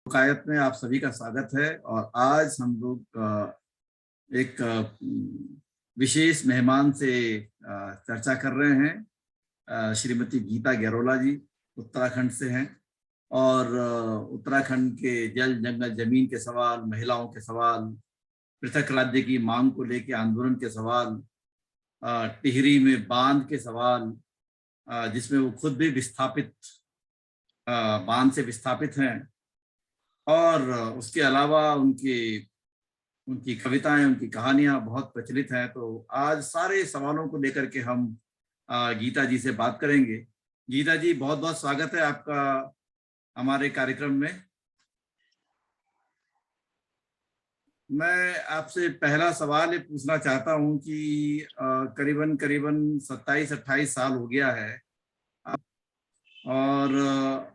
वकायत में आप सभी का स्वागत है। और आज हम लोग एक विशेष मेहमान से चर्चा कर रहे हैं। श्रीमती गीता गैरोला जी उत्तराखंड से हैं और उत्तराखंड के जल जंगल जमीन के सवाल, महिलाओं के सवाल, पृथक राज्य की मांग को लेकर आंदोलन के सवाल, टिहरी में बांध के सवाल, जिसमें वो खुद भी विस्थापित बांध से विस्थापित हैं, और उसके अलावा उनकी कविताएं, उनकी कहानियां बहुत प्रचलित हैं। तो आज सारे सवालों को लेकर के हम गीता जी से बात करेंगे। गीता जी, बहुत बहुत स्वागत है आपका हमारे कार्यक्रम में। मैं आपसे पहला सवाल ये पूछना चाहता हूं कि करीबन 27-28 साल हो गया है और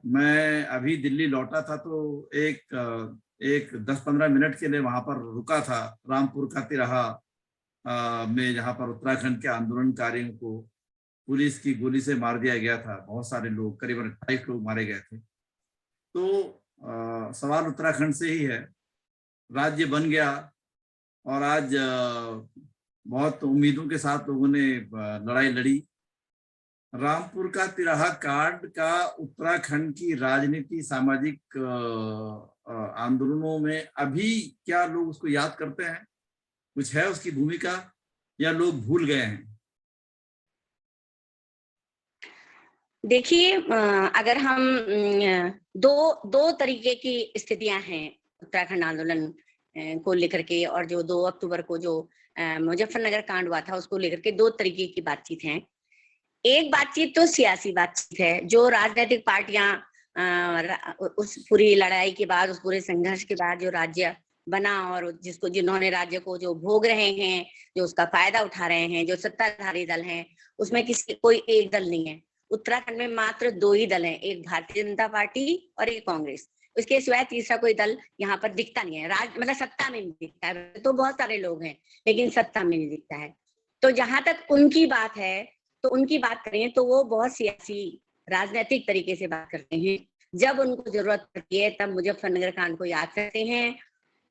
मैं अभी दिल्ली लौटा था, तो एक 10-15 मिनट के लिए वहां पर रुका था, रामपुर का तिराहा में, जहां पर उत्तराखंड के आंदोलनकारियों को पुलिस की गोली से मार दिया गया था। बहुत सारे लोग, करीबन 28 लोग मारे गए थे। तो सवाल उत्तराखंड से ही है। राज्य बन गया और आज बहुत उम्मीदों के साथ लोगों ने लड़ाई लड़ी। रामपुर का तिराहा कांड का उत्तराखंड की राजनीति, सामाजिक आंदोलनों में अभी क्या लोग उसको याद करते हैं? कुछ है उसकी भूमिका, या लोग भूल गए हैं? देखिए, अगर हम दो तरीके की स्थितियां हैं उत्तराखंड आंदोलन को लेकर के, और जो 2 अक्टूबर को जो मुजफ्फरनगर कांड हुआ था उसको लेकर के, 2 तरीके की बातचीत है। एक बातचीत तो सियासी बातचीत है, जो राजनीतिक पार्टियां उस पूरी लड़ाई के बाद, उस पूरे संघर्ष के बाद जो राज्य बना और जिन्होंने राज्य को जो भोग रहे हैं, जो उसका फायदा उठा रहे हैं, जो सत्ताधारी दल हैं, उसमें कोई एक दल नहीं है। उत्तराखंड में मात्र 2 ही दल हैं, एक भारतीय जनता पार्टी और एक कांग्रेस। उसके सिवाय तीसरा कोई दल यहाँ पर दिखता नहीं है। मतलब सत्ता में नहीं दिखता है। तो बहुत सारे लोग हैं लेकिन सत्ता में नहीं दिखता है। तो जहां तक उनकी बात है, तो उनकी बात करें तो वो बहुत सियासी, राजनीतिक तरीके से बात करते हैं। जब उनको जरूरत पड़ती है तब मुजफ्फरनगर कांड को याद करते हैं,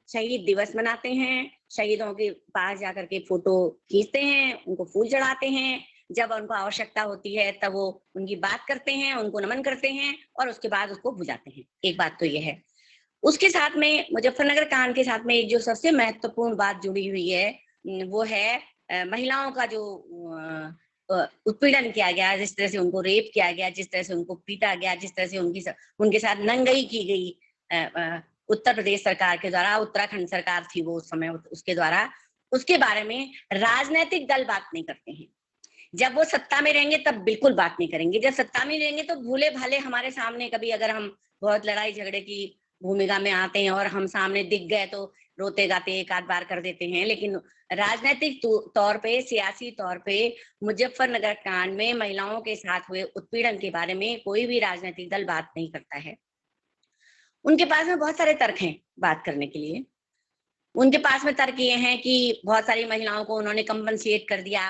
शहीद दिवस मनाते हैं, शहीदों के पास जाकर के फोटो खींचते हैं, उनको फूल चढ़ाते हैं। जब उनको आवश्यकता होती है तब वो उनकी बात करते हैं, उनको नमन करते हैं और उसके बाद उसको बुझाते हैं। एक बात तो ये है। उसके साथ में मुजफ्फरनगर कांड के साथ में एक जो सबसे महत्वपूर्ण बात जुड़ी हुई है वो है महिलाओं का जो उत्पीड़न किया गया, जिस तरह से उनको रेप किया गया, जिस तरह से उनको पीटा गया, जिस तरह से उनके साथ नंगई की गई उत्तर प्रदेश सरकार के द्वारा, उत्तराखंड सरकार थी वो उस समय, उसके द्वारा। उसके बारे में राजनीतिक दल बात नहीं करते हैं। जब वो सत्ता में रहेंगे तब बिल्कुल बात नहीं करेंगे। जब सत्ता में रहेंगे तो भूले भाले हमारे सामने, कभी अगर हम बहुत लड़ाई झगड़े की भूमिका में आते हैं और हम सामने दिख गए तो रोते गाते एक आध बार कर देते हैं, लेकिन राजनीतिक तौर पे, सियासी तौर पे मुजफ्फरनगर कांड में महिलाओं के साथ हुए उत्पीड़न के बारे में कोई भी राजनीतिक दल बात नहीं करता है। उनके पास में बहुत सारे तर्क हैं बात करने के लिए। उनके पास में तर्क ये हैं कि बहुत सारी महिलाओं को उन्होंने कंपनसेट कर दिया।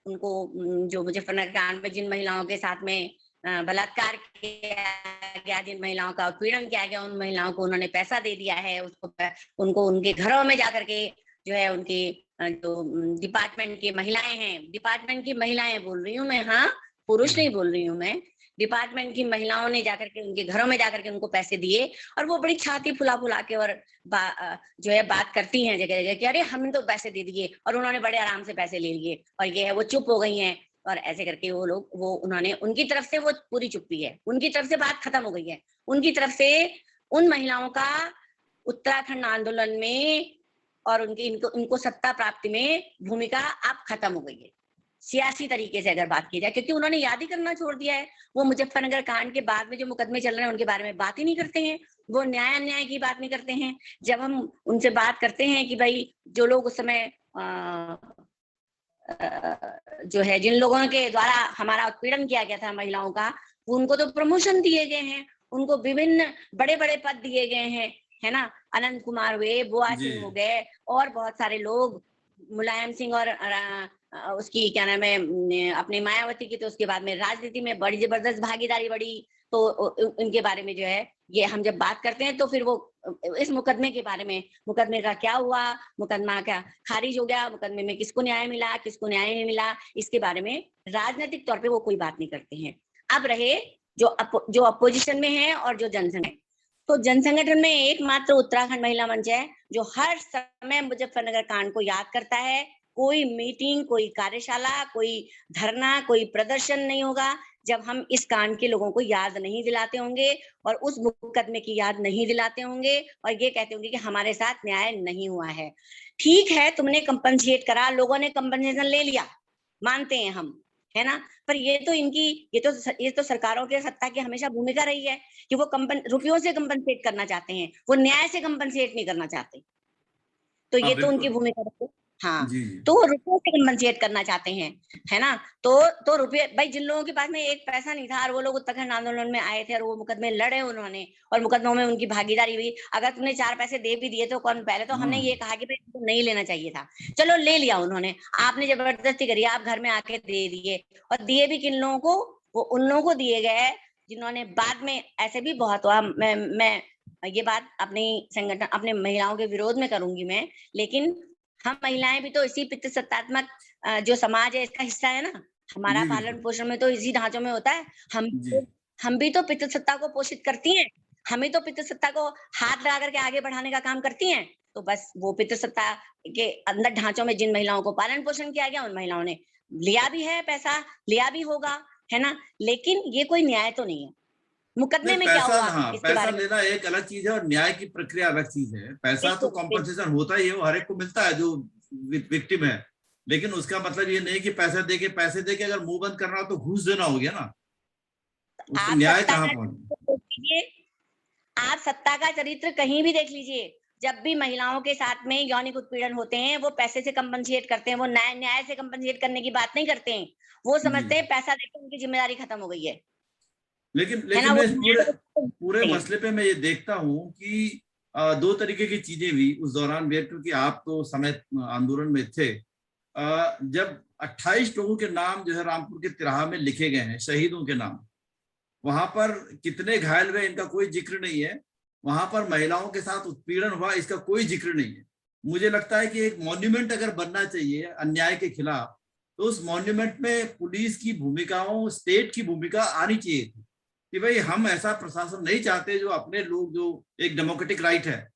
उनको जो मुजफ्फरनगर कांड में जिन महिलाओं के साथ में बलात्कार किया गया, जिन महिलाओं का उत्पीड़न किया गया, उन महिलाओं को उन्होंने पैसा दे दिया है। उनको उनके घरों में जाकर के जो है, उनकी जो डिपार्टमेंट की महिलाएं हैं, डिपार्टमेंट की महिलाएं बोल रही हूँ मैं, हाँ, पुरुष नहीं बोल रही हूँ मैं, डिपार्टमेंट की महिलाओं ने जाकर के उनके घरों में जाकर के उनको पैसे दिए, और वो बड़ी छाती फुला फुला के और जो है बात करती हैं जगह जगह कि अरे हमने तो पैसे दे दिए और उन्होंने बड़े आराम से पैसे ले लिए, और ये है वो चुप हो गई हैं। और ऐसे करके वो लोग, वो उन्होंने, उनकी तरफ से वो पूरी चुप्पी है, उनकी तरफ से बात खत्म हो गई है। उनकी तरफ से उन महिलाओं का उत्तराखंड आंदोलन में और इनको सत्ता प्राप्ति में भूमिका अब खत्म हो गई है, सियासी तरीके से अगर बात की जाए, क्योंकि उन्होंने याद ही करना छोड़ दिया है। वो मुजफ्फरनगर कांड के बाद में जो मुकदमे चल रहे हैं उनके बारे में बात ही नहीं करते हैं। वो न्याय अन्याय की बात नहीं करते हैं। जब हम उनसे बात करते हैं कि भाई जो लोग उस समय जो है, जिन लोगों के द्वारा हमारा उत्पीड़न किया गया था महिलाओं का, उनको तो प्रमोशन दिए गए हैं, उनको विभिन्न बड़े बड़े पद दिए गए हैं, है ना। अनंत कुमार हुए, बुआ सिंह हो गए, और बहुत सारे लोग, मुलायम सिंह, और उसकी क्या नाम है अपनी मायावती की तो उसके बाद में राजनीति में बड़ी जबरदस्त भागीदारी बढ़ी, तो उनके बारे में जो है ये हम जब बात करते हैं तो फिर वो इस मुकदमे के बारे में, मुकदमे का क्या हुआ, मुकदमा क्या खारिज हो गया, मुकदमे में किसको न्याय मिला, किसको न्याय नहीं मिला, इसके बारे में राजनीतिक तौर पे वो कोई बात नहीं करते हैं। अब रहे जो अपोजिशन में है और जो जनसंघ है, तो जन संगठन में एकमात्र उत्तराखंड महिला मंच है जो हर समय मुजफ्फरनगर कांड को याद करता है। कोई मीटिंग, कोई कार्यशाला, कोई धरना, कोई प्रदर्शन नहीं होगा जब हम इस कांड के लोगों को याद नहीं दिलाते होंगे और उस मुकदमे की याद नहीं दिलाते होंगे और ये कहते होंगे कि हमारे साथ न्याय नहीं हुआ है। ठीक है, तुमने कंपनसेट करा, लोगों ने कंपनसेशन ले लिया, मानते हैं हम, है ना? पर ये तो सरकारों के सत्ता की हमेशा भूमिका रही है कि वो रुपयों से कंपनसेट करना चाहते हैं, वो न्याय से कंपनसेट नहीं करना चाहते। तो हाँ ये तो उनकी बिल्कुल। भूमिका रही। हाँ, जी जी। तो वो रुपयों से कंपनसेट करना चाहते हैं, है ना? तो रुपये भाई, जिन लोगों के पास में एक पैसा नहीं था और वो लोग उत्तराखंड आंदोलन में आए थे और वो मुकदमे लड़े उन्होंने और मुकदमों में उनकी भागीदारी हुई। अगर तुमने 4 पैसे दे भी दिए तो कौन, पहले तो हमने ये हाँ कहा कि भाई तुमको नहीं लेना चाहिए था। चलो ले लिया उन्होंने, आपने जबरदस्ती करी, आप घर में आके दे दिए और दिए भी किन लोगों को? वो उन लोगों को दिए गए जिन्होंने बाद में, ऐसे भी बहुत हुआ, मैं ये बात अपने महिलाओं के विरोध में करूंगी मैं, लेकिन हम महिलाएं भी तो इसी पितृसत्तात्मक जो समाज है इसका हिस्सा है ना। हमारा जी पालन बिल्कुल। पोषण में तो इसी ढांचों में होता है। हम जी हम भी तो पितृसत्ता को पोषित करती हैं। हम ही तो पितृसत्ता को हाथ लगा करके आगे बढ़ाने का काम करती हैं। तो बस वो पितृसत्ता के अंदर ढांचों में जिन महिलाओं को पालन पोषण किया गया, उन महिलाओं ने लिया भी है पैसा, लिया भी होगा, है ना? लेकिन ये कोई न्याय तो नहीं है। नहीं, मुकदमे में क्या पैसा, हुआ हाँ इसके पैसा बारे में लेना एक अलग चीज है और न्याय की प्रक्रिया अलग चीज है। पैसा तो बिल्कुल, बिल्कुल। कॉम्पनसेशन होता ही है, वो हर एक को मिलता है जो विक्टिम है। लेकिन उसका मतलब ये नहीं कि पैसे दे के अगर मुंह बंद करना हो तो घूस देना हो गया ना, उससे आप न्याय सत्ता कहाँ का पहुंचे। चरित्र देख लीजिए, आप सत्ता का चरित्र कहीं भी देख लीजिए। जब भी महिलाओं के साथ में यौनिक उत्पीड़न होते हैं, वो पैसे से कंपनसेट करते हैं, वो न्याय न्याय से कंपनसेट करने की बात नहीं करते हैं। वो जी समझते हैं पैसा देके उनकी जिम्मेदारी खत्म हो गई लेकिन है ना? लेकिन वो मैं इस न्याय पूरे को पूरे देखते हैं। मसले पे मैं ये देखता हूँ कि दो तरीके की चीजें हुई उस दौरान भी, क्योंकि आप तो समय आंदोलन में थे। जब 28 लोगों के नाम जो है रामपुर के तिराहा में लिखे गए हैं, शहीदों के नाम, वहां पर कितने घायल हुए इनका कोई जिक्र नहीं है। वहां पर महिलाओं के साथ उत्पीड़न हुआ इसका कोई जिक्र नहीं है। मुझे लगता है कि एक मॉन्यूमेंट अगर बनना चाहिए अन्याय के खिलाफ, तो उस मॉन्यूमेंट में पुलिस की भूमिकाओं, स्टेट की भूमिका आनी चाहिए थी कि भाई हम ऐसा प्रशासन नहीं चाहते जो अपने लोग, जो एक डेमोक्रेटिक राइट है,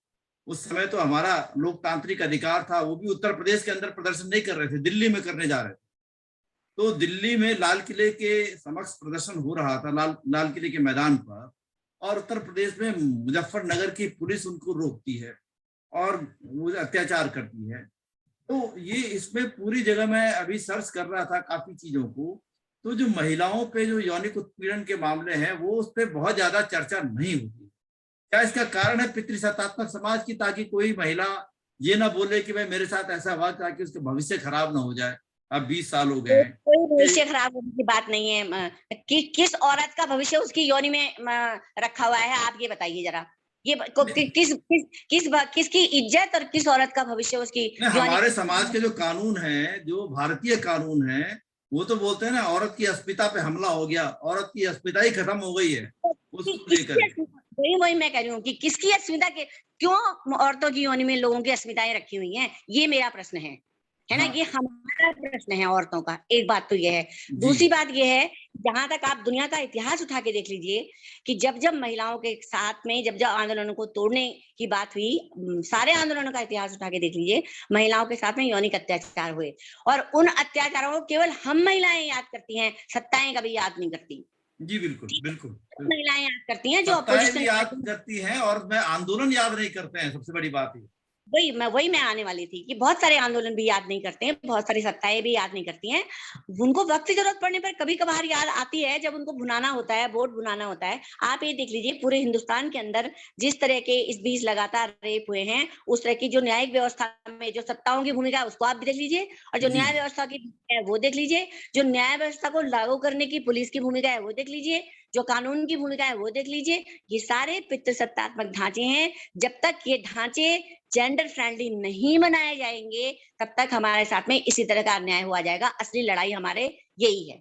उस समय तो हमारा लोकतांत्रिक अधिकार था, वो भी उत्तर प्रदेश के अंदर प्रदर्शन नहीं कर रहे थे, दिल्ली में करने जा रहे थे। तो दिल्ली में लाल किले के समक्ष प्रदर्शन हो रहा था, लाल किले के मैदान पर, और उत्तर प्रदेश में मुजफ्फरनगर की पुलिस उनको रोकती है और वो अत्याचार करती है। तो ये इसमें पूरी जगह मैं अभी सर्च कर रहा था काफी चीजों को, तो जो महिलाओं पे जो यौनिक उत्पीड़न के मामले हैं वो उस पर बहुत ज्यादा चर्चा नहीं होती। क्या इसका कारण है पितृसत्तात्मक समाज की, ताकि कोई महिला ये ना बोले कि भाई मेरे साथ ऐसा हुआ, ताकि उसके भविष्य खराब ना हो जाए। अब 20 साल हो गए हैं कोई भविष्य कि खराब होने की बात नहीं है। किस औरत का भविष्य उसकी योनि में रखा हुआ है, आप ये बताइए जरा। ये किसकी इज्जत और किस औरत का भविष्य उसकी नहीं, योनि हमारे समाज के जो कानून है, जो भारतीय कानून है, वो तो बोलते हैं ना औरत की अस्मिता पे हमला हो गया, औरत की अस्मिता ही खत्म हो गई है उसको लेकर किसकी के। वही वही मैं कह रही हूँ कि किसकी अस्मिता के, क्यों औरतों की योनि में लोगों की अस्मिताएं रखी हुई हैं, ये मेरा प्रश्न है ना? ये हाँ हमारा प्रश्न है औरतों का। एक बात तो ये है। जी। दूसरी बात ये है, जहां तक आप दुनिया का इतिहास उठा के देख लीजिए कि जब जब महिलाओं के साथ में जब जब आंदोलनों को तोड़ने की बात हुई, सारे आंदोलनों का इतिहास उठा के देख लीजिए, महिलाओं के साथ में यौनिक अत्याचार हुए और उन अत्याचारों को केवल हम महिलाएं याद करती हैं, सत्ताएं कभी याद नहीं करती। जी बिल्कुल ठीक है? बिल्कुल सब बिल्कुल। महिलाएं याद करती हैं जो सत्ताएं अपोजिशन भी याद पार्टी। करती हैं और मैं आंदोलन याद नहीं करते हैं, सबसे बड़ी बात है। वही मैं आने वाली थी कि बहुत सारे आंदोलन भी याद नहीं करते हैं, बहुत सारी सत्ताएं भी याद नहीं करती हैं। उनको वक्त की जरूरत पड़ने पर कभी कभार याद आती है, जब उनको भुनाना होता है, वोट भुनाना होता है। आप ये देख लीजिए पूरे हिंदुस्तान के अंदर जिस तरह के इस बीच लगातार रेप हुए हैं, उस तरह की जो न्यायिक व्यवस्था में जो सत्ताओं की भूमिका है उसको आप भी देख लीजिए और जो जी न्याय व्यवस्था की भूमिका है वो देख लीजिए, जो न्याय व्यवस्था को लागू करने की पुलिस की भूमिका है वो देख लीजिए, जो कानून की भूमिका है वो देख लीजिए। ये सारे पितृसत्तात्मक ढांचे हैं। जब तक ये ढांचे जेंडर फ्रेंडली नहीं बनाए जाएंगे, तब तक हमारे साथ में इसी तरह का अन्याय हुआ जाएगा। असली लड़ाई हमारे यही है।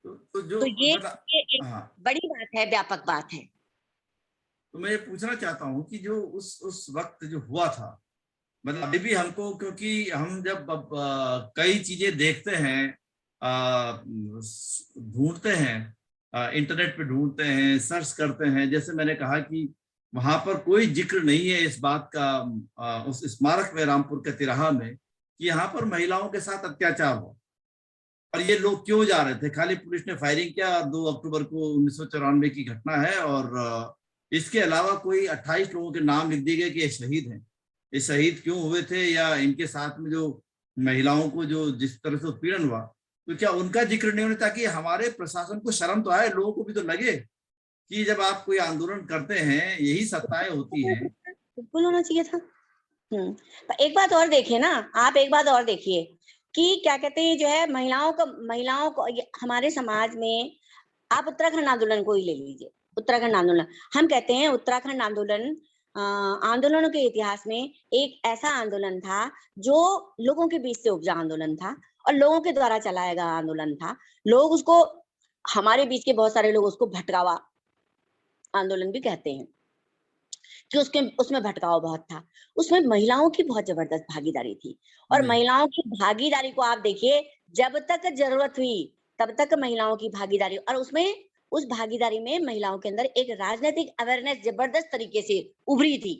तो जो तो ये मतलब एक हाँ, बड़ी बात है, व्यापक बात है। तो मैं ये पूछना चाहता हूँ कि जो उस वक्त जो हुआ था, मतलब अभी भी हमको, क्योंकि हम जब अब कई चीजें देखते हैं, ढूंढते हैं, इंटरनेट पे ढूंढते हैं, सर्च करते हैं, जैसे मैंने कहा कि वहां पर कोई जिक्र नहीं है इस बात का, उस स्मारक में रामपुर के तिराहा में, कि यहाँ पर महिलाओं के साथ अत्याचार हुआ और ये लोग क्यों जा रहे थे। खाली पुलिस ने फायरिंग किया और 2 अक्टूबर को 1994 की घटना है, और इसके अलावा कोई 28 लोगों के नाम लिख दिए गए कि ये शहीद हैं। ये शहीद क्यों हुए थे, या इनके साथ में जो महिलाओं को जो जिस तरह से उत्पीड़न हुआ, तो क्या उनका जिक्र नहीं होना, ताकि हमारे प्रशासन को शर्म तो आए, लोगों को भी तो लगे कि जब आप कोई आंदोलन करते हैं, यही सत्ताएं होती हैं। बिल्कुल होना चाहिए था। पर एक बात और देखिए ना, आप एक बात और देखिए कि क्या कहते हैं, जो है महिलाओं को हमारे समाज में, आप उत्तराखंड आंदोलन को ही ले लीजिए। उत्तराखंड आंदोलन, हम कहते हैं उत्तराखंड आंदोलन आंदोलनों के इतिहास में एक ऐसा आंदोलन था जो लोगों के बीच से उपजा आंदोलन था और लोगों के द्वारा चलाया गया आंदोलन था। लोग उसको, हमारे बीच के बहुत सारे लोग उसको भटकावा आंदोलन भी कहते हैं कि उसमें भटकाव बहुत था। उसमें महिलाओं की बहुत जबरदस्त भागीदारी थी और जी महिलाओं की भागीदारी को आप देखिए, जब तक जरूरत हुई तब तक महिलाओं की भागीदारी, और उसमें उस भागीदारी में महिलाओं के अंदर एक राजनीतिक अवेयरनेस जबरदस्त तरीके से उभरी थी।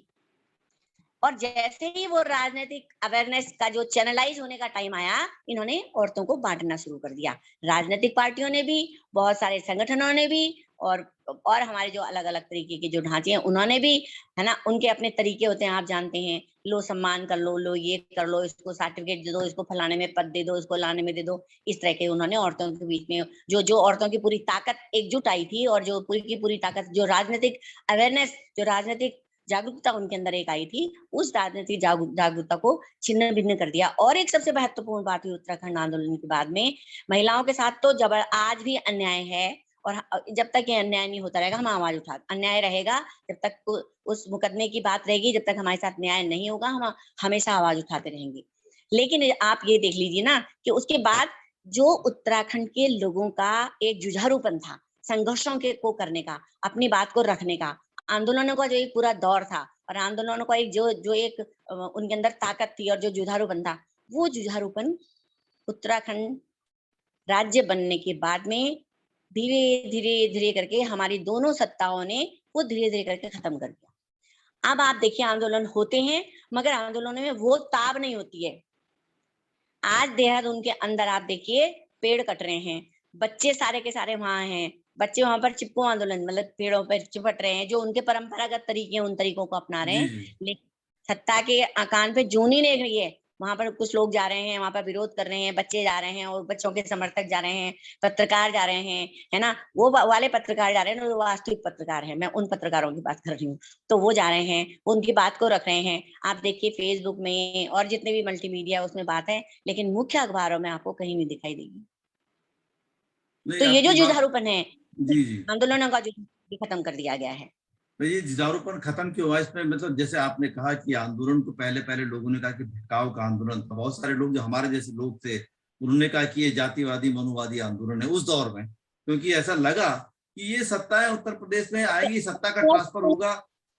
और जैसे ही वो राजनीतिक अवेयरनेस का जो चैनलाइज होने का टाइम आया, इन्होंने औरतों को बांटना शुरू कर दिया। राजनीतिक पार्टियों ने भी, बहुत सारे संगठनों ने भी, और हमारे जो अलग अलग तरीके के जो ढांचे हैं उन्होंने भी, है ना, उनके अपने तरीके होते हैं, आप जानते हैं। लो सम्मान कर लो ये कर लो, इसको सर्टिफिकेट दे दो, इसको फलाने में पद दे दो, इसको लाने में दे दो। इस तरह के उन्होंने औरतों के बीच में जो जो औरतों की पूरी ताकत एकजुट आई थी, और जो पूरी की पूरी ताकत, जो राजनीतिक अवेयरनेस, जो राजनीतिक जागरूकता उनके अंदर एक आई थी, उस राजनीतिक जागरूकता को छिन्न भिन्न कर दिया। और एक सबसे महत्वपूर्ण बात हुई उत्तराखंड आंदोलन के बाद में, महिलाओं के साथ तो आज भी अन्याय है, और जब तक ये अन्याय नहीं होता रहेगा हम आवाज उठा, अन्याय रहेगा जब तक उस मुकदमे की बात रहेगी, जब तक हमारे साथ न्याय नहीं होगा हम हमेशा आवाज उठाते रहेंगे। लेकिन आप ये देख लीजिए ना कि उसके बाद जो उत्तराखंड के लोगों का एक जुझारूपन था संघर्षों के को करने का, अपनी बात को रखने का, आंदोलनों का जो एक पूरा दौर था, और आंदोलनों का एक जो जो एक उनके अंदर ताकत थी, और जो जुझारूपन था, वो जुझारूपन उत्तराखंड राज्य बनने के बाद में धीरे धीरे धीरे करके हमारी दोनों सत्ताओं ने वो धीरे धीरे करके खत्म कर दिया। अब आप देखिए आंदोलन होते हैं, मगर आंदोलनों में वो ताब नहीं होती है। आज देहरादून के अंदर आप देखिए पेड़ कट रहे हैं, बच्चे सारे के सारे वहां हैं, बच्चे वहां पर चिपको आंदोलन, मतलब पेड़ों पर चिपट रहे हैं, जो उनके परंपरागत तरीके हैं उन तरीकों को अपना रहे जी हैं। जी लेकिन सत्ता के कान पे जून ही नहीं रही है। वहां पर कुछ लोग जा रहे हैं, वहां पर विरोध कर रहे हैं, बच्चे जा रहे हैं और बच्चों के समर्थक जा रहे हैं, पत्रकार जा रहे हैं, है ना, वो वाले पत्रकार जा रहे हैं, वो वास्तविक पत्रकार हैं, मैं उन पत्रकारों की बात कर रही हूँ। तो वो जा रहे हैं, वो उनकी बात को रख रहे हैं। आप देखिए फेसबुक में और जितने भी मल्टीमीडिया उसमें बात है, लेकिन मुख्य अखबारों में आपको कहीं नहीं दिखाई देगी। नहीं, तो ये जो आपकी बात, जुझारूपन है, जी जी, आंदोलनों का जो खत्म कर दिया गया है। तो ये जुझारूपन खत्म क्यों हुआ इसमें, मतलब जैसे आपने कहा कि आंदोलन को पहले पहले लोगों ने कहा कि भटकाव का आंदोलन था, बहुत सारे लोग जो हमारे जैसे लोग थे उन्होंने कहा कि ये जातिवादी मनुवादी आंदोलन है उस दौर में, क्योंकि ऐसा लगा कि ये सत्ताएं उत्तर प्रदेश में आएगी, सत्ता का ट्रांसफर होगा,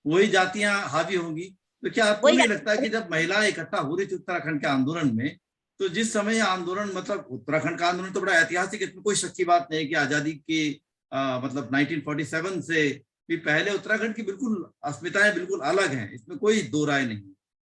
वही जातियां हावी होंगी। तो क्या आपको वही नहीं लगता कि जब महिलाएं इकट्ठा हो रही थी उत्तराखंड के आंदोलन में, तो जिस समय आंदोलन, मतलब उत्तराखंड का आंदोलन तो बड़ा ऐतिहासिक, इसमें कोई शक की बात नहीं कि आजादी की मतलब 1947 से भी पहले उत्तराखंड की बिल्कुल अस्मिताएं बिल्कुल अलग हैं, इसमें कोई दो राय नहीं।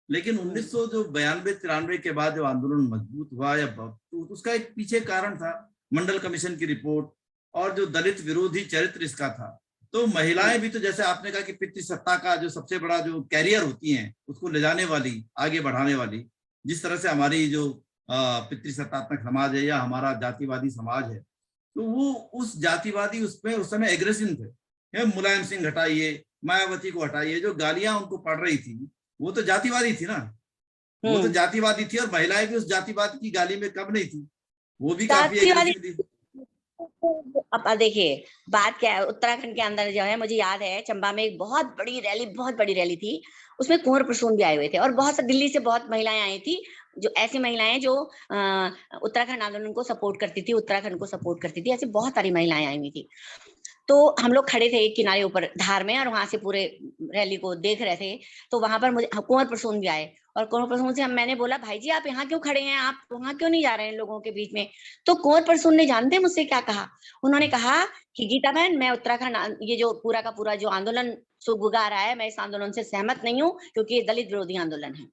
लेकिन 1992-93 के बाद जो आंदोलन मजबूत हुआ, या तो उसका एक पीछे कारण था मंडल कमीशन की रिपोर्ट, और जो दलित विरोधी चरित्र इसका था। तो महिलाएं भी, तो जैसे आपने कहा कि पितृसत्ता का जो सबसे बड़ा जो कैरियर होती हैं उसको ले जाने वाली, आगे बढ़ाने वाली, जिस तरह से हमारी जो पितृसत्तात्मक समाज है या हमारा जातिवादी समाज है, तो वो उस जातिवादी उसमें उस समय एग्रेसिव थे। मुलायम सिंह हटाइए, मायावती को हटाइए, जो गालियां उनको पड़ रही थी वो तो जातिवादी थी ना, वो तो जातिवादी थी, और महिलाएं भी उस जातिवाद की गाली में कम नहीं थी, वो भी काफी जातिवादी एग्रेसिव थी। अब देखिए बात क्या है, उत्तराखंड के अंदर जो है, मुझे याद है चंबा में एक बहुत बड़ी रैली थी। उसमें कुंवर प्रसून भी आए हुए थे और बहुत सा दिल्ली से बहुत महिलाएं आई थी, जो ऐसी महिलाएं जो उत्तराखंड आंदोलन को सपोर्ट करती थी, उत्तराखंड को सपोर्ट करती थी, ऐसी बहुत सारी महिलाएं आई हुई थी। तो हम लोग खड़े थे एक किनारे ऊपर धार में और वहां से पूरे रैली को देख रहे थे। तो वहां पर मुझे कुंवर प्रसून भी आए और कुंवर प्रसून से मैंने बोला, भाई जी आप यहाँ क्यों खड़े हैं, आप वहां क्यों नहीं जा रहे हैं लोगों के बीच में? तो कुंवर प्रसून ने जानते मुझसे क्या कहा? उन्होंने कहा कि गीता बहन, मैं उत्तराखंड ये जो पूरा का पूरा जो आंदोलन सुगबुगा रहा है, मैं इस आंदोलन से सहमत नहीं हूँ, क्योंकि ये दलित विरोधी आंदोलन है।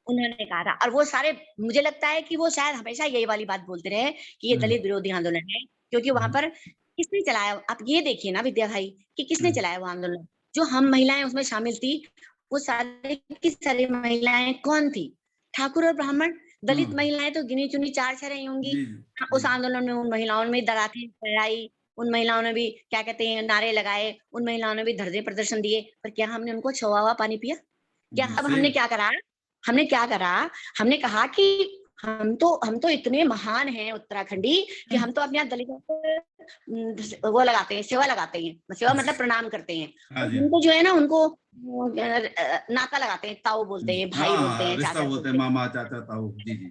उन्होंने कहा था। और वो सारे, मुझे लगता है कि वो शायद हमेशा यही वाली बात बोलते रहे कि ये दलित विरोधी आंदोलन है, क्योंकि वहां पर किसने चलाया, आप ये देखिए ना विद्या भाई, कि किसने चलाया वो आंदोलन। जो हम महिलाएं उसमें शामिल थी, वो सारी की सारी महिलाएं कौन थी? ठाकुर और ब्राह्मण। दलित महिलाएं तो गिनी चुनी 4-6 रही होंगी उस आंदोलन में। उन महिलाओं ने भी दराती फहराई, उन महिलाओं ने भी क्या कहते हैं नारे लगाए, उन महिलाओं ने भी धरने प्रदर्शन दिए, पर क्या हमने उनको छुआ हुआ पानी पिया? क्या अब हमने क्या करा? हमने क्या करा? हमने कहा कि हम तो इतने महान हैं उत्तराखंडी कि हम तो अपने यहाँ दलितों को वो लगाते हैं, सेवा लगाते हैं। सेवा मतलब प्रणाम करते हैं। और उनको जो है ना, उनको नाता लगाते हैं, ताऊ बोलते हैं, भाई बोलते हैं, रिश्ता चाचा बोलते हैं, मामा चाचा ताऊ। जी जी।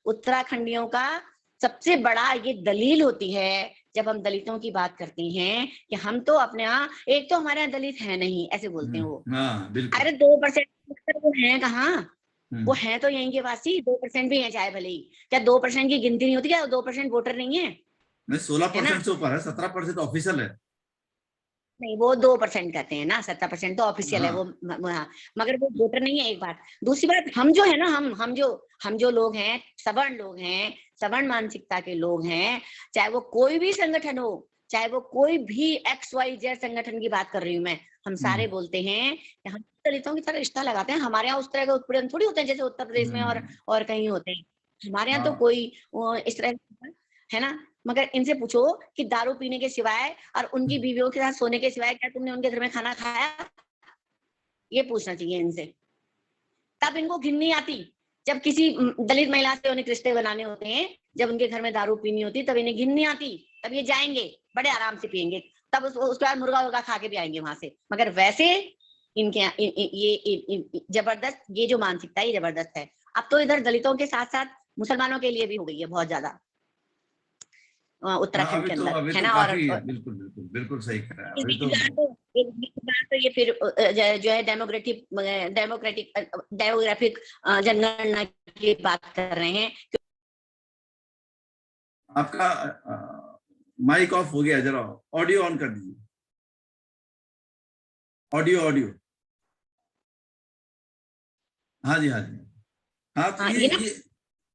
उत्तराखंडियों का सबसे बड़ा ये दलील होती है जब हम दलितों की बात करते हैं कि हम तो अपने यहाँ, एक तो हमारे यहाँ दलित है नहीं, ऐसे बोलते हैं वो। अरे 2% वो है कहाँ? वो है तो यहीं के वासी 2% भी है, चाहे भले ही। क्या 2% की गिनती नहीं होती? क्या 2% वोटर नहीं है? 16% से ऊपर है, 17% ऑफिशियल है। नहीं, वो 2% कहते हैं ना, 70% तो ऑफिशियल है वो। हाँ, मगर वो वोटर नहीं है, एक बात। दूसरी बात, हम जो है ना, हम जो लोग हैं, सवर्ण लोग हैं, सवर्ण मानसिकता के लोग हैं, चाहे वो कोई भी संगठन हो, चाहे वो कोई भी XYZ संगठन की बात कर रही हूँ मैं, हम सारे बोलते हैं कि हम दलितों की तरह रिश्ता लगाते हैं। हमारे यहाँ उस तरह के उत्पीड़न थोड़ी होते हैं जैसे उत्तर प्रदेश में और कहीं होते हैं। हमारे यहाँ तो कोई इस तरह है ना। मगर इनसे पूछो कि दारू पीने के सिवाय और उनकी बीवियों के साथ सोने के सिवाय क्या तुमने उनके घर में खाना खाया? ये पूछना चाहिए इनसे। तब इनको घिन नहीं आती। जब किसी दलित महिला से उन्हें रिश्ते बनाने होते हैं, जब उनके घर में दारू पीनी होती, तब इन्हें घिन नहीं आती। तब ये जाएंगे, बड़े आराम से पियेंगे, तब उसके बाद मुर्गा उर्गा खा के भी आएंगे वहां से। मगर वैसे इनके ये जबरदस्त, ये जो मानसिकता है ये जबरदस्त है। अब तो इधर दलितों के साथ साथ मुसलमानों के लिए भी हो गई है बहुत ज्यादा उत्तराखंड के अंदर, अभी है तो ना। काफी और बिल्कुल बिल्कुल बिल्कुल सही कह रहे हैं अभी तो ये फिर जो है डेमोग्राफिक जनगणना की बात कर रहे हैं। आपका माइक ऑफ हो गया, जरा ऑडियो ऑन कर दीजिए। Audio audio. हाँ जी, हाँ जी। हाँ, तो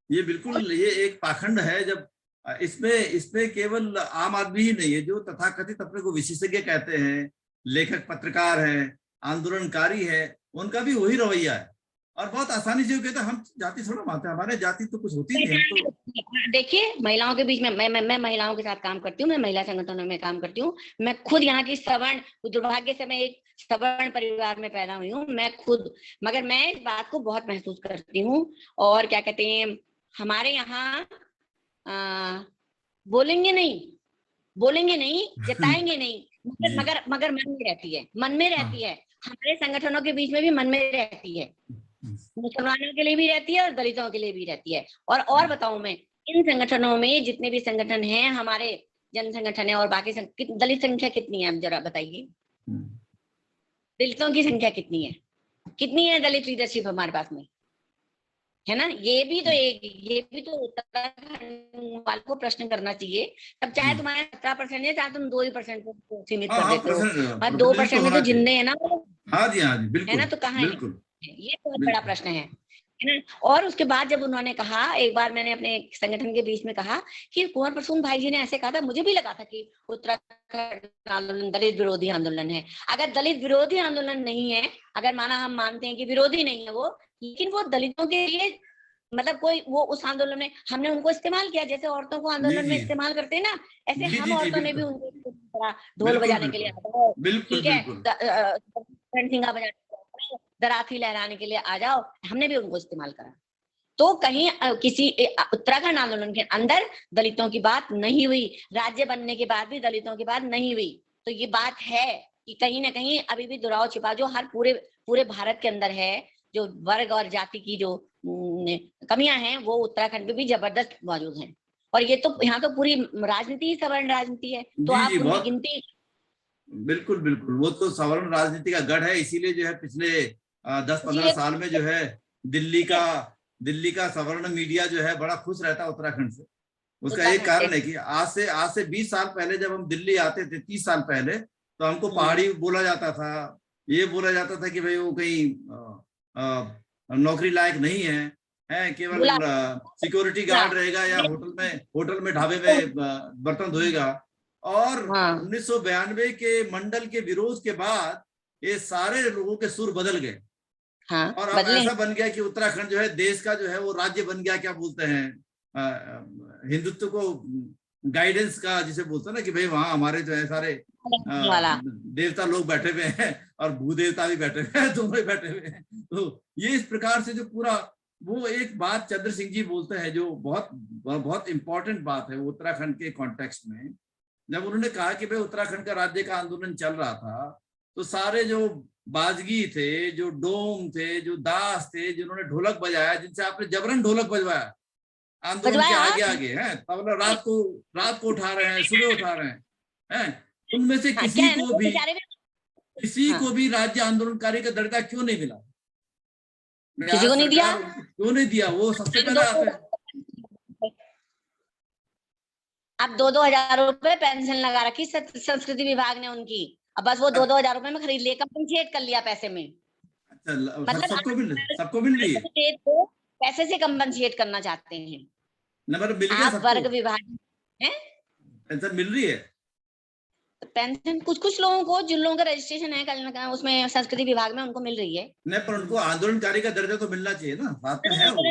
ये बिल्कुल ये एक पाखंड है। जब इसमें इसमें केवल आम आदमी ही नहीं है, जो तथाकथित अपने को विशेषज्ञ कहते हैं, लेखक पत्रकार हैं, आंदोलनकारी है, उनका भी वही रवैया है। और बहुत आसानी से वो कहते हैं हम जाति थोड़ा मानते हैं, हमारे जाति तो कुछ होती नहीं। हम तो देखिए महिलाओं के बीच में मैं महिलाओं के साथ काम करती हूँ, मैं महिला संगठनों में काम करती हूँ। मैं खुद यहाँ की सवर्ण, दुर्भाग्य से मैं एक सवर्ण परिवार में पैदा हुई हूँ मैं खुद। मगर मैं इस बात को बहुत महसूस करती हूँ। और क्या कहते हैं, हमारे यहाँ बोलेंगे नहीं, जताएंगे नहीं, मगर मन में रहती है, मन में रहती है। हमारे संगठनों के बीच में भी मन में रहती है, मुसलमानों के लिए भी रहती है और दलितों के लिए भी रहती है। और बताऊं मैं, इन संगठनों में जितने भी संगठन हैं, हमारे जन संगठन है और बाकी दलित संख्या कितनी है, आप जरा बताइए। दलितों की संख्या कितनी है दलित लीडरशिप हमारे पास में, है ना। ये भी तो उत्तराखंड वालों को प्रश्न करना चाहिए। तब चाहे तुम्हारे 17% है, चाहे तुम 2% को सीमित कर देते हो, 2% में तो जिंदे है ना। हाँ जी, हाँ जी, बिल्कुल है ना। तो कहाँ है? ये बहुत बड़ा प्रश्न है ना। और उसके बाद जब उन्होंने कहा, एक बार मैंने अपने संगठन के बीच में कहा कि कुंवर प्रसून भाई जी ने ऐसे कहा था, मुझे भी लगा था कि उत्तराखंड आंदोलन दलित विरोधी आंदोलन है। अगर दलित विरोधी आंदोलन नहीं है, अगर माना हम मानते हैं कि विरोधी नहीं है वो, लेकिन वो दलितों के लिए, मतलब कोई वो उस आंदोलन में हमने उनको इस्तेमाल किया, जैसे औरतों को आंदोलन में इस्तेमाल करते हैं ना, ऐसे हम औरतों ने भी उनको ढोल बजाने के लिए आ जाओ, ठीक है, सिंगा बजाने, दराती लहराने के लिए आ जाओ, हमने भी उनको इस्तेमाल करा। तो कहीं किसी उत्तराखंड आंदोलन के अंदर दलितों की बात नहीं हुई, राज्य बनने के बाद भी दलितों की बात नहीं हुई। तो ये बात है कि कहीं ना कहीं अभी भी दुराव छिपा जो हर पूरे पूरे भारत के अंदर है, जो वर्ग और जाति की जो कमियां हैं वो उत्तराखंड में भी जबरदस्त मौजूद हैं। और ये तो यहाँ तो पूरी राजनीति ही सवर्ण राजनीति है, तो जी आप जी, उनकी बहुत गिनती। बिल्कुल बिल्कुल, वो तो सवर्ण राजनीति का गढ़ है। इसीलिए जो है पिछले 10-15 इसीलिए साल में जो है दिल्ली का सवर्ण मीडिया जो है बड़ा खुश रहता है उत्तराखंड से। उसका एक उत्तराखंड से। कारण है कि आज से 20 साल पहले जब हम दिल्ली आते थे, 30 साल पहले, तो हमको पहाड़ी बोला जाता था। ये बोला जाता था कि भाई वो कहीं नौकरी लायक नहीं है केवल बुला सिक्योरिटी गार्ड रहेगा या होटल में ढाबे में बर्तन धोएगा। और हाँ 1992 के मंडल के विरोध के बाद ये सारे लोगों के सुर बदल गए। हाँ और अब बदले ऐसा हैं। बन गया कि उत्तराखंड जो है देश का जो है वो राज्य बन गया। क्या बोलते हैं, हिंदुत्व को गाइडेंस का जिसे बोलते हैं ना, कि भाई वहां हमारे जो है सारे वाला देवता लोग बैठे हुए हैं और भूदेवता भी बैठे हुए हैं, दोनों ही बैठे हुए हैं। तो ये इस प्रकार से जो पूरा, वो एक बात चंद्र सिंह जी बोलते हैं जो बहुत बहुत इंपॉर्टेंट बात है उत्तराखंड के कॉन्टेक्स्ट में। जब उन्होंने कहा कि भाई उत्तराखंड का राज्य का आंदोलन चल रहा था, तो सारे जो बाजगी थे, जो डोम थे, जो दास थे, जिन्होंने ढोलक बजाया, जिनसे आपने जबरन ढोलक बजवाया आंदोलन के बजवाया। आगे आगे हैं, तबला रात को उठा रहे हैं, सुबह उठा रहे हैं, उनमें से हाँ क्या है ना वो बेचारे भी। किसी हाँ को भी राज्य आंदोलनकारी का दर्जा क्यों नहीं मिला? किसी बिहार को नहीं दिया। सरकार क्यों नहीं दिया? वो सबसे पहले आते हैं। अब 2-2 हजार रुपए पेंशन लगा रखी संस्कृति विभाग ने उनकी। अब बस वो 2-2 हजार रुपए में खरीद लिया, कंपनसेट कर लिया पैसे में। अच्छा, मतलब सबको मिल रही है। स्टेट को पैसे से कंपनसेट करना चाहते हैं। नंबर मिल गया आप सबको, वर्ग विभाग है पेंशन मिल रही है। पेंशन कुछ कुछ लोगों को, जिन लोगों का रजिस्ट्रेशन है कल उसमें संस्कृति विभाग में, उनको मिल रही है। नहीं, पर उनको आंदोलनकारी का दर्जा तो मिलना चाहिए ना, साथ में है वो।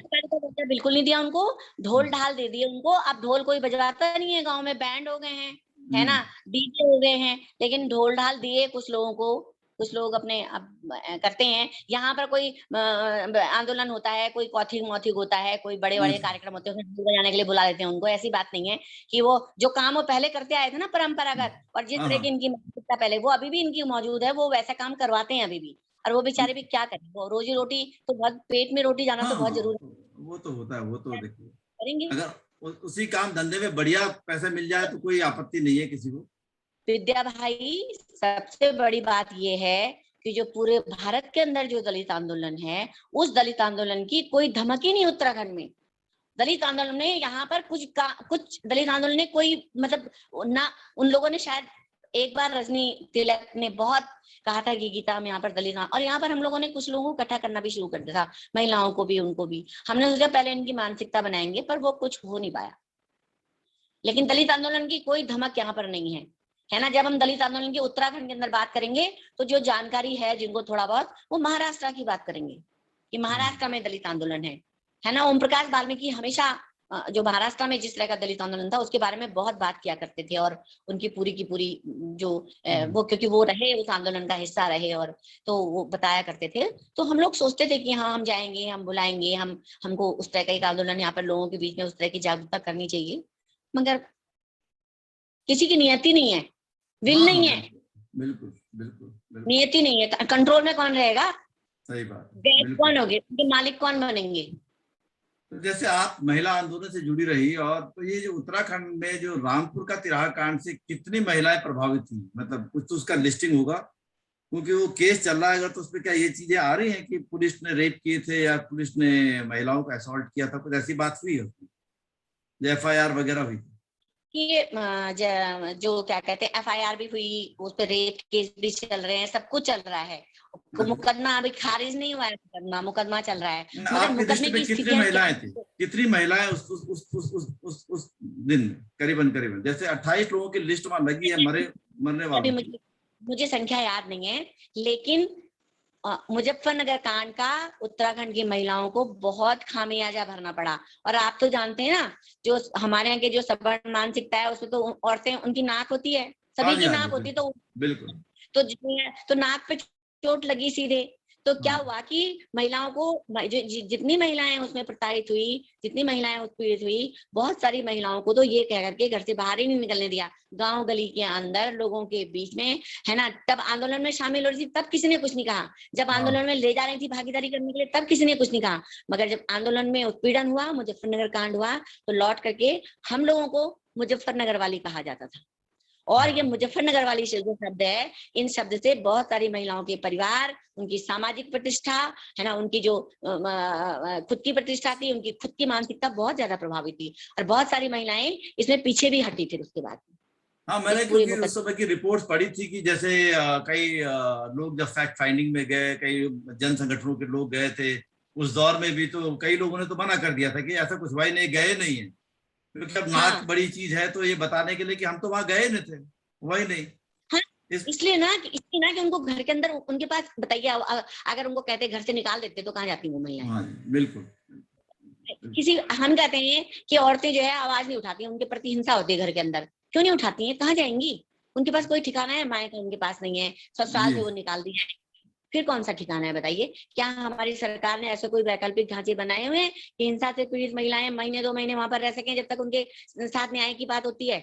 बिल्कुल नहीं दिया उनको, ढोल ढाल दे दिए उनको। अब ढोल कोई बजवाता नहीं है, गांव में बैंड हो गए हैं, है ना, डीजे हो गए हैं, लेकिन ढोल ढाल दिए कुछ लोगों को। कुछ लोग अपने अब करते हैं। यहाँ पर कोई आंदोलन होता है, कोई कौथिग मौथिग होता है, कोई बड़े बड़े कार्यक्रम होते हैं, उसमें ढोल बजाने के लिए बुला देते हैं उनको। ऐसी बात नहीं है कि वो जो काम वो पहले करते आए थे ना परंपरागत, और जिस हाँ तरह की हाँ, इनकी मानसिकता पहले, वो अभी भी इनकी मौजूद है, वो वैसा काम करवाते हैं अभी भी। और वो बेचारे भी क्या करें, वो रोजी रोटी तो बहुत, पेट में रोटी जाना तो हाँ बहुत हाँ, जरूरी वो तो होता है। वो तो देखिए, करेंगे। अगर उसी काम धंधे में बढ़िया पैसा मिल जाए तो कोई आपत्ति नहीं है किसी को। विद्या भाई, सबसे बड़ी बात ये है कि जो पूरे भारत के अंदर जो दलित आंदोलन है, उस दलित आंदोलन की कोई धमक ही नहीं उत्तराखंड में। दलित आंदोलन ने यहाँ पर कुछ दलित आंदोलन ने कोई मतलब ना, उन लोगों ने शायद एक बार रजनी तिलक ने बहुत कहा था कि गीता हम यहाँ पर दलित, और यहाँ पर हम लोगों ने कुछ लोगों को इकट्ठा करना भी शुरू कर दिया था, महिलाओं को भी, उनको भी। हमने सोचा पहले इनकी मानसिकता बनाएंगे, पर वो कुछ हो नहीं पाया। लेकिन दलित आंदोलन की कोई धमक यहाँ पर नहीं है ना। जब हम दलित आंदोलन की उत्तराखंड के अंदर बात करेंगे, तो जो जानकारी है जिनको थोड़ा बहुत, वो महाराष्ट्र की बात करेंगे कि महाराष्ट्र में दलित आंदोलन है ना। ओम प्रकाश वाल्मीकि हमेशा जो महाराष्ट्र में जिस तरह का दलित आंदोलन था उसके बारे में बहुत बात किया करते थे, और उनकी पूरी की पूरी जो वो, क्योंकि वो रहे उस आंदोलन का हिस्सा रहे, और तो वो बताया करते थे। तो हम लोग सोचते थे कि हाँ हम जाएंगे, हम बुलाएंगे, हमको उस तरह का एक आंदोलन यहाँ पर लोगों के बीच में उस तरह की जागरूकता करनी चाहिए। मगर किसी की नियति नहीं है, विल हाँ हाँ, नहीं है, बिल्कुल बिल्कुल बिल्कुल, नियति नहीं है। कंट्रोल में कौन रहेगा, सही बात है, गैस बिल्कुल। कौन होगे, उनके मालिक कौन बनेंगे। तो जैसे आप महिला आंदोलन से जुड़ी रही, और तो ये जो उत्तराखंड में जो रामपुर का तिराहा कांड से कितनी महिलाएं प्रभावित हुई, मतलब कुछ तो उसका लिस्टिंग होगा, क्योंकि वो केस चल रहा है। अगर तो उसमें क्या ये चीजें आ रही हैं कि पुलिस ने रेप किए थे या पुलिस ने महिलाओं को असॉल्ट किया था, कुछ ऐसी बात हुई है उसमें, जो FIR वगैरह हुई थी? कि जो क्या कहते हैं FIR भी हुई, उस पर रेप केस भी चल रहे हैं, सब कुछ चल रहा है। मुकदमा अभी खारिज नहीं हुआ है, मुकदमा चल रहा है। मगर आपकी दृष्टि मुकदमे में की कितनी स्थितियां क्या महिलाएं थी? कितनी महिलाएं उस दिन में करीबन जैसे 28 लोगों की लिस्ट वहां लगी है मरने अभी वालों की? मुझे संख्या याद नहीं है, लेकिन मुजफ्फरनगर कांड का उत्तराखंड की महिलाओं को बहुत खामियाजा भरना पड़ा। और आप तो जानते हैं ना, जो हमारे यहाँ के जो सवर्ण मानसिकता है, उसमें तो औरतें, उनकी नाक होती है, हाँ सभी जी, की हाँ जी, नाक होती है, बिल्कुल बिल्कुल। तो नाक पे चोट लगी सीधे, तो क्या हुआ कि महिलाओं को जितनी महिलाएं उसमें प्रताड़ित हुई, जितनी महिलाएं उत्पीड़ित हुई, बहुत सारी महिलाओं को तो ये कह करके घर से बाहर ही नहीं निकलने दिया, गांव गली के अंदर लोगों के बीच में, है ना। तब आंदोलन में शामिल हो रही थी तब किसी ने कुछ नहीं कहा, जब आंदोलन में ले जा रही थी भागीदारी करने के लिए तब किसी ने कुछ नहीं कहा, मगर जब आंदोलन में उत्पीड़न हुआ, मुजफ्फरनगर कांड हुआ, तो लौट करके हम लोगों को मुजफ्फरनगर वाली कहा जाता था। और ये मुजफ्फरनगर वाली जो शब्द है, इन शब्द से बहुत सारी महिलाओं के परिवार, उनकी सामाजिक प्रतिष्ठा, है ना, उनकी जो खुद की प्रतिष्ठा थी, उनकी खुद की मानसिकता बहुत ज्यादा प्रभावित थी, और बहुत सारी महिलाएं इसमें पीछे भी हटी थी उसके बाद। हाँ, मैंने क्योंकि उस समय की रिपोर्ट्स पढ़ी थी कि जैसे कई लोग जब फैक्ट फाइंडिंग में गए, कई जन संगठनों के लोग गए थे उस दौर में भी, तो कई लोगों ने तो मना कर दिया था कि ऐसा कुछ भाई नहीं, गए नहीं है, क्योंकि अब नाक बड़ी चीज है तो ये बताने के लिए कि हम तो वहां गए नहीं थे, वही नहीं। हाँ, इसलिए ना कि उनको घर के अंदर, उनके पास, बताइए अगर उनको कहते घर से निकाल देते तो कहाँ जाती वो महिलाएं? हाँ, बिल्कुल। किसी, हम कहते हैं कि औरतें जो है आवाज नहीं उठाती, उनके प्रति हिंसा होती है घर के अंदर, क्यों नहीं उठाती हैं? कहाँ जाएंगी? उनके पास कोई ठिकाना है? माए तो उनके पास नहीं है, ससुराल से वो निकाल दी है, फिर कौन सा ठिकाना है बताइए? क्या हमारी सरकार ने ऐसे कोई वैकल्पिक ढांचे बनाए हुए हैं कि हिंसा से पीड़ित महिलाएं महीने 2 महीने वहां पर रह सकें जब तक उनके साथ न्याय की बात होती है?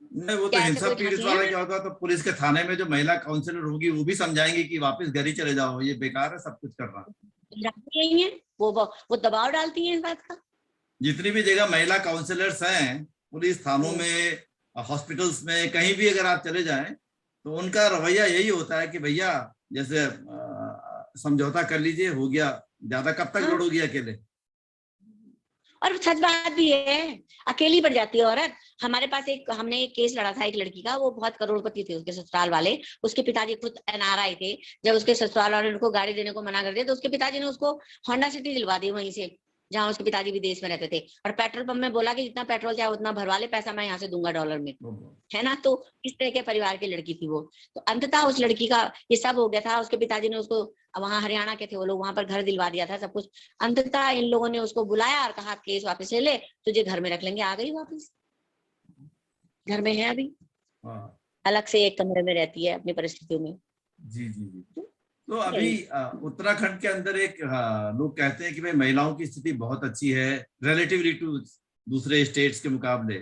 नहीं, वो तो हिंसा पीड़ित वाला क्या होगा, तो पुलिस के थाने में जो महिला काउंसलर होगी वो भी समझाएंगे कि वापस घर ही चले जाओ, ये बेकार है सब कुछ करना। यही है, वो दबाव डालती है इस बात का। जितनी भी जगह महिला काउंसलर्स हैं, पुलिस थानों में, हॉस्पिटल्स में, कहीं भी अगर आप चले जाएं तो उनका रवैया यही होता है कि भैया जैसे समझौता कर लीजिए, हो गया, ज्यादा कब तक लड़ोगी अकेले। और सच बात भी है, अकेली पड़ जाती है औरत। हमारे पास हमने एक केस लड़ा था एक लड़की का, वो बहुत करोड़पति थे, उसके ससुराल वाले, उसके पिताजी खुद एनआरआई थे। जब उसके ससुराल वाले उनको गाड़ी देने को मना कर दिया तो उसके पिताजी ने उसको होंडा सिटी दिलवा दी वहीं से, जहाँ उसके पिताजी विदेश में रहते थे, और पेट्रोल पंप में बोला कि जितना पेट्रोल चाहे उतना भरवा ले, पैसा मैं यहाँ से दूंगा डॉलर में, है ना। तो इस तरह के परिवार की लड़की थी वो। तो अंततः उस लड़की का ये सब हो गया था, उसके पिताजी ने उसको, वहां हरियाणा के थे वो लोग, वहां पर घर दिलवा दिया था, सब कुछ। अंततः इन लोगों ने उसको बुलाया और कहा केस वापस ले ले, तुझे घर में रख लेंगे। आ गई वापस, घर में है अभी, अलग से एक कमरे में रहती है अपनी परिस्थितियों में। जी जी जी। तो अभी उत्तराखंड के अंदर एक लोग कहते हैं कि भाई महिलाओं की स्थिति बहुत अच्छी है रिलेटिवली टू दूसरे स्टेट्स के मुकाबले,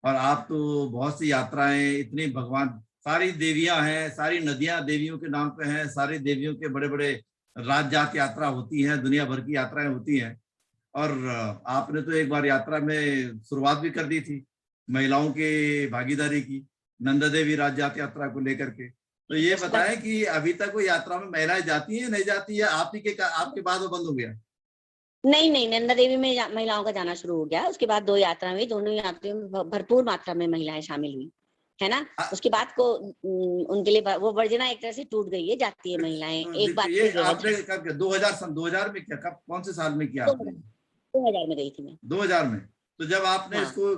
और आप तो बहुत सी यात्राएं, इतनी भगवान, सारी देवियां हैं, सारी नदियां देवियों के नाम पे हैं, सारी देवियों के बड़े बड़े राज जात यात्रा होती हैं, दुनिया भर की यात्राएं होती हैं, और आपने तो एक बार यात्रा में शुरुआत भी कर दी थी महिलाओं के भागीदारी की, नंदा देवी राज जात यात्रा को लेकर के। तो ये बताएं कि अभी तक वो यात्रा में महिलाएं जाती हैं, नहीं जाती है? आपके बाद वो बंद हो गया? नहीं नहीं, नंदा देवी में महिलाओं का जाना शुरू हो गया। उसके बाद 2 यात्रा हुई, दोनों यात्राओं में भरपूर मात्रा में महिलाएं शामिल हुई, है ना। उसके बाद को उनके लिए वो वर्जना एक तरह से टूट गई है, जाती है महिलाएं एक बार। ये आपने कब, 2000 में क्या, कब, कौन से साल में किया आपने? 2000 में गई थी मैं। 2000 में? तो जब आपने इसको,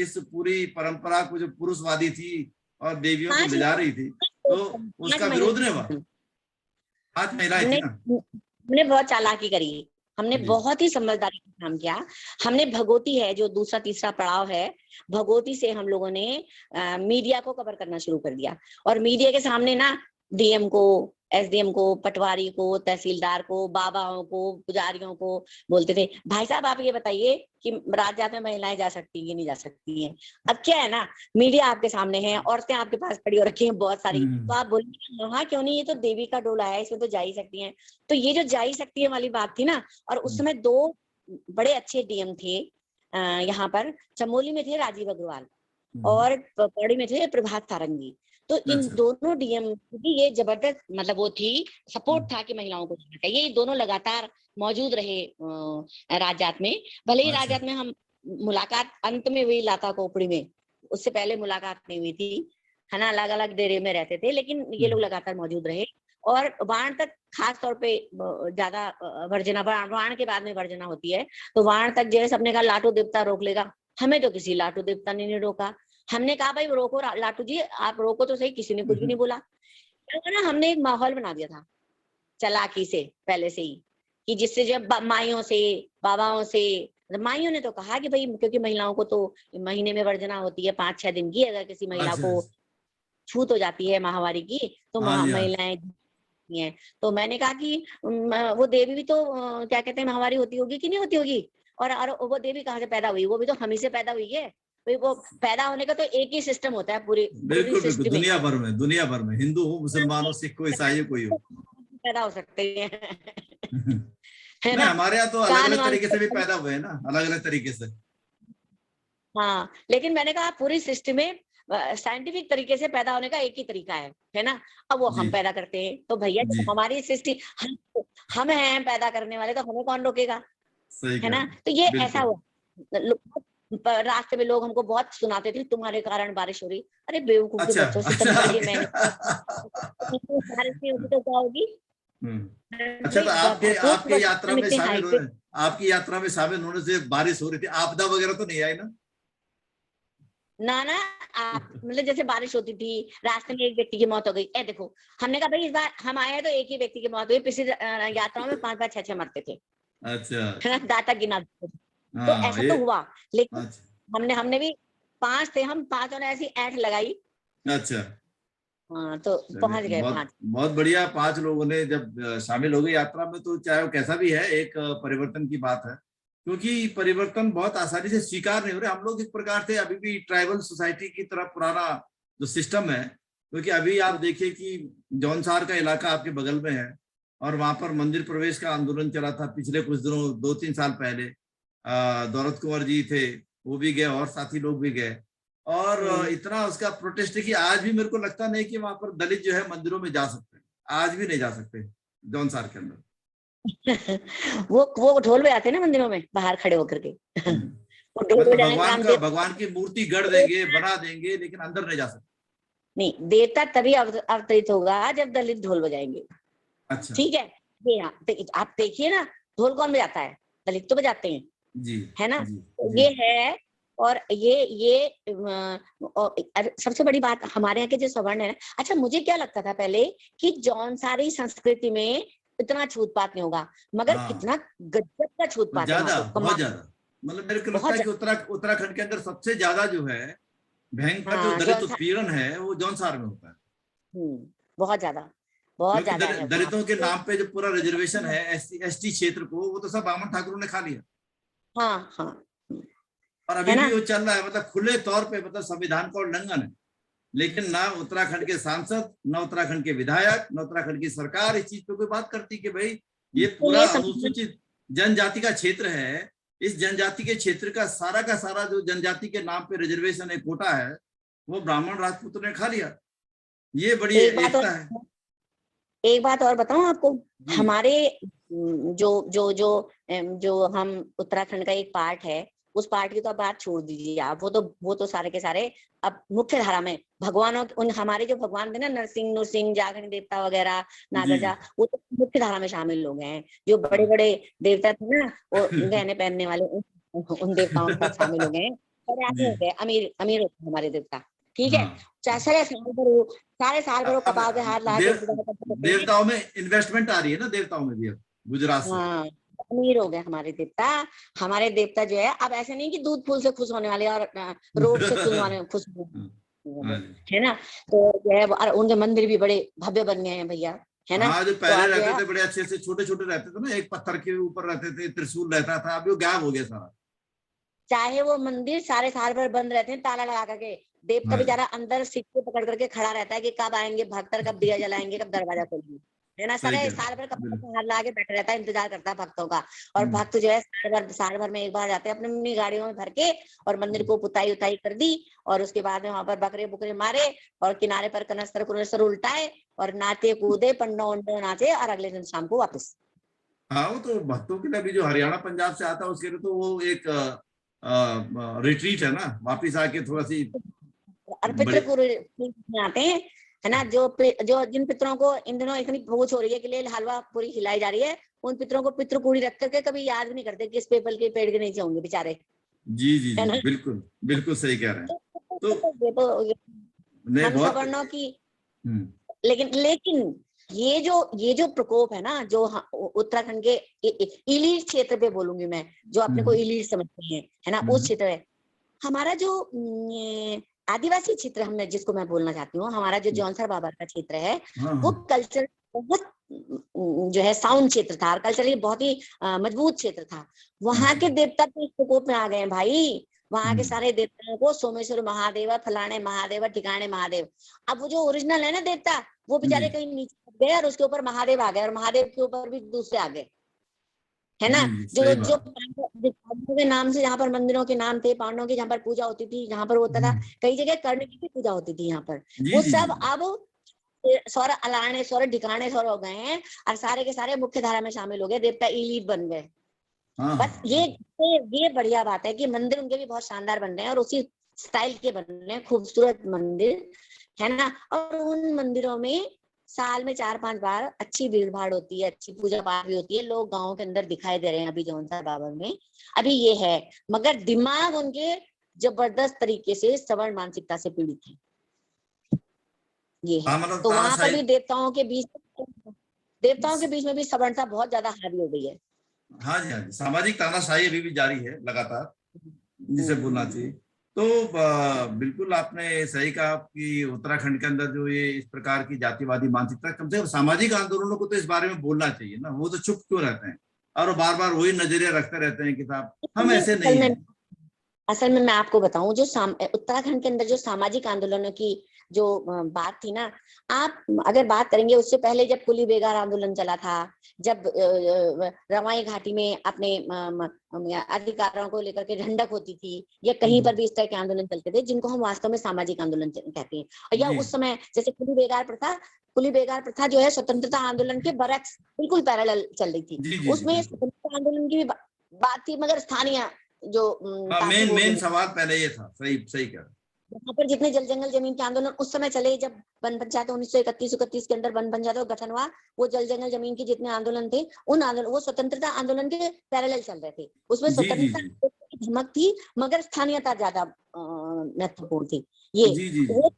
इस पूरी परंपरा को जो पुरुषवादी थी और देवियों को ले जा रही थी, तो उसका विरोध नहीं हुआ? 5 महिलाएं थी ना? हमने बहुत चालाकी करी, हमने बहुत ही समझदारी से काम किया। हमने भगोती है जो दूसरा तीसरा पड़ाव है, भगोती से हम लोगों ने मीडिया को कवर करना शुरू कर दिया, और मीडिया के सामने ना डीएम को, एसडीएम को, पटवारी को, तहसीलदार को, बाबाओं को, पुजारियों को बोलते थे, भाई साहब आप ये बताइए कि राज जात में महिलाएं जा सकती हैं कि नहीं जा सकती हैं। अब क्या है ना, मीडिया आपके सामने है, औरतें आपके पास खड़ी हो रखी हैं बहुत सारी, तो आप बोलिए हाँ क्यों नहीं, ये तो देवी का डोला है, इसमें तो जा ही सकती हैं। तो ये जो जा ही सकती है वाली बात थी ना, और उस समय 2 बड़े अच्छे डीएम थे यहाँ पर, चमोली में थे राजीव अग्रवाल और पौड़ी में थे प्रभात सारंगी। तो इन दोनों डीएम की ये जबरदस्त, मतलब वो थी, सपोर्ट था कि महिलाओं को जाना चाहिए। ये दोनों लगातार मौजूद रहे राजजात में। भले ही राजजात में हम मुलाकात अंत में हुई लाता कोपड़ी में, उससे पहले मुलाकात नहीं हुई थी, है ना, अलग अलग डेरे में रहते थे, लेकिन ये लोग लगातार मौजूद रहे। और वाण तक खास तौर पे ज्यादा वर्जना, वाण के बाद में वर्जना होती है, तो वाण तक जो है सबने कहा लाटू देवता रोक लेगा, हमें तो किसी लाटू देवता ने नहीं रोका। हमने कहा भाई रोको लाटू जी, आप रोको तो सही, किसी ने कुछ भी नहीं बोला। ना हमने एक माहौल बना दिया था चालाकी से पहले से ही, कि जिससे जब माइयों से, बाबाओं से, माइयों ने तो कहा कि भाई क्योंकि महिलाओं को तो महीने में वर्जना होती है 5-6 दिन की, अगर किसी महिला को छूत हो जाती है माहवारी की तो महिलाएं सकती हैं। तो मैंने कहा कि वो देवी भी तो क्या कहते हैं हमारी होती होगी कि नहीं होती होगी, और वो देवी कहाँ से पैदा हुई, वो भी तो हम ही से पैदा हुई है। भाई वो पैदा होने का तो एक ही सिस्टम होता है पूरी पूरी बिल्कुल बिल्कुल, सृष्टि में। दुनिया भर में हिंदू हो, मुसलमान हो, सिख हो, ईसाई हो, कोई हो। पैदा हो सकते हैं है नहीं, ना। हमारे यहाँ तो अलग कान अलग वान तरीके से भी पैदा हुए हैं ना, अलग अलग तरीके से। हाँ, लेकिन मैंने कहा पूरी सृष्टि में साइंटिफिक तरीके से पैदा होने का एक ही तरीका है ना। अब वो जी हम पैदा करते हैं तो भैया जी, जब हमारी सृष्टि हम हैं पैदा करने वाले, तो हमें कौन रोकेगा, सही है कह ना। रहे हैं। तो ये ऐसा बिल्कुल। हुआ। रास्ते में लोग हमको बहुत सुनाते थे तुम्हारे कारण बारिश हो रही। अरे बेवकूफ के अच्छा बच्चों, अच्छा, सितंबर के महीने आपके बारिश नहीं होगी तो क्या होगी। अच्छा, तो भाई आपके भरपूर आपके यात्रा हम में इतने हाई शामिल पे। होने आपकी यात्रा में शामिल होने से बारिश हो रही थी, आपदा वगैरह तो नहीं आई ना? ना ना, आप मतलब जैसे बारिश होती थी, रास्ते में एक व्यक्ति की मौत हो गई, ए देखो, हमने कहा भाई इस बार हम आए हैं तो एक ही व्यक्ति की मौत हुई, पिछली यात्राओं में 5 5 6 6 मरते थे, अच्छा है ना, अच्छा। दाता गिना देते थे। तो हाँ ऐसा ये, तो हुआ, लेकिन अच्छा हमने भी 5 थे, हम 5 ने ऐसी ऐंठ लगाई। अच्छा, हाँ, तो चलिए पहुंच गए बहुत 5। बहुत बढ़िया। 5 लोगों ने जब शामिल हो गए यात्रा में, तो चाहे वो कैसा भी है, एक परिवर्तन की बात है। क्योंकि परिवर्तन बहुत आसानी से स्वीकार नहीं हो रहे। हम लोग एक प्रकार से अभी भी ट्राइबल सोसाइटी की तरह पुराना जो सिस्टम है, क्योंकि अभी आप देखिए कि जौनसार का इलाका आपके बगल में है, और वहां पर मंदिर प्रवेश का आंदोलन चला था पिछले कुछ दिनों, 2-3 साल पहले। दौलत कुंवर जी थे, वो भी गए और साथी लोग भी गए। और इतना उसका प्रोटेस्ट है कि आज भी मेरे को लगता नहीं कि वहां पर दलित जो है मंदिरों में जा सकते हैं। आज भी नहीं जा सकते जौनसार के अंदर। वो ढोल बजाते हैं ना मंदिरों में बाहर खड़े होकर के वो ढोल मतलब बजाने का काम देवता भगवान की मूर्ति गढ़ देंगे, बना देंगे, लेकिन अंदर नहीं जा सकते। नहीं, देवता तभी अवतरित होगा जब दलित ढोल बजाएंगे। अच्छा। ठीक है, ये हाँ, आप देखिए ना, ढोल कौन बजाता है, दलित तो बजाते हैं, जी है ना। जी तो जी। ये है। और ये सबसे बड़ी बात हमारे यहाँ के जो सवर्ण है। अच्छा, मुझे क्या लगता था पहले कि जौनसारी संस्कृति में इतना छूत पात नहीं होगा, मगर हाँ, कितना गजब का छूत पात है वहां ज्यादा, पे, बहुत कमाल। ज्यादा। मतलब मेरे को लगता बहुत है कि ज्यादा। उत्तराखंड के अंदर सबसे ज्यादा जो है भयंकर जो हाँ, दलित जौनसार। उत्पीड़न है, वो जौनसार में होता है। बहुत ज्यादा, बहुत क्योंकि ज्यादा है वहां दलितों के पे। नाम पे जो पूरा रिजर्वेशन है, एसटी क्षेत्र को, वो तो सब बामन ठाकुरों ने खा लिया। हाँ हाँ, और अभी है ना। भी वो चल रहा है, मतलब खुले तौर पे, मतलब संविधान का उल्लंघन है। लेकिन ना उत्तराखंड के सांसद, ना उत्तराखंड के विधायक, ना उत्तराखंड की सरकार इस चीज पे कोई बात करती कि भाई ये तो पूरा ये समझना। अनुसूचित जनजाति का क्षेत्र है। इस जनजाति के क्षेत्र का सारा जो जनजाति के नाम पे रिजर्वेशन है, कोटा है, वो ब्राह्मण राजपूतों ने खा लिया। ये बड़ी एक बात एकता और है। एक बात और बताऊं आपको। जी हमारे जो हम उत्तराखंड का एक पार्ट है, उस पार्ट की तो आप बात छोड़ दीजिए आप, वो तो सारे के सारे अब मुख्य धारा में भगवानों उन हमारे जो भगवान थे ना, नरसिंह नुरसिंह जागरण देवता वगैरह, जी। नागरजा, वो तो मुख्य धारा में शामिल हो गए हैं। जो बड़े हाँ। बड़े देवता थे ना, वो गहने पहनने वाले, उन देवताओं के साथ शामिल हो गए हैं। बड़े आदमी जी। हो गए, अमीर अमीर होते हैं हमारे देवता। ठीक है। हाँ। चाहे सारे साल भर वो अब कपाल पे हाथ लगा के पूजा करते हैं। देवताओं में इन्वेस्टमेंट आ रही है ना, देवताओं में भी अब गुजरात से। हाँ, अमीर हो गए हमारे देवता। हमारे देवता जो है अब ऐसे नहीं कि दूध फूल से खुश होने वाले और रोप से खुश होने वाले, हाँ जी। है ना। तो जो है और उनके मंदिर भी बड़े भव्य बन गए हैं भैया, है ना। हाँ, जो तो पहले अब जो रहते है, थे बड़े अच्छे से, छोटे छोटे रहते थे ना, एक पत्थर के ऊपर रहते थे, त्रिशूल रहता था, अभी वो गायब हो गया सारा। चाहे वो मंदिर सारे साल भर बंद रहते हैं ताला लगा करके, देवता हाँ जी। बेचारा अंदर सिक्के पकड़ करके खड़ा रहता है कि कब आएंगे भक्तर, कब दिया जलाएंगे, कब दरवाजा खोलेंगे, है ना। सही सारे कह रहे साल हैं, भर कपाल बिल्कुल। पे हाथ लगा के बैठा रहता है, इंतजार करता है भक्तों का। और हम्म, भक्त जो है साल भर में एक बार जाते हैं अपनी अपनी गाड़ियों में भर के, और मंदिर को पुताई उताई कर दी, और उसके बाद में वहां पर बकरे बुकरे मारे, और किनारे पर कनस्तर कुनस्तर उल्टाए, और नाचे कूदे, पंडो उंडो नाचे, और अगले दिन शाम को वापस। हाँ, वो तो भक्तों के लिए भी, जो हरियाणा पंजाब से आता है उसके लिए तो वो एक रिट्रीट है ना, वापिस आके थोड़ा सी और बड़ी। पितृ में आते हैं, है ना। जो जिन पितरों को इन दिनों इतनी पहुंच हो रही है कि ले हलवा पूरी खिलाई जा रही है, उन पितरों को पितृ कूड़ी रख करके कभी याद भी नहीं करते कि इस पीपल के पेड़ के नीचे होंगे बेचारे, जी जी है जी, ना। बिल्कुल बिल्कुल सही कह रहे हैं। तो ये तो नहीं, हम बहुत। सवर्णों की। हम्म लेकिन ये जो प्रकोप है ना, जो उत्तराखंड के इलीट क्षेत्र पे बोलूंगी मैं, जो अपने को हम्म इलीट समझते हैं, है ना, उस हम्म, क्षेत्र में हमारा जो आदिवासी क्षेत्र, हमने जिसको मैं बोलना चाहती हूँ, हमारा जो जौनसर बाबर का क्षेत्र है, हाँ वो हाँ। कल्चर बहुत जो है साउंड क्षेत्र था, कल्चरली बहुत ही मजबूत क्षेत्र था। वहां के देवता तो इस प्रकोप में आ गए हैं भाई, वहां के सारे देवताओं को सोमेश्वर महादेव, फलाने महादेव, ठिकाने महादेव। अब वो जो ओरिजिनल है ना देवता, वो बेचारे जी कहीं नीचे गए और उसके ऊपर महादेव आ गए, और महादेव के ऊपर भी दूसरे आ गए, है ना। जी, जो सही जो बात। पांडवों के नाम से जहाँ पर मंदिरों के नाम थे, पांडवों की जहाँ पर पूजा होती थी, जहाँ पर होता था, कई जगह कर्ण की भी पूजा होती थी यहाँ पर, जी वो जी जी सब अब सौर अलाने, सौर ढिकाने, सौर हो गए हैं, और सारे के सारे मुख्य धारा में शामिल हो गए, देवता इलीट बन गए। हाँ बस हाँ ये बढ़िया बात है कि मंदिर उनके भी बहुत शानदार बन रहे हैं, और उसी स्टाइल के बन रहे हैं, खूबसूरत मंदिर, है ना। और उन मंदिरों में साल में 4-5 बार अच्छी भीड़ भाड़ होती है, अच्छी पूजा पाठ भी होती है, लोग गाँव के अंदर दिखाई दे रहे हैं अभी जौनसा बाबा में, अभी ये है। मगर दिमाग उनके जबरदस्त तरीके से सवर्ण मानसिकता से पीड़ित है, ये है। हाँ, मतलब तो वहां पर तानाशाही। भी देवताओं के बीच में भी सवर्णता बहुत ज्यादा हावी हो गई है। हाँ जी, हाँ जी, सामाजिक तानाशाही अभी भी जारी है लगातार, जिसे बोलना चाहिए। हम्म। तो बिल्कुल आपने सही कहा कि उत्तराखंड के अंदर जो ये इस प्रकार की जातिवादी मानसिकता, कम से कम सामाजिक आंदोलनों को तो इस बारे में बोलना चाहिए ना, वो तो चुप क्यों रहते हैं और वो बार बार वही नजरिया रखते रहते हैं कि साहब हम ये ऐसे नहीं है। असल में मैं आपको बताऊं, जो उत्तराखंड के अंदर जो सामाजिक आंदोलनों की जो बात थी ना, आप अगर बात करेंगे उससे पहले जब कुली बेगार आंदोलन चला था, जब रवाई घाटी में अपने अधिकारों को लेकर के झंडक होती थी, या कहीं पर भी इस तरह के आंदोलन चलते थे जिनको हम वास्तव में सामाजिक आंदोलन कहते हैं। और या जी उस समय जैसे कुली बेगार प्रथा जो है स्वतंत्रता आंदोलन के बरक्स बिल्कुल पैरेलल चल रही थी। जी जी जी उसमें बिल्कुल। स्वतंत्रता आंदोलन की भी बात थी, मगर स्थानीय जो हाँ, पार्टी मेन वो मेन नहीं। सवाल पहले ये था, सही सही कह रहे यहाँ पर जितने जल जंगल जमीन के आंदोलन उस समय चले, जब वन पंचायत 1931-31 के अंदर वन पंचायतों का गठन हुआ, वो जल जंगल जमीन के जितने आंदोलन थे, उन आंदोलन वो स्वतंत्रता आंदोलन के पैरेलल चल रहे थे। उसमें जी जी स्वतंत्रता जी की धमक थी, मगर स्थानीयता ज्यादा महत्वपूर्ण थी। ये जी जी जी वो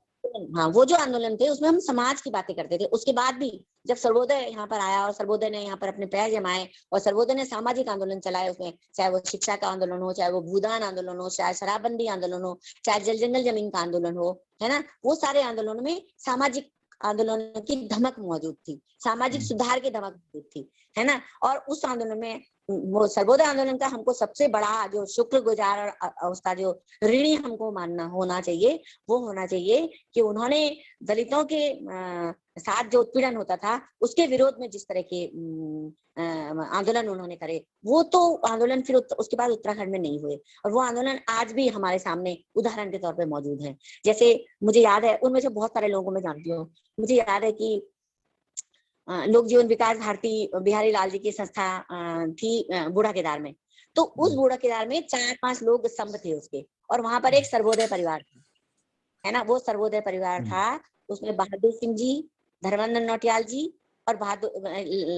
हाँ, वो जो आंदोलन थे उसमें हम समाज की बातें करते थे। उसके बाद भी जब सर्वोदय यहाँ पर आया और सर्वोदय ने यहाँ पर अपने पैर जमाए और सर्वोदय ने सामाजिक आंदोलन चलाए, उसमें चाहे वो शिक्षा का आंदोलन हो, चाहे वो भूदान आंदोलन हो, चाहे शराबबंदी आंदोलन हो, चाहे जल जंगल जमीन का आंदोलन हो, है ना, वो सारे आंदोलनों में सामाजिक आंदोलनों की धमक मौजूद थी, सामाजिक सुधार की धमक मौजूद थी, है ना। और उस आंदोलन में वो सर्वोदय आंदोलन का हमको सबसे बड़ा जो शुक्रगुजार और उसका जो ऋणी हमको मानना होना चाहिए, वो होना चाहिए कि उन्होंने दलितों के साथ जो उत्पीड़न होता था उसके विरोध में जिस तरह के आंदोलन उन्होंने करे, वो तो आंदोलन फिर उसके बाद उत्तराखंड में नहीं हुए, और वो आंदोलन आज भी हमारे सामने उदाहरण के तौर पे मौजूद है। जैसे मुझे याद है, उनमें से बहुत सारे लोगों को मैं जानती हूँ, मुझे याद है कि लोक जीवन विकास भारती बिहारी लाल जी की संस्था थी बूढ़ा केदार में। तो उस बूढ़ा केदार में 4-5 लोग स्तंभ थे उसके, और वहां पर एक सर्वोदय परिवार था, है ना। वो सर्वोदय परिवार था, उसमें बहादुर सिंह जी, धर्मेंद्र नौटियाल जी और बहादुर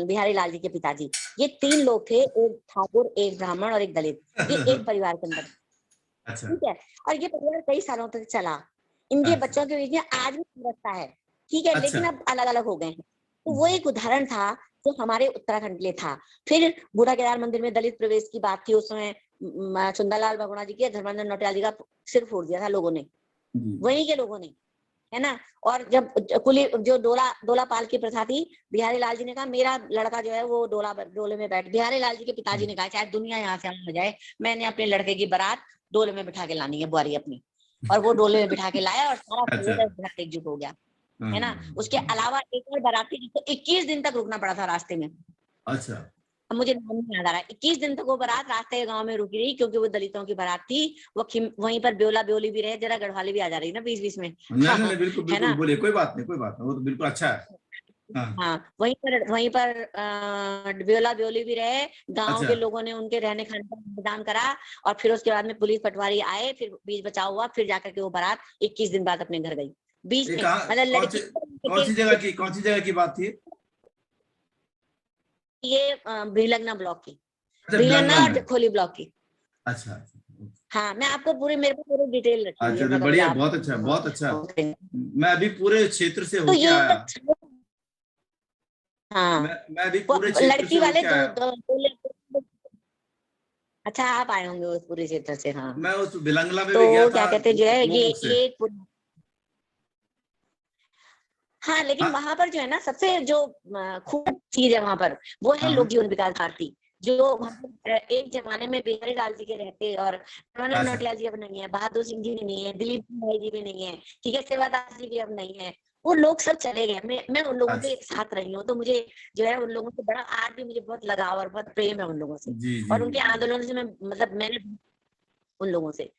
बिहारी लाल जी के पिताजी, ये 3 लोग थे, एक ठाकुर, एक ब्राह्मण और एक दलित, ये एक परिवार के अंदर, अच्छा ठीक है। और ये परिवार कई सालों तक चला, इनके अच्छा बच्चों के बीच में आज भी समझता है, ठीक है, अच्छा। लेकिन अब अलग अलग हो गए हैं। तो वो एक उदाहरण था जो हमारे उत्तराखंड के लिए था। फिर बूढ़ा केदार मंदिर में दलित प्रवेश की बात थी, उस समय सुंदरलाल भगोड़ा जी के, धर्मेंद्र नौटियाल जी का सिर फोड़ दिया था लोगों ने, वहीं के लोगों ने, है ना। और जब कुली जो डोला पाल की प्रथा थी, बिहारी लाल जी ने कहा मेरा लड़का जो है वो डोले में बैठ, बिहारी लाल जी के पिताजी ने कहा चाहे दुनिया यहाँ से हो जाए, मैंने अपने लड़के की बारात डोले में बिठा के लानी है, बुआरी अपनी, और वो डोले में बिठा के लाया, और सारा अच्छा। परिवार एकजुट हो गया, है ना। उसके अलावा एक और बाराती जिसको 21 दिन तक रुकना पड़ा था रास्ते में, अच्छा अब मुझे नाम नहीं याद आ रहा, 21 दिन तक वो बारात रास्ते के गांव में रुकी रही, क्योंकि वो दलितों की बारात थी। वो वहीं पर ब्योला ब्योली भी रहे, जरा गढ़वाली भी आ जा रही ना बीच बीच में नहीं नहीं हाँ, नहीं, बिल्कुल है बिल्कुल, ना। बोलिए, कोई बात नहीं, कोई बात नहीं, वो तो बिल्कुल अच्छा है। हाँ। हाँ, वहीं पर ब्योला ब्योली भी रहे, गांव अच्छा, के लोगों ने उनके रहने खाने का इंतजाम करा, और फिर उसके बाद में पुलिस पटवारी आए, फिर बीच बचाव हुआ, फिर जाकर के वो बारात 21 दिन बाद अपने घर गई, बीच ये में कहाँ, मतलब लड़की कौन सी जगह की बात थी? ये भीलंगना ब्लॉक की, अच्छा, भीलंगना बिलंगना और में। खोली ब्लॉक की। अच्छा अच्छा हाँ, मैं आपको मेरे को पूरी डिटेल रखी हुई अच्छा है, अच्छा, मैं कभी बढ़िया, आप बहुत अच्छा बहुत अच्छा। मैं अभी पूरे क्षेत्र से तो होके ये आया। हाँ, मैं अभी वो पूरे क्षेत्र लड़की से वाले होके आया। अच्छा, आप आए होंगे उस पूरे क्षेत्र से, हाँ। मैं उस बिलंगला में भी गया तो था क्या कहते जो है, गोमुख से। ये हाँ, लेकिन हाँ, वहां पर जो है ना, सबसे जो खूब चीज है वहां पर, वो है हाँ, लोक हाँ, जीवन विकास भारती, जो वहाँ पर एक जमाने में बिहारी लाल जी के रहते, और मनोहर अच्छा, नौटियाल जी अब नहीं है, बहादुर सिंह जी भी नहीं है, दिलीप भाई जी भी नहीं है, ठीक है, सेवादास जी भी अब नहीं है, वो लोग सब चले गए। मैं उन लोगों के अच्छा, साथ रही हूँ, तो मुझे जो है उन लोगों से बड़ा, आज भी मुझे बहुत लगाव और बहुत प्रेम है उन लोगों से, जी, जी, और जी, उनके जी, आंदोलन से मैं, मतलब मैंने उन लोगों से,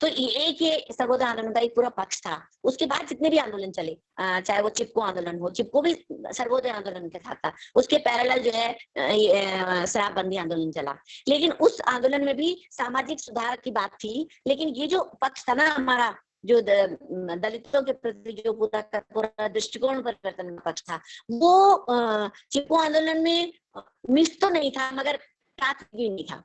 तो ये सर्वोदय आंदोलन का एक पूरा पक्ष था। उसके बाद जितने भी आंदोलन चले, चाहे वो चिपको आंदोलन हो, चिपको भी सर्वोदय आंदोलन के साथ था, उसके पैरेलल जो है शराबबंदी आंदोलन चला, लेकिन उस आंदोलन में भी सामाजिक सुधार की बात थी, लेकिन ये जो पक्ष था ना हमारा, जो दलितों के प्रति जो पूरा का पूरा दृष्टिकोण परिवर्तन का पक्ष था, वो चिपको आंदोलन में मिस तो नहीं था, मगर प्राथमिक भी नहीं था।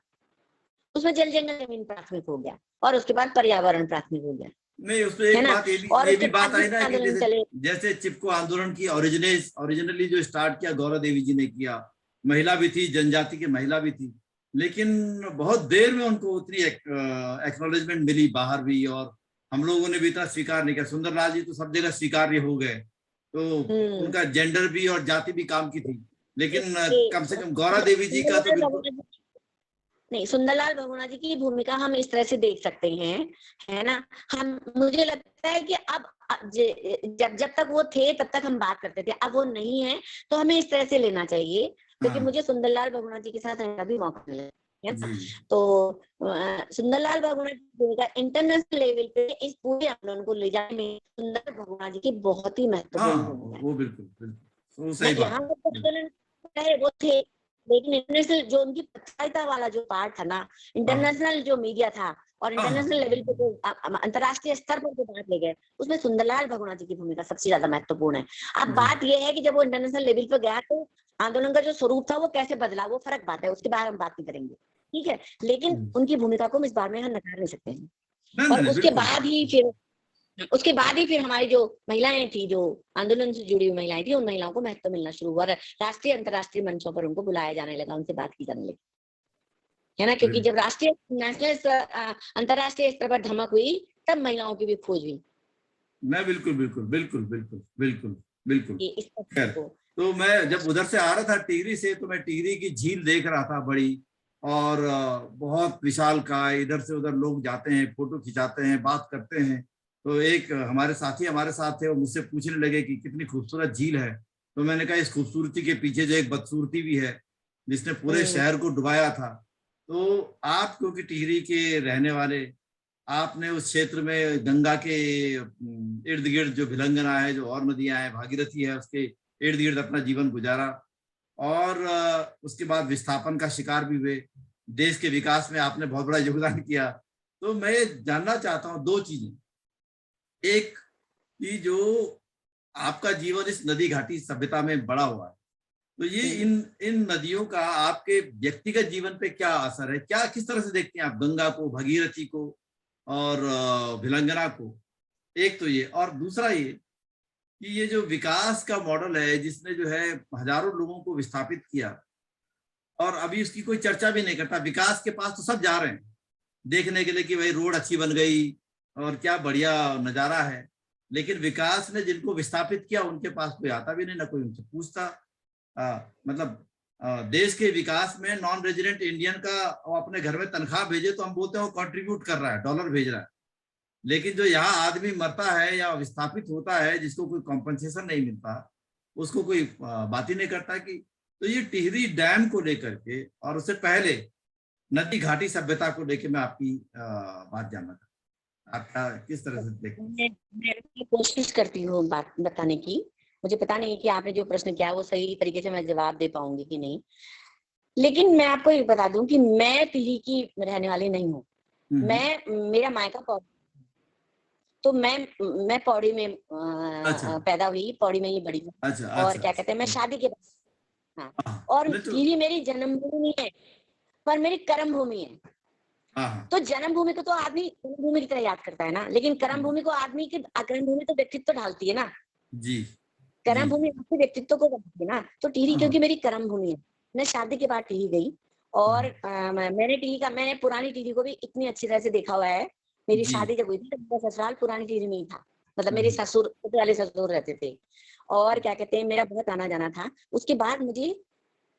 उसमें जल जंगल जमीन प्राथमिक हो गया, और उसके बाद पर्यावरण प्राथमिक हो गया, नहीं, उसमें है एक ना, बात और ये उसके भी बात बाद आई ना जितने कि आंदोलन जैसे चले। जैसे चिपको आंदोलन की ओरिजिनली जो स्टार्ट किया गौरा देवी जी ने किया, महिला भी थी, जनजाति की महिला भी थी, लेकिन बहुत देर में उनको उतनी एक्नॉलेजमेंट मिली बाहर भी, और हम लोगों ने भी इतना स्वीकार नहीं किया। सुंदरलाल जी तो सब जगह स्वीकार्य हो गए, तो हम्म उनका जेंडर भी और जाति भी काम की थी, लेकिन कम से कम गौरा देवी जी का तो सुंदरलाल बिल्कुल। भगुना जी, नहीं, सुंदरलाल भगुना जी की भूमिका हम इस तरह से देख सकते हैं, है ना, हम, मुझे लगता है कि अब जब जब तक वो थे तब तक हम बात करते थे, अब वो नहीं है, तो हमें इस तरह से लेना चाहिए, क्योंकि हाँ, मुझे सुंदरलाल भगुना जी के साथ रहने का भी मौका मिला, है ना, जी, तो सुंदरलाल भगुना जी की भूमिका इंटरनेशनल लेवल पे इस पूरे आंदोलन को ले जाने में सुंदर भगुना जी की बहुत ही हाँ, महत्वपूर्ण हाँ, भूमिका है। वो बिल्कुल बिल्कुल वो ना सही बात यहाँ पर तो है। आंदोलन रहे वो थे, लेकिन इंटरनेशनल जो उनकी पत्रकारिता वाला जो पार्ट था ना, हाँ, इंटरनेशनल जो मीडिया था, और हाँ, हाँ, इंटरनेशनल लेवल पे जो अंतर्राष्ट्रीय स्तर पर जो बात ले गए, उसमें सुंदरलाल भगुना जी की भूमिका सबसे ज्यादा महत्वपूर्ण है। अब जी, बात यह है कि जब वो इंटरनेशनल लेवल पे गया, तो आंदोलन का जो स्वरूप था वो कैसे बदला, वो फर्क बात है, उसके बारे में हम बात नहीं करेंगे, ठीक है, लेकिन उनकी भूमिका को हम इस बार में हम नकार नहीं सकते हैं। नहीं, और नहीं, नहीं, उसके बिल्कुल। बाद ही फिर, उसके बाद ही फिर हमारी जो महिलाएं थी, जो आंदोलन से जुड़ी हुई महिलाएं थी, उन महिलाओं को महत्व मिलना शुरू हुआ, और राष्ट्रीय अंतर्राष्ट्रीय मंचों पर उनको बुलाया जाने लगा, उनसे बात की जाने लगी, है ना, क्योंकि जब राष्ट्रीय नेशनल अंतर्राष्ट्रीय स्तर पर धमक हुई, तब महिलाओं की भी खोज हुई, मैं बिल्कुल बिल्कुल बिल्कुल बिल्कुल बिल्कुल बिल्कुल। कि इस खैर, तथ्य को। तो मैं जब उधर से आ रहा था टिहरी से, तो मैं टिहरी की झील देख रहा था बड़ी, और बहुत विशाल का, इधर से उधर लोग जाते हैं, फोटो खिंचाते हैं, बात करते हैं। तो एक हमारे साथी हमारे साथ थे, वो मुझसे पूछने लगे कि कितनी खूबसूरत झील है। तो मैंने कहा इस खूबसूरती के पीछे जो एक बदसूरती भी है, जिसने पूरे हम्म शहर को डुबाया था। तो आप क्योंकि टिहरी के रहने वाले, आपने उस क्षेत्र में गंगा के इर्द गिर्द जो भिलंगना है, जो और नदियां हैं, भागीरथी है, उसके इर्द गिर्द अपना जीवन गुजारा, और उसके बाद विस्थापन का शिकार भी हुए। देश के विकास में आपने बहुत बड़ा योगदान किया। तो मैं जानना चाहता हूँ दो चीजें। एक, कि जो आपका जीवन इस नदी घाटी सभ्यता में बड़ा हुआ है, तो ये हम्म इन इन नदियों का आपके व्यक्तिगत जीवन पे क्या असर है, क्या किस तरह से देखते हैं आप गंगा को, भगीरथी को, और भिलंगना को? एक तो ये, और दूसरा ये कि ये जो विकास का मॉडल है, जिसने जो है हजारों लोगों को विस्थापित किया, और अभी उसकी कोई चर्चा भी नहीं करता। विकास के पास तो सब जा रहे हैं देखने के लिए कि भाई रोड अच्छी बन गई और क्या बढ़िया नजारा है, लेकिन विकास ने जिनको विस्थापित किया उनके पास कोई आता भी नहीं, ना कोई उनसे पूछता। मतलब देश के विकास में नॉन रेजिडेंट इंडियन का वो अपने घर में तनख्वाह भेजे तो हम बोलते हैं वो कंट्रीब्यूट कर रहा है, डॉलर भेज रहा है, लेकिन जो यहाँ आदमी मरता है या विस्थापित होता है, जिसको कोई कॉम्पनसेशन नहीं मिलता, उसको कोई बात ही नहीं करता। कि तो ये टिहरी डैम को लेकर के, और उससे पहले नदी घाटी सभ्यता को लेकर मैं आपकी बात जानना चाहता हूँ। आप क्या किस तरह से देखते हैं? मैं भी कोशिश करती हूँ बात बताने की। मुझे पता नहीं कि आपने जो प्रश्न किया वो सही तरीके से मैं जवाब दे पाऊंगी कि नहीं, लेकिन मैं आपको ये बता दूं कि मैं टिहरी की रहने वाली नहीं हूँ। हम्म, मेरा मायका पौड़ी, तो मैं पौड़ी में अच्छा, पैदा हुई, पौड़ी में ही बड़ी हूँ, अच्छा, और अच्छा, क्या कहते हैं, मैं अच्छा। शादी के बाद, हाँ, हाँ, और नहीं तो, टिहरी मेरी जन्मभूमि है, पर मेरी कर्म भूमि है। हाँ, हाँ, तो जन्मभूमि को तो आदमी जन्मभूमि की तरह याद करता है ना, लेकिन कर्म भूमि को आदमी की कर्म भूमि तो व्यक्तित्व ढालती है ना, जी, जी, कर्म भूमि आपके व्यक्तित्व को बनाती है ना। तो टिहरी हाँ, क्योंकि मेरी कर्म भूमि है, मैं शादी के बाद टिहरी गई, और हाँ, मैंने पुरानी टिहरी को भी इतनी अच्छी तरह से देखा हुआ है। मेरी जी, शादी जब हुई थी तो मेरा ससुराल पुरानी टिहरी में ही था, मतलब मेरे हम्म, ससुर वाले ससुर रहते थे, और क्या कहते हैं, मेरा बहुत आना जाना था। उसके बाद मुझे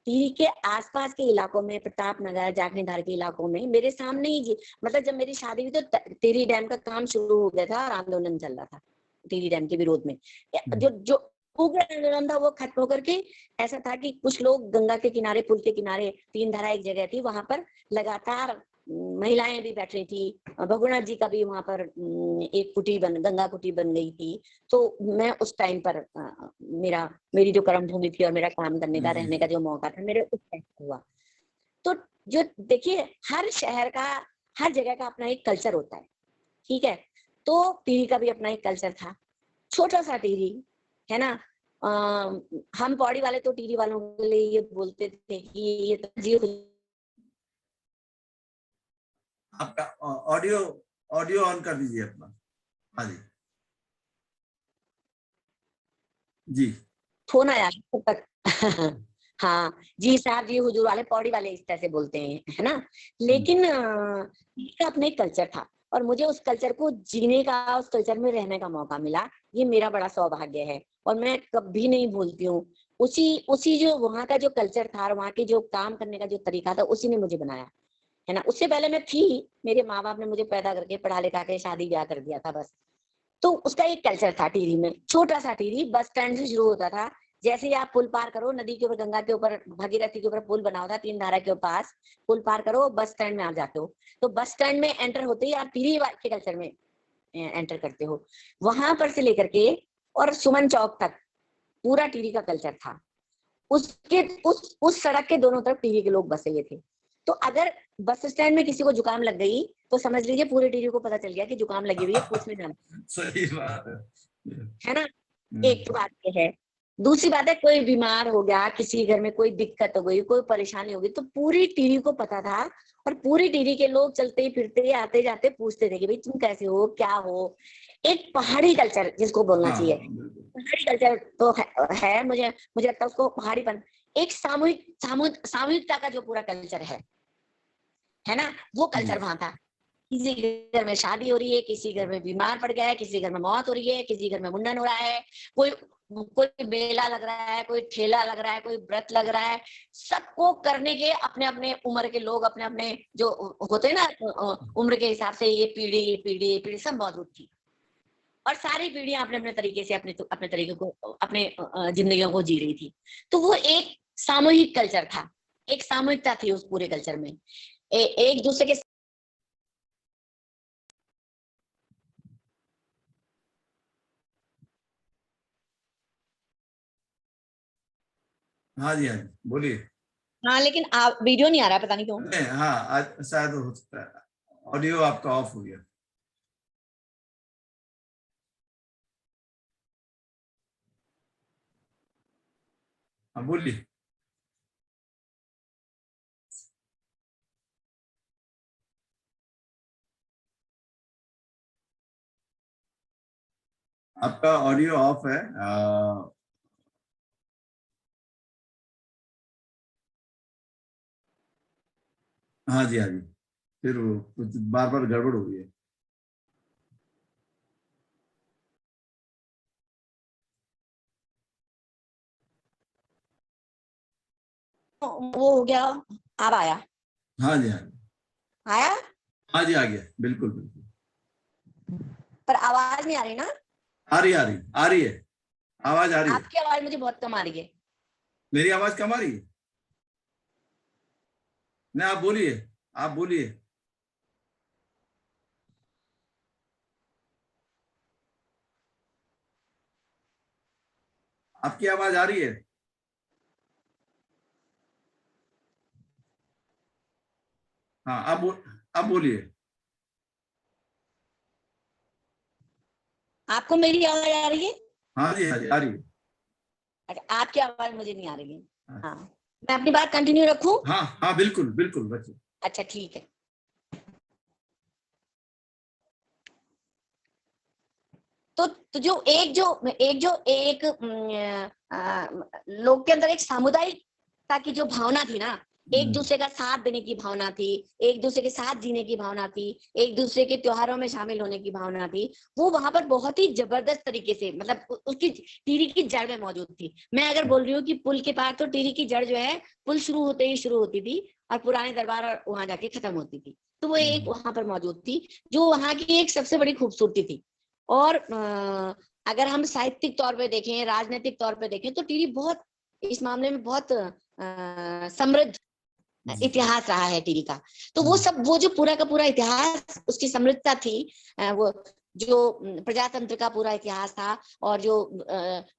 टिहरी के आसपास के इलाकों में, प्रताप नगर, जाखनी धार के इलाकों में मेरे सामने ही मतलब जब मेरी शादी हुई तो टिहरी डैम का काम शुरू हो गया था और आंदोलन चल रहा था टिहरी डैम के विरोध में। जो उग्र आंदोलन था वो खत्म होकर के ऐसा था कि कुछ लोग गंगा के किनारे, पुल के किनारे, तीन धारा एक जगह थी, वहां पर लगातार महिलाएं भी बैठ रही थी। भगुनाथ जी का भी वहां पर एक कुटी गंगा कुटी बन गई थी। तो मैं उस टाइम पर मेरी जो कर्म भूमि थी और मेरा काम करने का, रहने का जो मौका था, मेरे उस टाइम हुआ। तो जो देखिए, हर शहर का, हर जगह का अपना एक कल्चर होता है, ठीक है। तो टिहरी का भी अपना एक कल्चर था, छोटा सा टिहरी, है ना। हम पौड़ी वाले तो टिहरी वालों के लिए ये बोलते थे कि ये तो जी। आपका ऑडियो ऑडियो ऑन कर दीजिए अपना। हाँ जी जी। फोन आया तक हाँ जी साहब जी, हुजूर वाले, पौड़ी वाले इस तरह से बोलते हैं, है ना। लेकिन इसका अपने कल्चर था और मुझे उस कल्चर को जीने का, उस कल्चर में रहने का मौका मिला। ये मेरा बड़ा सौभाग्य है और मैं कभी नहीं भूलती हूँ। उसी उसी जो वहाँ का जो कल्चर था और वहाँ के जो काम करने का जो तरीका था, उसी ने मुझे बनाया, है ना। उससे पहले मैं थी, मेरे माँ बाप ने मुझे पैदा करके, पढ़ा लिखा के शादी ब्याह कर दिया था बस। तो उसका एक कल्चर था टिहरी में, छोटा सा टिहरी, बस स्टैंड से शुरू होता था। जैसे ही आप पुल पार करो, नदी के ऊपर, गंगा के ऊपर, भगीरथी के ऊपर पुल बना होता, तीन धारा के पास, पुल पार करो, बस स्टैंड में आप जाते हो। तो बस स्टैंड में एंटर होते ही आप टिहरी के कल्चर में एंटर करते हो। वहां पर से लेकर के और सुमन चौक तक पूरा टिहरी का कल्चर था। उसके उस सड़क के दोनों तरफ टिहरी के लोग बसे हुए थे। तो अगर बस स्टैंड में किसी को जुकाम लग गई तो समझ लीजिए पूरे टिहरी को पता चल गया कि जुकाम लगी हुई है, पूछने जाना। सही बात है ना। एक तो बात ये है। दूसरी बात है, कोई बीमार हो गया, किसी घर में कोई दिक्कत हो गई, कोई परेशानी हो गई, तो पूरी टिहरी को पता था और पूरी टिहरी के लोग चलते फिरते, आते जाते पूछते थे कि भाई तुम कैसे हो, क्या हो। एक पहाड़ी कल्चर जिसको बोलना चाहिए, पहाड़ी कल्चर तो है मुझे लगता है उसको पहाड़ीपन, एक सामूहिकता का जो पूरा कल्चर है ना, वो कल्चर वहां था। किसी घर में शादी हो रही है, किसी घर में बीमार पड़ गया है, किसी घर में मौत हो रही है, किसी घर में मुंडन हो रहा है, कोई कोई मेला लग रहा है, कोई ठेला लग रहा है, कोई व्रत लग रहा है, सबको करने के अपने अपने उम्र के लोग, अपने अपने जो होते हैं ना उम्र के हिसाब से, ये पीढ़ी सब मौजूद थी। और सारी पीढ़ियां अपने अपने तरीके से अपने तरीके को, अपने जिंदगियों को जी रही थी। तो वो एक सामूहिक कल्चर था, एक सामूहिकता थी उस पूरे कल्चर में। एक दूसरे के। हाँ जी हाँ जी, बोलिए। हाँ, लेकिन आप वीडियो नहीं आ रहा है, पता नहीं क्यों। नहीं, हाँ आज शायद हो सकता है ऑडियो आपका ऑफ हो गया। हाँ बोलिए। आपका ऑडियो ऑफ है। हाँ जी हाँ जी, फिर वो कुछ बार बार गड़बड़ हो गई है। वो हो गया, अब आया। हाँ जी हाँ जी। आया। हाँ जी आ गया, बिल्कुल बिल्कुल। पर आवाज नहीं आ रही ना। आ रही आ रही आ रही है, आवाज आ रही है। आपकी आवाज मुझे बहुत कम आ रही है। मेरी आवाज कम आ रही है? नहीं, आप बोलिए, आप बोलिए। आपकी आवाज आ रही है? हाँ अब बोलिए। आपको मेरी आवाज आ रही है? हाँ जी हाँ जी आ रही है। अच्छा, आपकी आवाज मुझे नहीं आ रही है। हाँ हाँ, मैं अपनी बात कंटिन्यू रखूं? हाँ हाँ, बिल्कुल बिल्कुल रखिए। अच्छा ठीक है। तो जो एक लोग के अंदर एक सामुदायिकता की जो भावना थी ना, एक दूसरे का साथ देने की भावना थी, एक दूसरे के साथ जीने की भावना थी, एक दूसरे के त्योहारों में शामिल होने की भावना थी। वो वहां पर बहुत ही जबरदस्त तरीके से, मतलब उसकी टिहरी की जड़ में मौजूद थी। मैं अगर बोल रही हूँ कि पुल के पार, तो टिहरी की जड़ जो है पुल शुरू होते ही शुरू होती थी और पुराने दरबार और वहां जाके खत्म होती थी। तो वो एक वहां पर मौजूद थी, जो वहां की एक सबसे बड़ी खूबसूरती थी। और अगर हम साहित्यिक तौर पे देखें, राजनीतिक तौर पे देखें, तो टिहरी बहुत इस मामले में बहुत समृद्ध इतिहास रहा है टिहरी का। तो वो सब, वो जो पूरा का पूरा इतिहास, उसकी समृद्धता थी, वो जो प्रजातंत्र का पूरा इतिहास था, और जो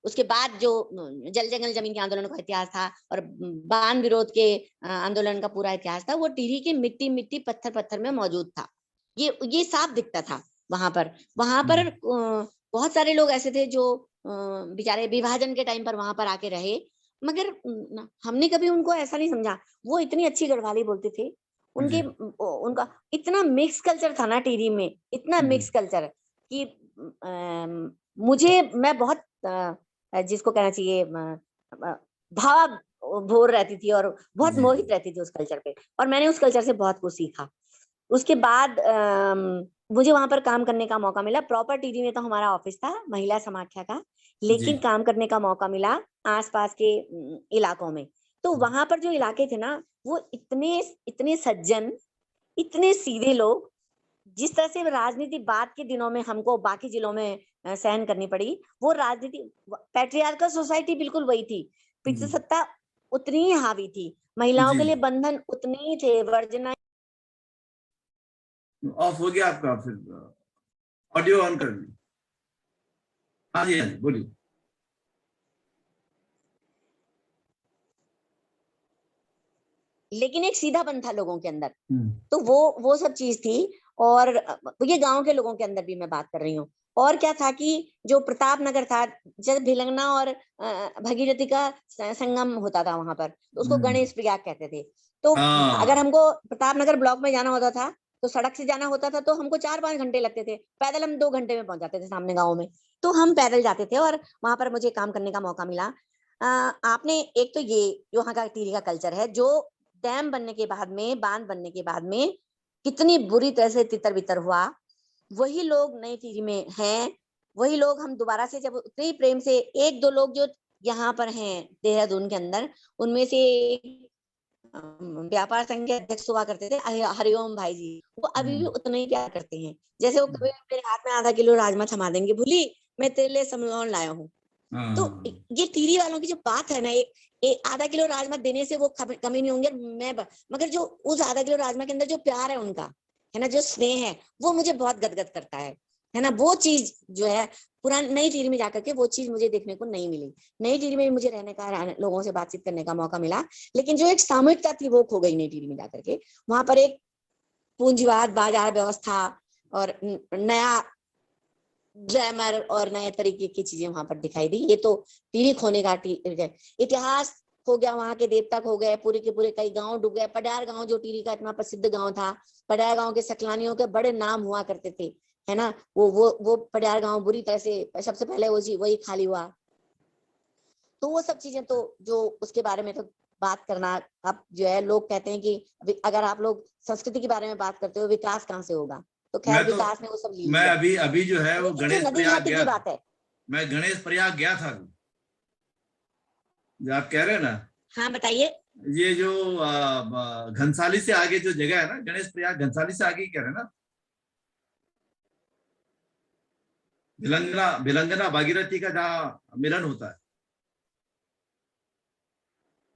उसके बाद जो जल जंगल जमीन के आंदोलन का इतिहास था, और बान विरोध के आंदोलन का पूरा इतिहास था, वो टिहरी के मिट्टी मिट्टी पत्थर पत्थर में मौजूद था। ये साफ दिखता था वहां पर। वहां पर बहुत सारे लोग ऐसे थे जो बेचारे विभाजन के टाइम पर वहां पर आके रहे, मगर हमने कभी उनको ऐसा नहीं समझा। वो इतनी अच्छी गढ़वाली बोलते थे, उनके उनका इतना मिक्स कल्चर था ना टिहरी में, इतना मिक्स कल्चर कि मैं बहुत जिसको कहना चाहिए भाव भोर रहती थी, और बहुत मोहित रहती थी उस कल्चर पे, और मैंने उस कल्चर से बहुत कुछ सीखा। उसके बाद मुझे वहां पर काम करने का मौका मिला। प्रॉपर टिहरी में तो हमारा ऑफिस था महिला समाख्या का, लेकिन काम करने का मौका मिला आसपास के इलाकों में। तो वहां पर जो इलाके थे ना, वो इतने इतने सज्जन, इतने सीधे लोग। जिस तरह से राजनीति बाद के दिनों में हमको बाकी जिलों में सहन करनी पड़ी, वो राजनीति पैट्रियार्कल सोसाइटी बिल्कुल वही थी। पितृसत्ता उतनी ही हावी थी, महिलाओं के लिए बंधन उतने ही थे, वर्जना। ऑफ हो गया आपका, फिर ऑडियो ऑन कर ली। हाँ जी, हाँ जी, बोलिए। लेकिन एक सीधापन था लोगों के अंदर। तो वो सब चीज थी। और ये गांव के लोगों के अंदर भी मैं बात कर रही हूँ। और क्या था कि जो प्रताप नगर था, जब भिलंगना और भगीरथी का संगम होता था वहां पर, तो उसको गणेश प्रयाग कहते थे। तो अगर हमको प्रताप नगर ब्लॉक में जाना होता था, तो सड़क से जाना होता था, तो हमको 4-5 घंटे लगते थे। पैदल हम 2 घंटे में पहुंच जाते थे सामने गाँव में। तो हम पैदल जाते थे, और वहां पर मुझे काम करने का मौका मिला। आपने एक तो ये जो वहाँ का टिहरी का कल्चर है, जो डैम बनने के बाद में, बांध बनने के बाद में कितनी बुरी तरह से तितर बितर हुआ, वही लोग नई टिहरी में हैं। वही लोग हम दोबारा से, जब उतने ही प्रेम से, 1-2 लोग जो यहाँ पर हैं देहरादून के अंदर, उनमें से व्यापार संघ के अध्यक्ष हुआ करते थे हरिओम भाई जी, वो अभी भी उतना ही प्यार करते हैं। जैसे वो कभी मेरे हाथ में आधा किलो राजमा थमा देंगे, भूली मैं तेरे लिए समलौन लाया हूँ। तो ये टिहरी वालों की जो बात है ना, एक आधा किलो राजमा देने से वो कमी नहीं होंगे। मगर जो उस आधा किलो राजमा के अंदर जो प्यार है उनका, है ना, जो स्नेह है, वो मुझे बहुत गदगद करता है ना। वो चीज जो है पुरानी नई टिहरी में जाकर के वो चीज मुझे देखने को नहीं मिली। नई टिहरी में मुझे रहने का, लोगों से बातचीत करने का मौका मिला, लेकिन जो एक सामूहिकता थी वो खो गई नई टिहरी में जाकर के। वहां पर एक पूंजीवाद, बाजार व्यवस्था और नया ग्लैमर और नए तरीके की चीजें वहां पर दिखाई दी। ये तो टिहरी खोने का इतिहास हो गया, वहां के देवता खो गए, पूरे के पूरे कई गांव डूब गए। पडार गांव जो टिहरी का इतना प्रसिद्ध गांव था, पडार गांव के सकलानियों के बड़े नाम हुआ करते थे, है ना। वो पडार गांव बुरी तरह से सबसे पहले वही खाली हुआ। तो वो सब चीजें तो जो उसके बारे में तो बात करना, अब जो है लोग कहते हैं कि अगर आप लोग संस्कृति के बारे में बात करते हो, विकास कहाँ से होगा। तो खैर, विकास ने वो सब ली मैं लिया। अभी अभी जो है वो लेकिन जो गणेश नदी प्रयाग घाटी गया की था। बात है। मैं गणेश प्रयाग गया था अभी, जो आप कह रहे हैं ना, हाँ, बताइए। ये जो घनसाली से आगे जो जगह है ना, गणेश प्रयाग घनसाली से आगे ही कह रहे हैं ना, भिलंगना भिलंगना भागीरथी का जहाँ मिलन होता है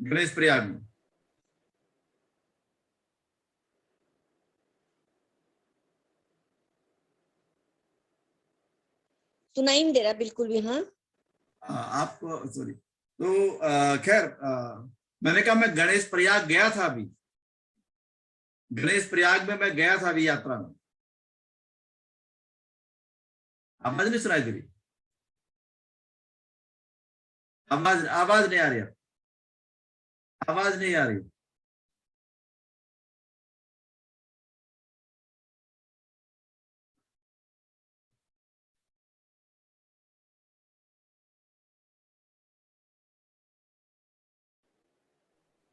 गणेश प्रयाग में। सुनाई नहीं दे रहा बिल्कुल भी। हाँ, आपको सॉरी। तो खैर, मैंने कहा मैं गणेश प्रयाग गया था अभी, गणेश प्रयाग में मैं गया था अभी यात्रा में। आवाज नहीं सुनाई दे रही? आवाज आवाज नहीं आ रही? आवाज नहीं आ रही?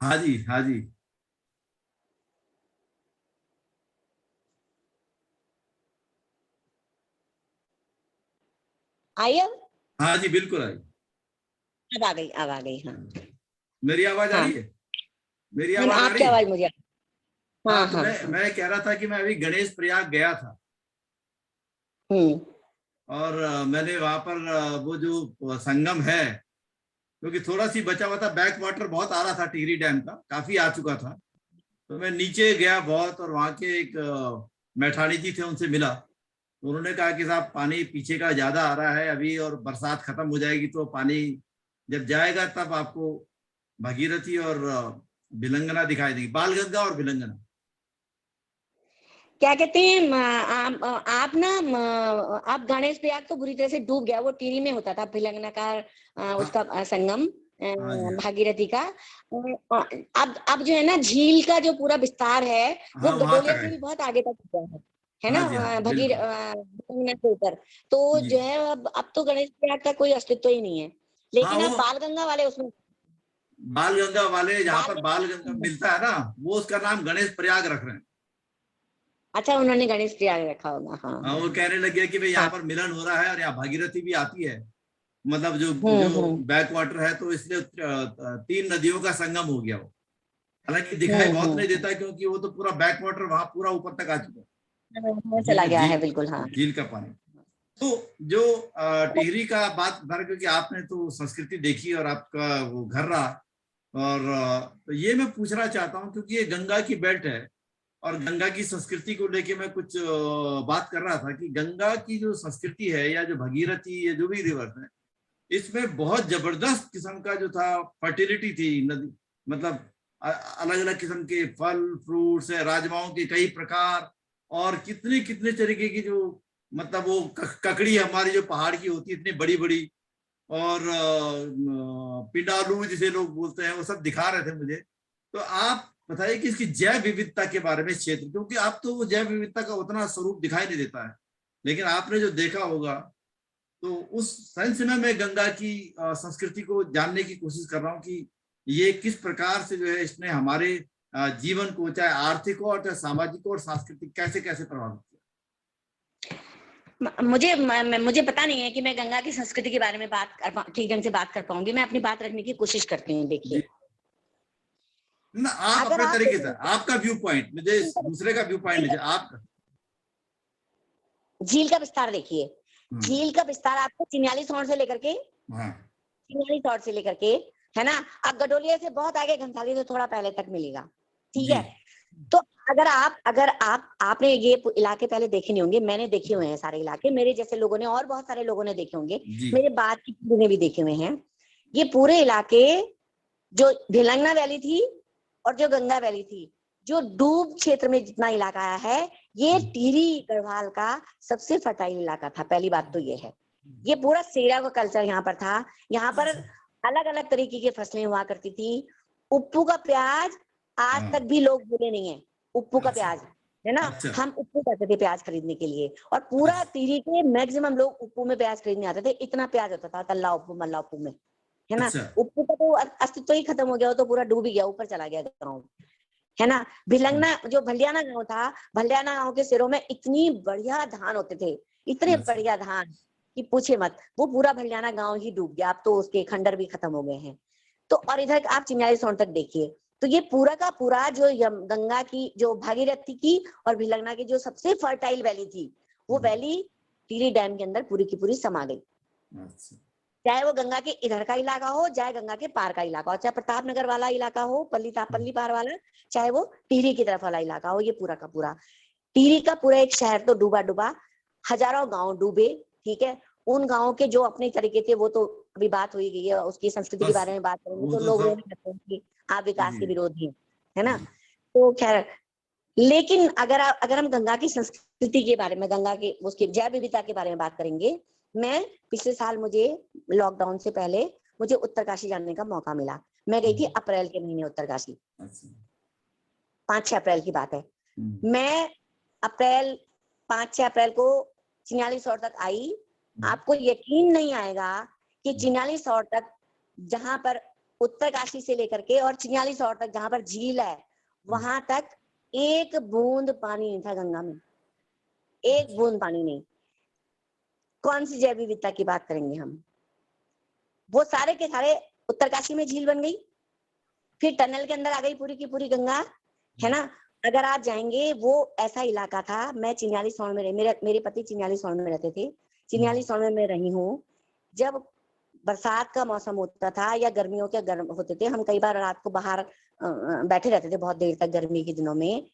हाँ जी, हाँ जी। आई अब? हाँ जी, बिल्कुल आई। अब आ गई, अब आ गई। हाँ मेरी आवाज आ हाँ, रही है? मेरी नहीं, आवाज आ आपकी रही है? आवाज मुझे हाँ हाँ, तो हाँ मैं हाँ। मैं कह रहा था कि मैं अभी गणेश प्रयाग गया था, हम्म। और मैंने वहां पर वो जो संगम है, क्योंकि थोड़ा सी बचा हुआ था, बैक वाटर बहुत आ रहा था, टिहरी डैम का काफी आ चुका था, तो मैं नीचे गया बहुत, और वहां के एक मैठाणी जी थे, उनसे मिला। तो उन्होंने कहा कि साहब पानी पीछे का ज्यादा आ रहा है अभी, और बरसात खत्म हो जाएगी तो पानी जब जाएगा तब आपको भगीरथी और भिलंगना दिखाई देगी, बालगंगा और भिलंगना। क्या कहते हैं आप ना आप गणेश प्रयाग तो बुरी तरह से डूब गया, वो टिहरी में होता था भिलंगनाकार हाँ उसका संगम हाँ जी, भागीरथी का। अब जो है ना झील का जो पूरा विस्तार है वो हाँ वहां गडोलिया तक से आए। भी बहुत आगे तक गया है ना? हाँ जी, हाँ बिल्कुल। भिलंगना के ऊपर तो जी, जो है अब तो गणेश प्रयाग का कोई अस्तित्व ही नहीं है, हाँ लेकिन अब वो बाल गंगा वाले उसमें बालगंगा वाले जहाँ बाल पर बालगंगा गंगा। मिलता है ना, वो उसका नाम गणेश प्रयाग रख रहे हैं। अच्छा, उन्होंने गणेश प्रयाग रखा होगा। हाँ हाँ, हाँ वो कहने लगे कि भाई यहाँ हाँ। पर मिलन हो रहा है, और यहाँ भागीरथी भी आती है, मतलब जो जो हम्म। बैक वाटर है, तो इसलिए 3 नदियों का संगम हो गया वो। हालांकि दिखाई बहुत नहीं हम्म। देता, क्योंकि वो तो पूरा बैक वाटर वहां पूरा ऊपर तक आ चुका है, चला झील गया है, झील बिल्कुल हाँ। झील का पानी। तो जो टिहरी का बात भर, क्योंकि आपने तो संस्कृति देखी और आपका वो घर रहा, और तो ये मैं पूछना चाहता हूँ, क्योंकि ये गंगा की बेल्ट है, और गंगा की संस्कृति को लेके मैं कुछ बात कर रहा था कि गंगा की जो संस्कृति है, या जो भगीरथी, या जो भी रिवर्स है, इसमें बहुत जबरदस्त किस्म का जो था फर्टिलिटी थी नदी, मतलब अलग अलग किस्म के फल फ्रूट्स है, राजमाओं के कई प्रकार, और कितने कितने तरीके की जो, मतलब वो ककड़ी हमारी जो पहाड़ की होती है इतनी बड़ी बड़ी, और पिंडालू जिसे लोग बोलते हैं, वो सब दिखा रहे थे मुझे। तो आप बताइए कि इसकी जैव विविधता के बारे में इस क्षेत्र, क्योंकि आप तो वो जैव विविधता का उतना स्वरूप दिखाई नहीं देता है, लेकिन आपने जो देखा होगा, तो उस सेंस में मैं गंगा की संस्कृति को जानने की कोशिश कर रहा हूँ कि ये किस प्रकार से जो है इसने हमारे जीवन को, चाहे आर्थिक हो और चाहे सामाजिक हो और सांस्कृतिक, कैसे कैसे प्रभावित किया। मुझे पता नहीं है कि मैं गंगा की संस्कृति के बारे में ठीक ढंग से बात कर पाऊंगी। मैं अपनी बात रखने की कोशिश करती हूँ। जी, देखिए, ना आप अगर अपने आप तरीके से, आपका व्यू पॉइंट, मुझे दूसरे का व्यू पॉइंट लीजिए आपका। झील का विस्तार देखिए, हम्म, झील का विस्तार आपको चिन्यालीस हॉर्न से लेकर के हाँ है ना, अब गडोलिया से बहुत आगे घनसाली से थोड़ा पहले तक मिलेगा। ठीक जी है, तो अगर आपने ये इलाके पहले देखे नहीं होंगे, मैंने देखे हुए हैं सारे इलाके, मेरे जैसे लोगों ने और बहुत सारे लोगों ने देखे होंगे, जी, मेरे बाद की पीढ़ी ने भी देखे हुए हैं। ये पूरे इलाके जो भिलंगना वैली थी और जो गंगा वैली थी, जो डूब क्षेत्र में जितना इलाका आया है, ये टिहरी गढ़वाल का सबसे फर्टाइल इलाका था। पहली बात तो ये है, ये पूरा सेरा का कल्चर यहाँ पर था। यहाँ पर अलग अलग तरीके की फसलें हुआ करती थी। उप्पू का प्याज आज हाँ, तक भी लोग भूले नहीं है। उप्पू का अच्छा प्याज है ना, अच्छा हम उप्पू जाते थे प्याज खरीदने के लिए, और पूरा अच्छा टिहरी के मैक्सिमम लोग उप्पू में प्याज खरीदने आते थे। इतना प्याज होता था तल्ला उप्पू मल्ला उप्पू में, है ना। अच्छा। उप्पू का तो अस्तित्व ही खत्म हो गया, वो तो पूरा डूब ही गया, ऊपर चला गया गाँव, है ना। भिलंगना जो भलियाना गांव था, भलियाना गांव के सिरों में इतनी बढ़िया धान होते थे, इतने अच्छा बढ़िया धान कि पूछे मत। वो पूरा भलियाना गांव ही डूब गया, अब तो उसके खंडर भी खत्म हो गए हैं। तो और इधर आप चिन्याली सोन तक देखिए, तो ये पूरा का पूरा जो गंगा की जो भागीरथी की और भिलंगना की जो सबसे फर्टाइल वैली थी, वो वैली टिहरी डैम के अंदर पूरी की पूरी समा गई। अच्छा चाहे वो गंगा के इधर का इलाका हो, चाहे गंगा के पार का इलाका हो, चाहे प्रताप नगर वाला इलाका हो, पल्ली पार वाला, चाहे वो टिहरी की तरफ वाला इलाका हो, ये पूरा का पूरा टिहरी का पूरा एक शहर तो डूबा डूबा, हजारों गांव डूबे। ठीक है, उन गांवों के जो अपने तरीके थे वो तो अभी बात हुई गई है, उसकी संस्कृति के बस, बारे में बात करेंगे वो तो तो लोग रोने सब। लगते हैं कि आप विकास जी के विरोधी हैं, है ना। जी तो खैर, लेकिन अगर हम गंगा की संस्कृति के बारे में, गंगा की उसकी जैव विविधता के बारे में बात करेंगे, मैं पिछले साल मुझे लॉकडाउन से पहले मुझे उत्तरकाशी जाने का मौका मिला। मैं गई थी अप्रैल के महीने उत्तरकाशी, अच्छा 5-6 अप्रैल की बात है। हम्म, मैं अप्रैल 5-6 अप्रैल को चिन्यालीसौर तक आई। हम्म, आपको यकीन नहीं आएगा कि हम्म, चिन्यालीसौर तक, जहां पर उत्तरकाशी से लेकर के और चिन्यालीसौर तक जहां पर झील है, वहां तक एक बूंद पानी नहीं था गंगा में, एक अच्छा बूंद पानी नहीं। कौन सी जैव विविधता की बात करेंगे हम? वो सारे के सारे उत्तरकाशी में झील बन गई, फिर टनल के अंदर आ गई पूरी की पूरी गंगा, है ना। अगर आप जाएंगे, वो ऐसा इलाका था, मैं चिन्याली सौड़ में मेरे पति चिन्याली सौड़ में रहते थे, चिन्याली सौड़ में मैं रही हूँ। जब बरसात का मौसम होता था या गर्मियों के गर्म होते थे, हम कई बार रात को बाहर बैठे रहते थे बहुत देर तक गर्मी के दिनों में,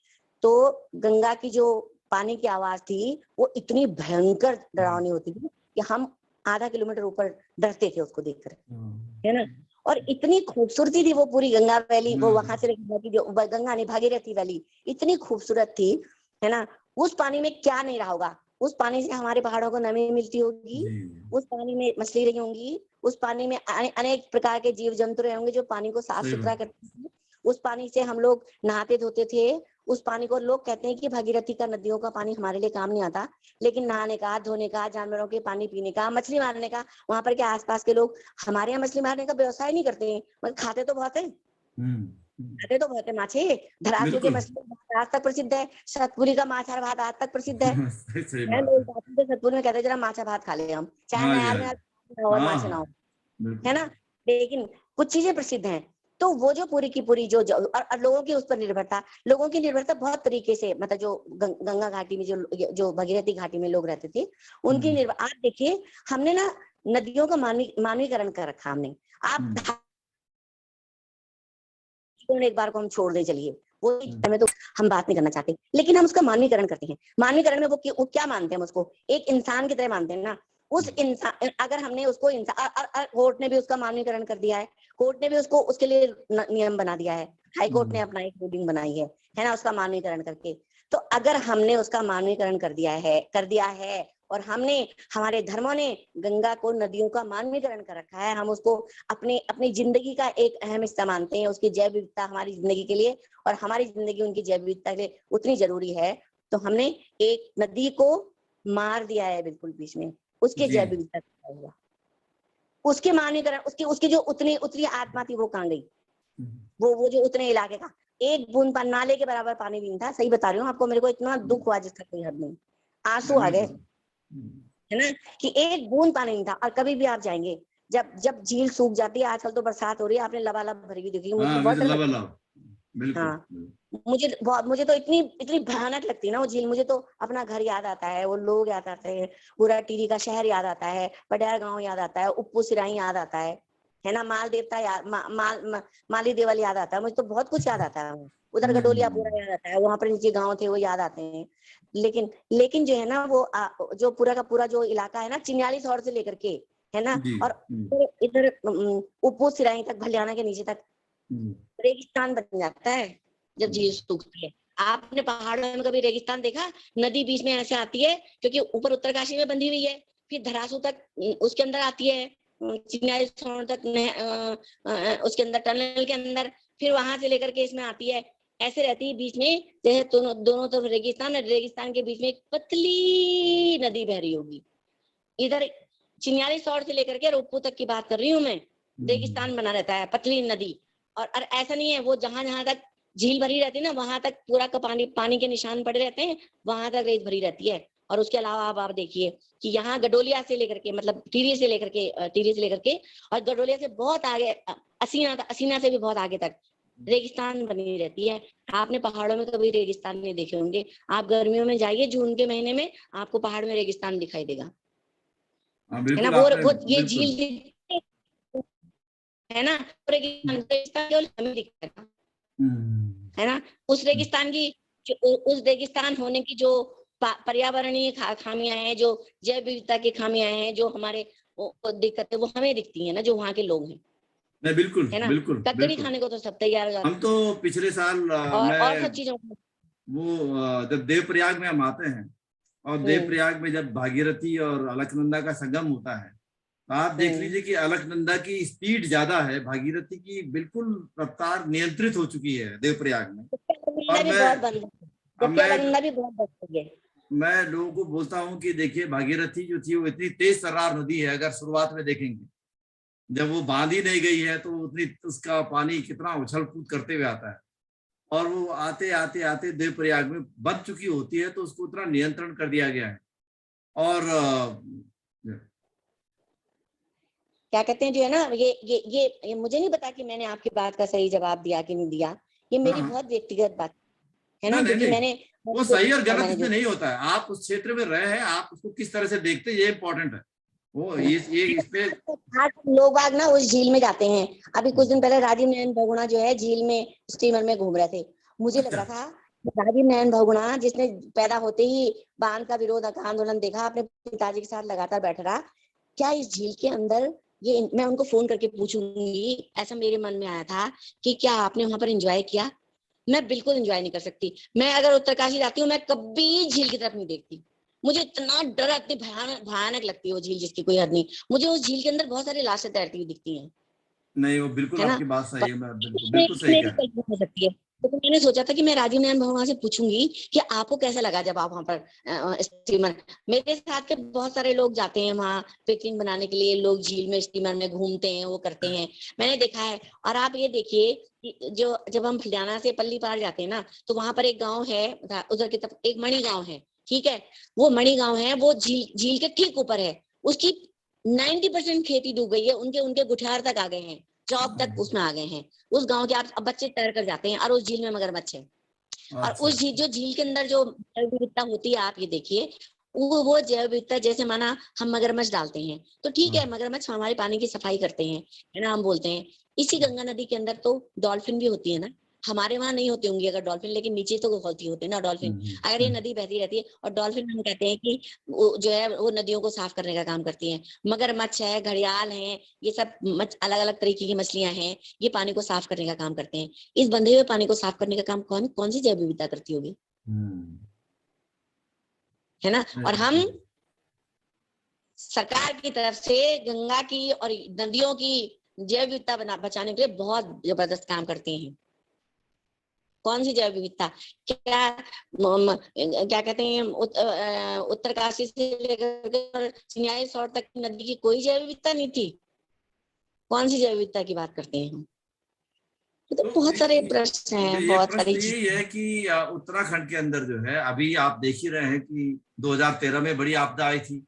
तो गंगा की जो पानी की आवाज थी वो इतनी भयंकर डरावनी होती थी कि हम आधा किलोमीटर ऊपर डरते थे उसको देखकर, है ना। और इतनी खूबसूरती थी वो पूरी गंगा वैली, वो वहां से जो गंगा नहीं भागीरथी वैली इतनी खूबसूरत थी, है ना। उस पानी में क्या नहीं रहा होगा, उस पानी से हमारे पहाड़ों को नमी मिलती होगी, उस पानी में मछली रही होंगी, उस पानी में अनेक प्रकार के जीव जंतु रहे होंगे जो पानी को साफ सुथरा करते थे। उस पानी से हम लोग नहाते धोते थे। उस पानी को लोग कहते हैं कि भागीरथी का, नदियों का पानी हमारे लिए काम नहीं आता, लेकिन नहाने का, धोने का, जानवरों के पानी पीने का, मछली मारने का, वहां पर के आसपास के लोग हमारे यहाँ मछली मारने का व्यवसाय नहीं करते हैं, मगर खाते तो बहुत है, खाते तो बहुत है माछे। धरासू के मछली आज तक प्रसिद्ध है, सतपुरी का माछा भात आज तक प्रसिद्ध है। लोग जाते थे सतपुर में, कहते जरा माछा भात खा ले हम, चाहे नयार में और माछा ना हो, है ना। लेकिन कुछ चीजें प्रसिद्ध हैं। तो वो जो पूरी की पूरी जो और लोगों की उस पर निर्भरता, लोगों की निर्भरता बहुत तरीके से, मतलब जो गंगा घाटी में जो भगीरथी घाटी में लोग रहते थे उनकी निर्भर, आप देखिए हमने ना नदियों का मानवीकरण कर रखा हमने। आप एक बार को हम छोड़ दे, चलिए वो में तो हम बात नहीं करना चाहते, लेकिन हम उसका मानवीकरण करते हैं। मानवीकरण में वो क्या मानते हैं, हम उसको एक इंसान की तरह मानते हैं ना। उस इंसान, अगर हमने उसको इंसान, कोर्ट ने भी उसका मानवीकरण कर दिया है, कोर्ट ने भी उसको उसके लिए नियम बना दिया है, हाई कोर्ट ने अपना एक रूलिंग बनाई है ना, उसका मानवीकरण करके। तो अगर हमने उसका मानवीकरण कर दिया है और हमने, हमारे धर्मों ने गंगा को, नदियों का मानवीकरण कर रखा है, हम उसको अपनी जिंदगी का एक अहम हिस्सा मानते हैं, उसकी जैव विविधता हमारी जिंदगी के लिए और हमारी जिंदगी उनकी जैव विविधता के लिए उतनी जरूरी है, तो हमने एक नदी को मार दिया है बिल्कुल बीच में, उसके जैव विविधता हुआ, उसके मानवीकरण, उसकी जो उतनी आत्मा थी वो कहाँ गई? वो जो उतने इलाके का एक बूंद नाले के बराबर पानी भी नहीं था। सही बता रही हूँ आपको, मेरे को इतना दुख हुआ जिसका कोई हद नहीं, आंसू आ गए, है ना, कि एक बूंद पानी नहीं था। और कभी भी आप जाएंगे, जब झील सूख जाती है, आजकल तो बरसात हो रही है, आपने लबालब भरी हुई देखी, मुझे बहुत डर लगता है। हाँ, मुझे तो इतनी भयानक लगती है ना वो झील, मुझे तो अपना घर याद आता है, वो लोग याद आते हैं, पूरा टिहरी का शहर याद आता है, पडियार गांव याद आता है, उप्पू सिराई याद आता है ना, माल देवता याद, माली देवल याद आता है, मुझे तो बहुत कुछ याद आता है। उधर गडोलिया पूरा याद आता है, वहां पर नीचे गांव थे वो याद आते हैं। लेकिन जो है ना वो जो पूरा का पूरा जो इलाका है ना, चिन्याली सौड़ से लेकर के, है ना, और इधर उप्पू सिराई तक, भलियाना के नीचे तक रेगिस्तान बन जाता है जब झील सूखती है। आपने पहाड़ों में कभी रेगिस्तान देखा? नदी बीच में ऐसे आती है, क्योंकि ऊपर उत्तरकाशी में बंधी हुई है, फिर धरासू तक उसके अंदर आती है, चिन्याली सौड़ तक उसके अंदर टनल के अंदर, फिर वहां से लेकर के इसमें आती है, ऐसे रहती है बीच में, जैसे दोनों तरफ रेगिस्तान के बीच में एक पतली नदी बह रही होगी। इधर चिन्याली सौड़ से लेकर के रूपपुर तक की बात कर रही हूँ मैं, रेगिस्तान बना रहता है, पतली नदी। और ऐसा नहीं है, वो जहां तक झील भरी रहती है ना, वहां तक पूरा का पानी के निशान पड़े रहते हैं, वहां तक रेत भरी रहती है। और उसके अलावा आप देखिए कि यहाँ गडोलिया से लेकर के, मतलब टिहरी से लेकर के और गडोलिया से बहुत आगे, असीना से भी बहुत आगे तक रेगिस्तान बनी रहती है। आपने पहाड़ों में कभी रेगिस्तान नहीं देखे होंगे, आप गर्मियों में जाइए, जून के महीने में आपको पहाड़ में रेगिस्तान दिखाई देगा, है ना। वो ये झील है ना, रेगिस्तान केवल हमें दिखेगा, है ना। उस रेगिस्तान की, उस रेगिस्तान होने की जो पर्यावरणीय खामियां हैं, जो जैव विविधता की खामियां हैं, जो हमारे दिक्कतें, वो हमें दिखती है ना, जो वहाँ के लोग हैं। नहीं, बिल्कुल, है ना, बिल्कुल, ककड़ी खाने को तो सब तैयार हो जाते हैं। हम तो पिछले साल और सब चीजों वो जब देवप्रयाग में हम आते हैं, और देवप्रयाग में जब भागीरथी और अलकनंदा का संगम होता है, तो आप देख लीजिए कि अलकनंदा की स्पीड ज्यादा है, भागीरथी की बिल्कुल रफ्तार नियंत्रित हो चुकी है देवप्रयाग में। और मैं लोगों को बोलता हूँ कि देखिए, भागीरथी जो थी वो इतनी तेज तर्रार नदी है, अगर शुरुआत में देखेंगे, जब वो बांधी नहीं गई है तो उतनी, उसका पानी कितना उछल कूद करते हुए आता है, और वो आते आते आते देवप्रयाग में बंध चुकी होती है, तो उसको उतना नियंत्रण कर दिया गया है। और क्या कहते हैं जो है ना, ये मुझे नहीं पता कि मैंने आपकी बात का सही जवाब दिया कि नहीं दिया, ये मेरी हाँ, बहुत व्यक्तिगत बात है नहीं ना, नहीं क्योंकि नहीं, मैंने वो सही और गलत मैंने इसमें जो नहीं होता है। आप उस क्षेत्र में रहे हैं, आप उसको किस तरह से देखते हैं, ये इंपॉर्टेंट है। वो है ना, ये इस पे आज लोग बाग ना उस झील में जाते हैं। अभी कुछ दिन पहले राजीव नयन बहुगुणा जो है झील में स्टीमर में घूम रहे थे। मुझे लग अच्छा, रहा था कि राजीव नयन बहुगुणा जिसने पैदा होते ही बांध का विरोध आंदोलन देखा, अपने पिताजी के साथ लगातार बैठ रहा, क्या इस झील के अंदर ये, मैं उनको फोन करके पूछूंगी, ऐसा मेरे मन में आया था कि क्या आपने वहां पर एंजॉय किया। मैं बिल्कुल एंजॉय नहीं कर सकती। मैं अगर उत्तरकाशी जाती हूँ, मैं कभी झील की तरफ नहीं देखती। मुझे इतना डर, इतनी भयानक भयानक लगती है वो झील जिसकी कोई हद नहीं। मुझे उस झील के अंदर बहुत सारी लाशें तैरती हुई दिखती हैं, नहीं, वो बिल्कुल है ना। आपकी बात पर सही है, मैं बिल्कुल ये बिल्कुल सही कह मेरी रहे हैं। कल्पना हो सकती है। तो मैंने सोचा था कि मैं राजीव नयन भवन से पूछूंगी कि आपको कैसा लगा जब आप वहां पर स्टीमर, मेरे साथ के बहुत सारे लोग जाते हैं वहां पिकनिक बनाने के लिए, लोग झील में स्टीमर में घूमते हैं, वो करते हैं, मैंने देखा है। और आप ये देखिए कि जो जब हम फिजाना से पल्ली पार जाते हैं ना, तो वहां पर एक गाँव है, उधर की तरफ एक मणि गाँव है, ठीक है। वो मणि गाँव है, वो झील झील के ठीक ऊपर है। उसकी 90% खेती डूब गई है, उनके उनके गुठियार तक आ गए हैं, चौक तक उसमें आ गए हैं। उस गांव के आप अब बच्चे तैर कर जाते हैं, और उस झील में मगरमच्छ है। और अच्छा, उस झील, जो झील के अंदर जो जैव विविधता होती है, आप ये देखिए, वो जैव विविधता, जैसे माना हम मगरमच्छ डालते हैं तो ठीक है, मगरमच्छ हमारे पानी की सफाई करते हैं, है ना, हम बोलते हैं। इसी गंगा नदी के अंदर तो डॉल्फिन भी होती है ना। हमारे वहां नहीं होती होंगी अगर डॉल्फिन, लेकिन नीचे तो होती होती है ना डॉल्फिन। अगर ये नदी बहती रहती है, और डॉल्फिन हम कहते हैं कि वो जो है वो नदियों को साफ करने का काम करती है। मगरमच्छ है, घड़ियाल है, ये सब अलग अलग तरीके की मछलियां हैं, ये पानी को साफ करने का काम करते हैं। इस बंधे हुए पानी को साफ करने का काम कौन कौन सी जैव विविधता करती होगी, है ना। और हम सरकार की तरफ से गंगा की और नदियों की जैव विविधता बचाने के लिए बहुत जबरदस्त काम करते हैं। कौन सी जैव विविधता, क्या क्या कहते हैं, उत्तरकाशी से लेकर सिंयाई सौर तक नदी की कोई जैव विविधता नहीं थी। कौन सी जैव विविधता की बात करते हैं हम। तो तो बहुत सारे प्रश्न हैं, ये बहुत प्रश्न सारी तो यही चीजें। है कि उत्तराखंड के अंदर जो है, अभी आप देख ही रहे हैं कि 2013 में बड़ी आपदा आई थी।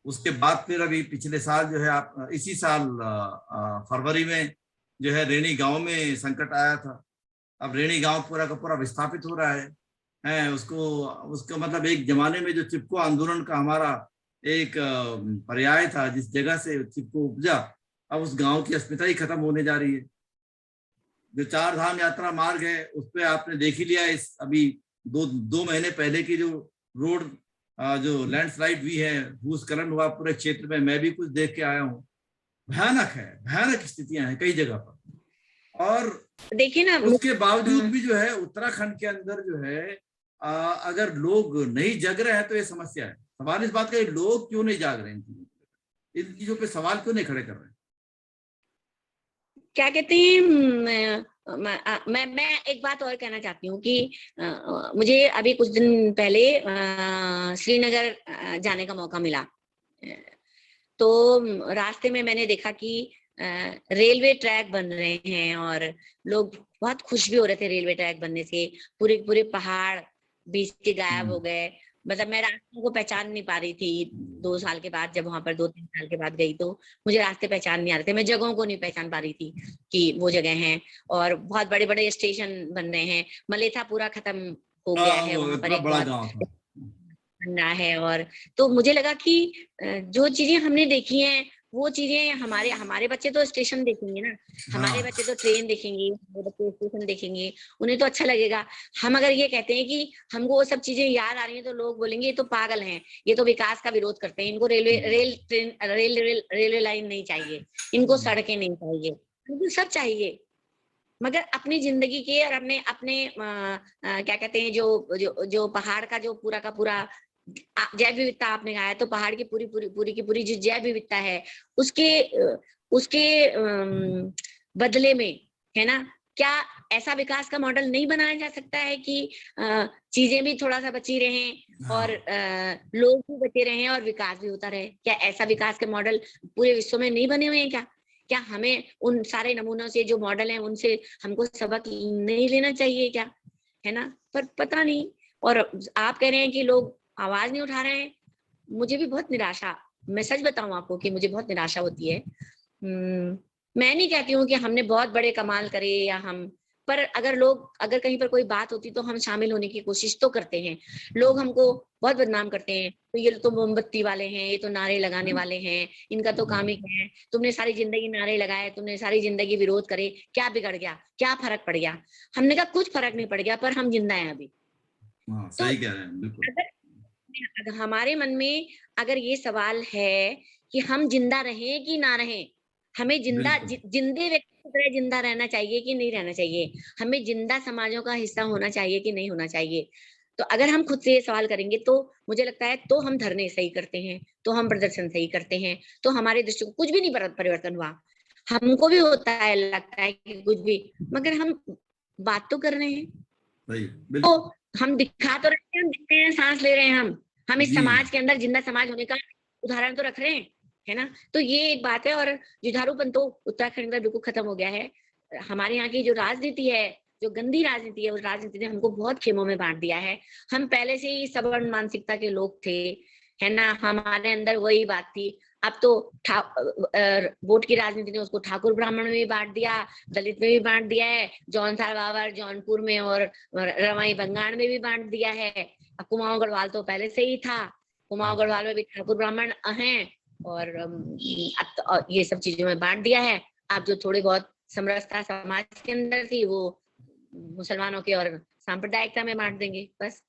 उसके बाद फिर अभी पिछले साल जो है, आप इसी साल फरवरी में जो है रेणी गांव में संकट आया था। अब रेणी गांव पूरा का पूरा विस्थापित हो रहा है उसको, उसका मतलब एक जमाने में जो चिपको आंदोलन का हमारा एक पर्याय था, जिस जगह से चिपको उपजा, अब उस गांव की अस्मिता ही खत्म होने जा रही है। जो चार धाम यात्रा मार्ग है, उस पर आपने देख ही लिया, इस अभी दो महीने पहले की जो रोड, जो लैंडस्लाइड हुई है, भूस्खलन हुआ पूरे क्षेत्र में, मैं भी कुछ देख के आया हूँ। भयानक है, भयानक स्थितियां हैं कई जगह पर। और देखिए ना। उसके बावजूद भी जो है उत्तराखंड के अंदर जो है, अगर लोग नहीं जग रहे हैं तो ये समस्या है। सवाल इस बात का, लोग क्यों नहीं जाग रहे हैं इन चीजों पे सवाल क्यों नहीं खड़े कर रहे हैं। क्या कहते हैं, मैं एक बात और कहना चाहती हूँ कि मुझे अभी कुछ दिन पहले श्रीनगर जाने का मौका मिला। तो रास्ते में मैंने देखा कि रेलवे ट्रैक बन रहे हैं, और लोग बहुत खुश भी हो रहे थे रेलवे ट्रैक बनने से। पूरे पूरे पहाड़ बीच के गायब हो गए। मतलब मैं रास्तों को पहचान नहीं पा रही थी 2 साल के बाद, जब वहां पर 2-3 साल के बाद गई तो मुझे रास्ते पहचान नहीं आ रहे थे, मैं जगहों को नहीं पहचान पा रही थी कि वो जगह है। और बहुत बड़े बड़े स्टेशन बन रहे हैं। मलेथा पूरा खत्म हो गया है, वो वहां पर इतना एक बड़ा बहुत गांव था। बन रहा है। और तो मुझे लगा कि जो चीजें हमने देखी हैं, वो चीजें हमारे हमारे बच्चे तो स्टेशन देखेंगे ना, हमारे हाँ, बच्चे तो ट्रेन देखेंगे, हमारे बच्चे स्टेशन देखेंगे, उन्हें तो अच्छा लगेगा। हम अगर ये कहते हैं कि हमको वो सब चीजें याद आ रही हैं, तो लोग बोलेंगे ये तो पागल हैं, ये तो विकास का विरोध करते हैं, इनको रेलवे लाइन नहीं चाहिए, इनको सड़कें नहीं चाहिए, इनको सब चाहिए। मगर अपनी जिंदगी के और अपने अपने क्या कहते हैं, जो पहाड़ का जो पूरा का पूरा जैव विविधता आपने कहा है, तो पहाड़ की पूरी की पूरी जो जैव विविधता है, उसके उसके बदले में, है ना, क्या ऐसा विकास का मॉडल नहीं बनाया जा सकता है कि चीजें भी थोड़ा सा बची रहें, और हाँ, लोग भी बचे रहें, और विकास भी होता रहे। क्या ऐसा विकास के मॉडल पूरे विश्व में नहीं बने हुए हैं क्या? क्या हमें उन सारे नमूनों से, जो मॉडल हैं, उनसे हमको सबक नहीं लेना चाहिए क्या, है ना। पर पता नहीं। और आप कह रहे हैं कि लोग आवाज नहीं उठा रहे हैं, मुझे भी बहुत निराशा मैं सच बताऊं आपको कि मुझे बहुत निराशा होती है। मैं नहीं कहती हूँ कि हमने बहुत बड़े कमाल करे या हम, पर अगर कहीं पर कोई बात होती तो हम शामिल होने की कोशिश तो करते हैं। लोग हमको बहुत बदनाम करते हैं, तो ये तो मोमबत्ती वाले हैं, ये तो नारे लगाने वाले हैं, इनका तो काम ही क्या है, तुमने सारी जिंदगी नारे लगाए, तुमने सारी जिंदगी विरोध करे, क्या बिगड़ गया, क्या फर्क पड़ गया? हमने कहा कुछ फर्क नहीं पड़ गया, पर हम जिंदा हैं अभी। हाँ, तो सही कह रहे हैं, बिल्कुल। अगर हमारे मन में अगर ये सवाल है कि हम जिंदा रहें कि ना रहें, हमें बिल्कुल। जिंदे व्यक्ति की तरह जिंदा रहना चाहिए कि नहीं रहना चाहिए, हमें जिंदा समाजों का हिस्सा होना चाहिए कि नहीं होना चाहिए, तो अगर हम खुद से ये सवाल करेंगे तो मुझे लगता है तो हम धरने सही करते हैं, तो हम प्रदर्शन सही करते हैं, तो हमारे दृष्टिकोण कुछ भी नहीं परिवर्तन हुआ। हमको भी होता है, लगता है कि कुछ भी, मगर हम बात तो कर रहे हैं, सही, तो बिल्कुल। हम दिखा तो रहे हैं, हम दिखते हैं, सांस ले रहे हैं, हम इस जी। समाज के अंदर जिंदा समाज होने का उदाहरण तो रख रहे हैं, है ना? तो ये एक बात है। और जुझारूपन तो उत्तराखंड में बिल्कुल खत्म हो गया है। हमारे यहाँ की जो राजनीति है, जो गंदी राजनीति है, उस राजनीति ने हमको बहुत खेमों में बांट दिया है। हम पहले से ही सबर्ण मानसिकता के लोग थे, है ना? हमारे अंदर वही बात थी। अब तो वोट की राजनीति ने उसको ठाकुर ब्राह्मण में भी बांट दिया, दलित में भी बांट दिया है, जौनसार बावर जौनपुर में और रवाई बंगाण में भी बांट दिया है। कुमाऊं गढ़वाल तो पहले से ही था, कुमाऊं गढ़वाल में भी ठाकुर ब्राह्मण हैं, और अब तो ये सब चीजों में बांट दिया है। अब जो थोड़ी बहुत समरसता समाज के अंदर थी वो मुसलमानों के और सांप्रदायिकता में बांट देंगे, बस।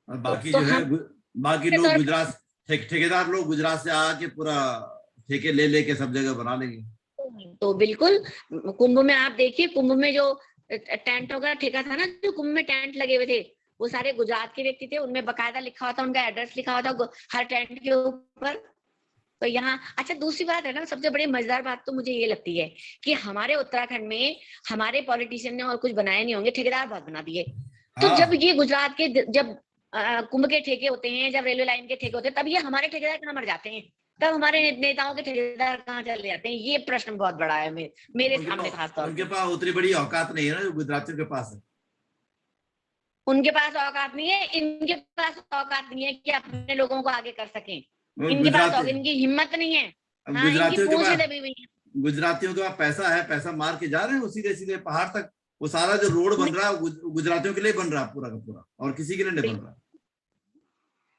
और तो, बाकी तो जो है हम बाकी के लोग तौर गुजरात, ठेकेदार लोग गुजरात से आके पूरा ठेके ले लेके सब जगह बना लेंगे। तो बिल्कुल कुंभ में आप देखिए, कुंभ में जो टेंटों का ठेका था ना, जो कुंभ में टेंट लगे हुए थे, वो सारे गुजरात के व्यक्ति थे, उनमें बकायदा लिखा हुआ था, उनका एड्रेस लिखा हुआ था हर टेंट के ऊपर। तो यहाँ अच्छा दूसरी बात है ना, सबसे बड़ी मजेदार बात तो मुझे ये लगती है कि हमारे उत्तराखंड में हमारे पॉलिटिशियन ने और कुछ बनाए नहीं होंगे, ठेकेदार बहुत बना दिए। तो जब हाँ, ये गुजरात के जब कुंभ के ठेके होते हैं, जब रेलवे लाइन के ठेके होते हैं, तब ये हमारे ठेकेदार कहाँ मर जाते हैं, तब हमारे नेताओं के ठेकेदार कहाँ चले जाते हैं? ये प्रश्न बहुत बड़ा है मेरे सामने खास तौर उनके पे। पास उतनी बड़ी औकात नहीं है ना जो गुजरातियों के पास है। उनके पास औकात नहीं है, इनके पास औकात नहीं है कि अपने लोगों को आगे कर सकें। वो इनके पास गुजराती, इनकी हिम्मत नहीं है। अब हाँ, इनकी गुजरातियों के पूंछें पास दबी हुई गुजरातियों के पास पैसा है, पैसा मार के जा रहे हैं वो सीधे सीधे पहाड़ तक। वो सारा जो रोड बन रहा है वो गुजरातियों के लिए बन रहा है पूरा का पूरा, और किसी के लिए नहीं बन है रहा।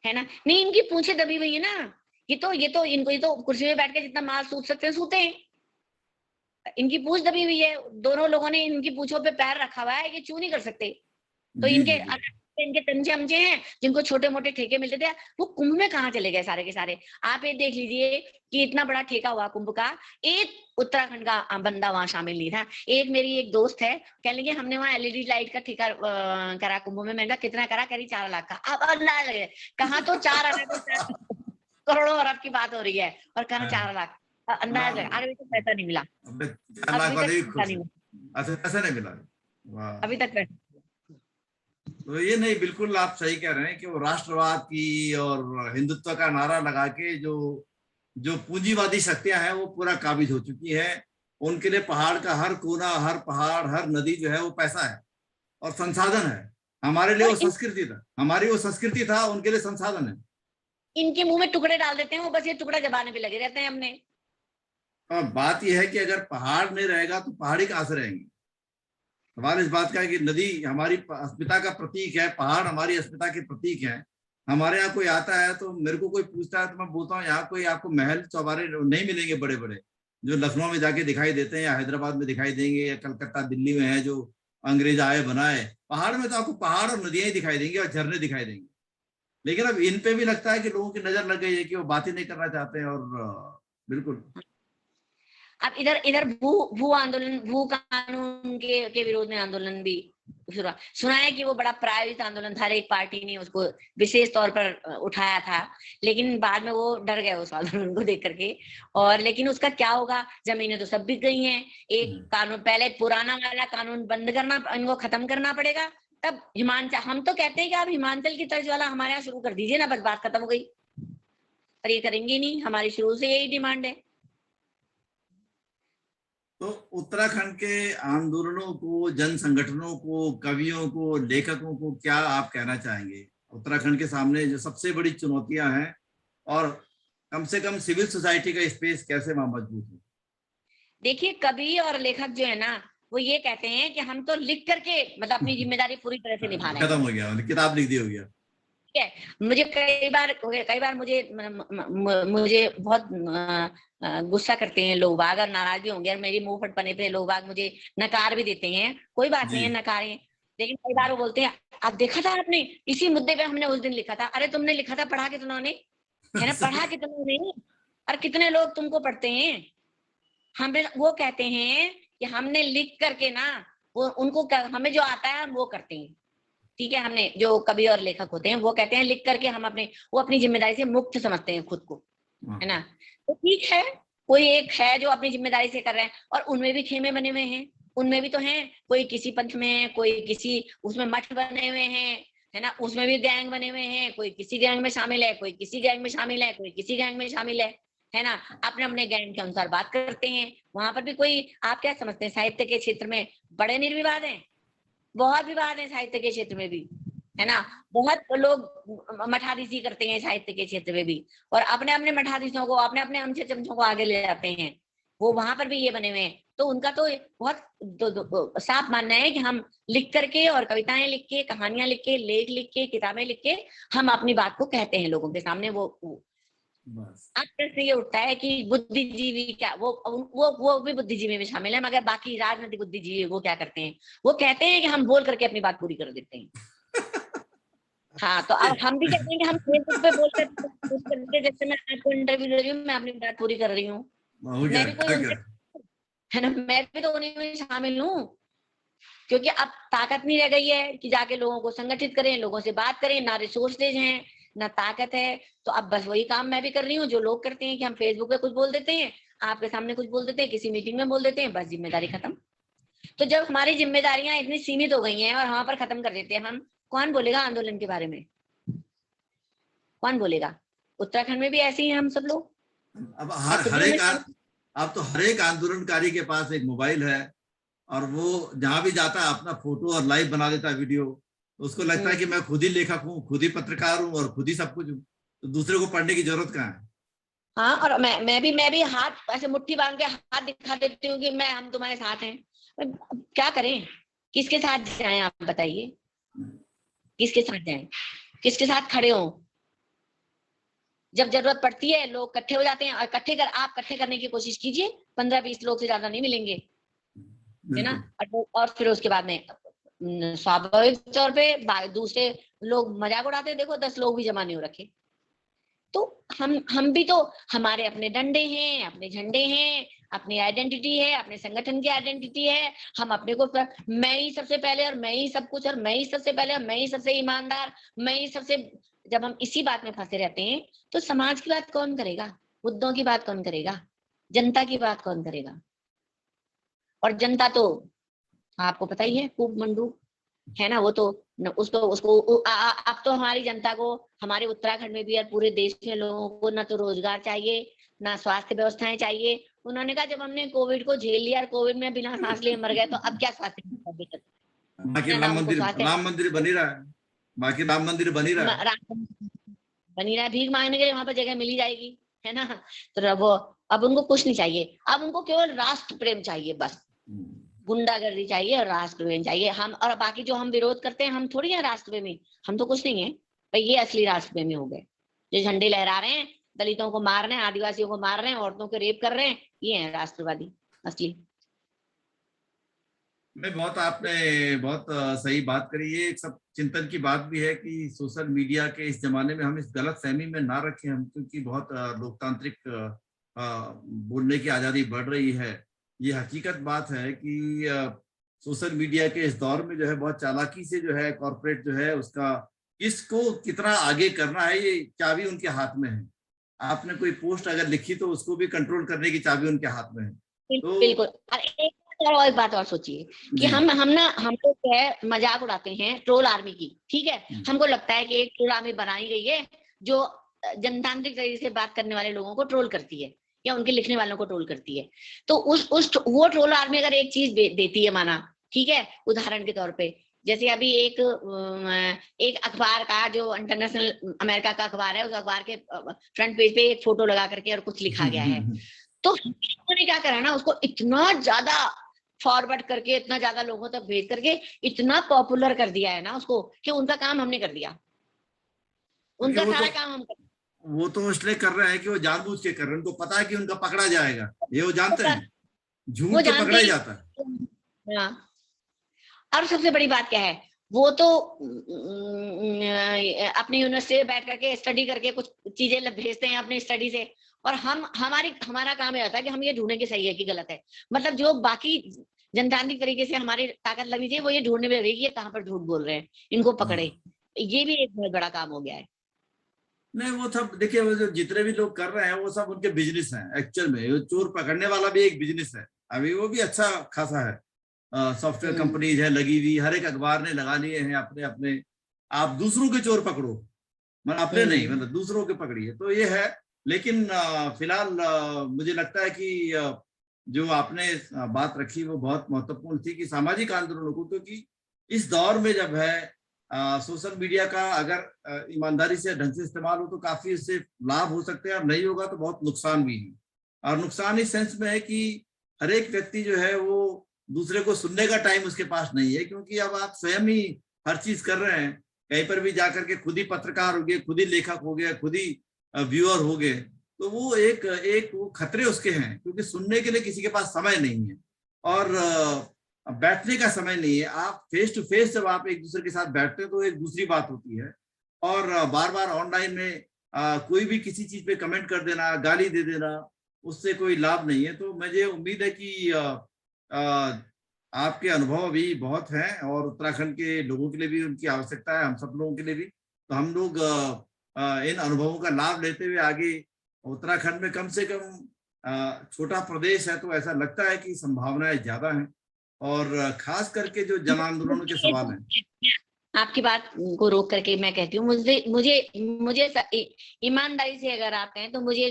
है ना? नहीं, इनकी पूंछें दबी हुई है ना। ये तो कुर्सी में बैठ के जितना माल सूत सकते हैं सूते हैं। इनकी पूंछ दबी हुई है, दोनों लोगों ने इनकी पूंछों पे पैर रखा हुआ है, ये चू नहीं कर सकते। तो जी जी जी। इनके तंजे हमजे हैं, जिनको छोटे मोटे ठेके मिलते थे, वो कुंभ में कहाँ चले गए सारे के सारे? आप ये देख लीजिए कि इतना बड़ा ठेका हुआ कुंभ का, एक उत्तराखंड का बंदा वहां शामिल नहीं था। मेरी एक दोस्त है, कह लेंगे हमने वहां एलईडी लाइट का ठेका करा कुंभ में। मैंने कहा कितना करा? कह रही 4 लाख का। अब अंदाज लगे कहाँ, तो 4 अरब करोड़ों अरब की बात हो रही है, और कहाँ हाँ 4 लाख? अंदाज लगे। हाँ, अभी तक पैसा नहीं मिला, अब 4 लाख अभी तक वाले भी पैसा खुश नहीं है। मिला, अच्छा, पैसा नहीं मिला। वाह। अभी तक पैसा। तो ये नहीं, बिल्कुल आप सही कह रहे हैं कि वो राष्ट्रवाद की और हिंदुत्व का नारा लगा के जो जो पूंजीवादी शक्तियां हैं वो पूरा काबिज हो चुकी है। उनके लिए पहाड़ का हर कोना, हर पहाड़, हर नदी जो है वो पैसा है और संसाधन है। हमारे लिए और वो संस्कृति था, हमारी वो संस्कृति था, उनके लिए संसाधन है। इनके मुंह में टुकड़े डाल देते हैं, वो बस ये टुकड़ा जबाने पे लगे रहते हैं हमने। और बात यह है कि अगर पहाड़ नहीं रहेगा तो पहाड़ी कहाँ से रहेंगे। सवाल इस बात का है कि नदी हमारी अस्मिता का प्रतीक है, पहाड़ हमारी अस्मिता के प्रतीक है। हमारे यहाँ कोई आता है तो मेरे को कोई पूछता है तो मैं बोलता हूँ यहाँ कोई आपको महल चौबारे नहीं मिलेंगे बड़े बड़े, जो लखनऊ में जाके दिखाई देते हैं या हैदराबाद में दिखाई देंगे या कलकत्ता दिल्ली में है जो अंग्रेज आए बनाए। पहाड़ में तो आपको पहाड़ और नदियां ही दिखाई देंगी और झरने दिखाई देंगे। लेकिन अब इन पे भी लगता है कि लोगों की नजर लग गई है कि वो बात ही नहीं करना चाहते हैं। और बिल्कुल। अब इधर इधर भू भू आंदोलन, भू कानून के विरोध में आंदोलन भी सुना है कि वो बड़ा प्रायोजित आंदोलन था, एक पार्टी ने उसको विशेष तौर पर उठाया था, लेकिन बाद में वो डर गए उस आंदोलन को देख करके। और लेकिन उसका क्या होगा? जमीनें तो सब बिक गई हैं। एक कानून, पहले पुराना वाला कानून बंद करना, इनको खत्म करना पड़ेगा, तब हिमाचल, हम तो कहते हैं कि आप हिमाचल की तर्ज वाला हमारे यहाँ शुरू कर दीजिए ना, बस बात खत्म हो गई। पर ये करेंगे नहीं, हमारी शुरू से यही डिमांड है। तो उत्तराखंड के आंदोलनों को, जन संगठनों को, कवियों को, लेखकों को क्या आप कहना चाहेंगे? उत्तराखंड के सामने जो सबसे बड़ी चुनौतियां हैं और कम से कम सिविल सोसाइटी का स्पेस कैसे वहां मजबूत हो? देखिए, कवि और लेखक जो है ना, वो ये कहते हैं कि हम तो लिख करके मतलब अपनी जिम्मेदारी पूरी तरह से निभा रहे हैं। खत्म हो गया, किताब लिख दी, हो गया। ठीक है, मुझे कई बार मुझे बहुत गुस्सा करते हैं लोग बाग, और नाराज भी होंगे, और मेरी मुंह फटपने पे लोग बाग मुझे नकार भी देते हैं। कोई बात नहीं है, नकारें, लेकिन कई बार वो बोलते हैं, अब देखा था आपने, इसी मुद्दे पे हमने उस दिन लिखा था। अरे तुमने लिखा था, पढ़ा कितनों ने है ना, पढ़ा कितनों ने, और कितने लोग तुमको पढ़ते हैं। हमें वो कहते हैं कि हमने लिख करके ना, वो उनको हमें जो आता है हम वो करते हैं। ठीक है, हमने जो कवि और लेखक होते हैं वो कहते हैं लिख करके हम वो अपनी जिम्मेदारी से मुक्त समझते हैं खुद को, है ना। तो ठीक है, कोई एक है जो अपनी जिम्मेदारी से कर रहे हैं, और उनमें भी खेमे बने हुए हैं, उनमें भी तो हैं, कोई किसी पंथ में है, कोई किसी उसमें मठ बने हुए हैं, है ना, उसमें भी गैंग बने हुए हैं, कोई किसी गैंग में शामिल है, कोई किसी गैंग में शामिल है, कोई किसी गैंग में शामिल है ना। अपने अपने गैंग के अनुसार बात करते हैं। वहां पर भी कोई, आप क्या समझते हैं, साहित्य के क्षेत्र में बड़े निर्विवाद हैं, बहुत विवाद है साहित्य के क्षेत्र में भी, है ना। बहुत लोग मठाधीशी करते हैं साहित्य के क्षेत्र में भी, और अपने अपने मठाधीशों को, अपने अपने अंश चमचों को आगे ले जाते हैं। वो वहां पर भी ये बने हुए हैं। तो उनका तो बहुत साफ मानना है कि हम लिख करके, और कविताएं लिख के, कहानियां लिख के, लेख लिख के, किताबें लिख के हम अपनी बात को कहते हैं लोगों के सामने। वो अब प्रश्न ये उठता है कि बुद्धिजीवी क्या, वो भी बुद्धिजीवी में शामिल है, मगर बाकी राजनीतिक बुद्धिजीवी वो क्या करते हैं, वो कहते हैं कि हम बोल करके अपनी बात पूरी कर देते हैं। हाँ, तो अब हम भी कहते हैं कि हम फेसबुक पे बोल करके, जैसे मैं आपको इंटरव्यू दे रही हूँ, मैं अपनी बात पूरी कर रही हूँ, मैं भी कोई उनसे, है ना, मैं भी तो उन्हीं में शामिल हूँ। क्योंकि अब ताकत नहीं रह गई है कि जाके लोगों को संगठित करें, लोगों से बात करें, ना रिसोर्सेज हैं, ना ताकत है। तो अब बस वही काम मैं भी कर रही हूँ जो लोग करते हैं, कि हम फेसबुक पे कुछ बोल देते हैं, आपके सामने कुछ बोल देते हैं, किसी मीटिंग में बोल देते हैं, बस जिम्मेदारी खत्म। तो जब हमारी जिम्मेदारियां इतनी सीमित हो गई हैं और वहां पर खत्म कर देते हैं हम, कौन बोलेगा आंदोलन के बारे में, कौन बोलेगा। उत्तराखंड में भी ऐसे ही हम सब लोग। अब हर एक आंदोलनकारी के पास एक मोबाइल है, और वो जहां भी जाता है अपना फोटो और लाइव बना देता है वीडियो। तो उसको लगता है कि मैं खुद ही लेखक हूँ, खुद ही पत्रकार हूँ, और खुद ही सब कुछ हूँ, तो दूसरे को पढ़ने की जरूरत कहाँ है। हाँ, और मैं भी हाथ ऐसे मुट्ठी बांध के हाथ दिखा देती हूँ कि हम तुम्हारे साथ हैं। क्या करें, किसके साथ जाएं, आप बताइए, किसके साथ जाएं, किसके साथ खड़े हो। जब जरूरत पड़ती है लोग इकट्ठे हो जाते हैं, और आप इकट्ठे करने की कोशिश कीजिए, 15-20 लोग से ज्यादा नहीं मिलेंगे, है ना। और फिर उसके बाद में स्वाभाविक तौर पे दूसरे लोग मजाक उड़ाते हैं, देखो 10 लोग भी जमा नहीं हो रखे। तो हम भी तो, हमारे अपने डंडे हैं, अपने झंडे हैं, अपनी आइडेंटिटी है, अपने संगठन की आइडेंटिटी है। हम अपने को मैं ही सबसे पहले, और मैं ही सब कुछ, और मैं ही सबसे पहले, और मैं ही सबसे ईमानदार, मैं ही सबसे, जब हम इसी बात में फंसे रहते हैं, तो समाज की बात कौन करेगा, मुद्दों की बात कौन करेगा, जनता की बात कौन करेगा। और जनता तो आपको पता ही है, खूब मंडू है ना, वो तो उसको अब तो हमारी जनता को, हमारे उत्तराखंड में भी और पूरे देश में लोगों को ना तो रोजगार चाहिए, ना स्वास्थ्य व्यवस्थाएं चाहिए। उन्होंने कहा जब हमने कोविड को झेल लिया और कोविड में बिना सांस लिए मर गए, तो अब क्या स्वास्थ्य की दिक्कत, बाकी राम मंदिर बन ही रहा है, बाकी राम मंदिर बन ही रहा है, बनी रहा है, भीख मांगने के लिए वहां पर जगह मिली जाएगी, है ना। तो वो अब उनको कुछ नहीं चाहिए, अब उनको केवल राष्ट्र प्रेम चाहिए, बस गुंडागर्दी चाहिए और राष्ट्र प्रेम चाहिए। हम और बाकी जो हम विरोध करते हैं, हम थोड़ी है राष्ट्र प्रेमी, हम तो कुछ नहीं है भाई, ये असली राष्ट्र प्रेमी हो गए, जो झंडे लहरा रहे हैं, दलितों को मार रहे हैं, आदिवासियों को मार रहे हैं, औरतों को रेप कर रहे हैं, ये है राष्ट्रवादी असली। नहीं, आपने बहुत सही बात करी है। एक सब चिंतन की बात भी है कि सोशल मीडिया के इस जमाने में हम इस गलत फहमी में ना रखें हम, क्योंकि बहुत लोकतांत्रिक बोलने की आजादी बढ़ रही है। ये हकीकत बात है कि सोशल मीडिया के इस दौर में जो है बहुत चालाकी से जो है कॉर्पोरेट जो है उसका इसको कितना आगे करना है, ये चाबी उनके हाथ में है। आपने कोई पोस्ट अगर लिखी तो उसको भी कंट्रोल करने की चाबी उनके हाथ में है। तो बिल्कुल। एक बात और सोचिए कि हम तो क्या है, मजाक उड़ाते हैं ट्रोल आर्मी की, ठीक है। हमको लगता है कि एक ट्रोल आर्मी बनाई गई है जो जनतांत्रिक तरीके से बात करने वाले लोगों को ट्रोल करती है, या उनके लिखने वालों को ट्रोल करती है। तो वो ट्रोल आर्मी अगर एक चीज देती है, माना ठीक है, उदाहरण के तौर पे जैसे अभी एक अखबार का जो इंटरनेशनल अमेरिका का अखबार है, उस अखबार के फ्रंट पेज पे एक फोटो लगा करके और कुछ लिखा गया है, तो उन्होंने क्या करा ना, उसको इतना ज्यादा फॉरवर्ड करके, इतना ज्यादा लोगों तक भेज करके इतना पॉपुलर कर दिया है ना उसको, कि उनका काम हमने कर दिया, उनका सारा काम हम कर वो तो इसलिए कर रहे हैं कि वो जानबूझ के कर रहे हैं, उनको पता है कि उनका पकड़ा जाएगा, ये वो जानते हैं, झूठ वो तो जानते पकड़ा ही हैं। जाता है। हाँ, और सबसे बड़ी बात क्या है, वो तो अपनी यूनिवर्सिटी में बैठ करके स्टडी करके कुछ चीजें भेजते हैं अपनी स्टडी से, और हमारा काम ये होता है कि हम ये ढूंढने की सही है कि गलत है। मतलब जो बाकी जनतांत्रिक तरीके से हमारी ताकत लगी थी, वो ये ढूंढने में लगी कि ये कहाँ पर झूठ बोल रहे हैं, इनको पकड़े। ये भी एक बहुत बड़ा काम हो गया है। नहीं, वो सब देखिए, वो जो जितने भी लोग कर रहे हैं वो सब उनके बिजनेस हैं एक्चुअल में। वो चोर पकड़ने वाला भी एक बिजनेस है, अभी वो भी अच्छा खासा है। सॉफ्टवेयर कंपनीज है लगी हुई, हर एक अखबार ने लगा लिए हैं अपने अपने, आप दूसरों के चोर पकड़ो, मतलब अपने नहीं, मतलब दूसरों के पकड़िए, तो ये है। लेकिन फिलहाल मुझे लगता है कि जो आपने बात रखी वो बहुत महत्वपूर्ण थी, कि सामाजिक आंदोलनों को, क्योंकि इस दौर में जब है सोशल मीडिया का अगर ईमानदारी से ढंग से इस्तेमाल हो तो काफी इससे लाभ हो सकते हैं, और नहीं होगा तो बहुत नुकसान भी है। और नुकसान इस सेंस में है कि हर एक व्यक्ति जो है वो दूसरे को सुनने का टाइम उसके पास नहीं है, क्योंकि अब आप स्वयं ही हर चीज कर रहे हैं, कहीं पर भी जाकर के खुद ही पत्रकार हो गए, खुद ही लेखक हो गए, खुद ही व्यूअर हो गए, तो वो एक एक वो खतरे उसके हैं, क्योंकि सुनने के लिए किसी के पास समय नहीं है, और बैठने का समय नहीं है। आप फेस टू फेस जब आप एक दूसरे के साथ बैठते हैं तो एक दूसरी बात होती है, और बार बार ऑनलाइन में कोई भी किसी चीज पे कमेंट कर देना, गाली दे देना, उससे कोई लाभ नहीं है। तो मुझे उम्मीद है कि आपके अनुभव अभी बहुत हैं, और उत्तराखंड के लोगों के लिए भी उनकी आवश्यकता है, हम सब लोगों के लिए भी। तो हम लोग इन अनुभवों का लाभ लेते हुए आगे, उत्तराखंड में कम से कम छोटा प्रदेश है तो ऐसा लगता है कि संभावनाएं ज्यादा हैं, और खास करके जो जन आंदोलनों के सवाल हैं। आपकी बात को रोक करके मैं कहती हूँ, मुझे मुझे मुझे ईमानदारी से अगर आप कहें तो मुझे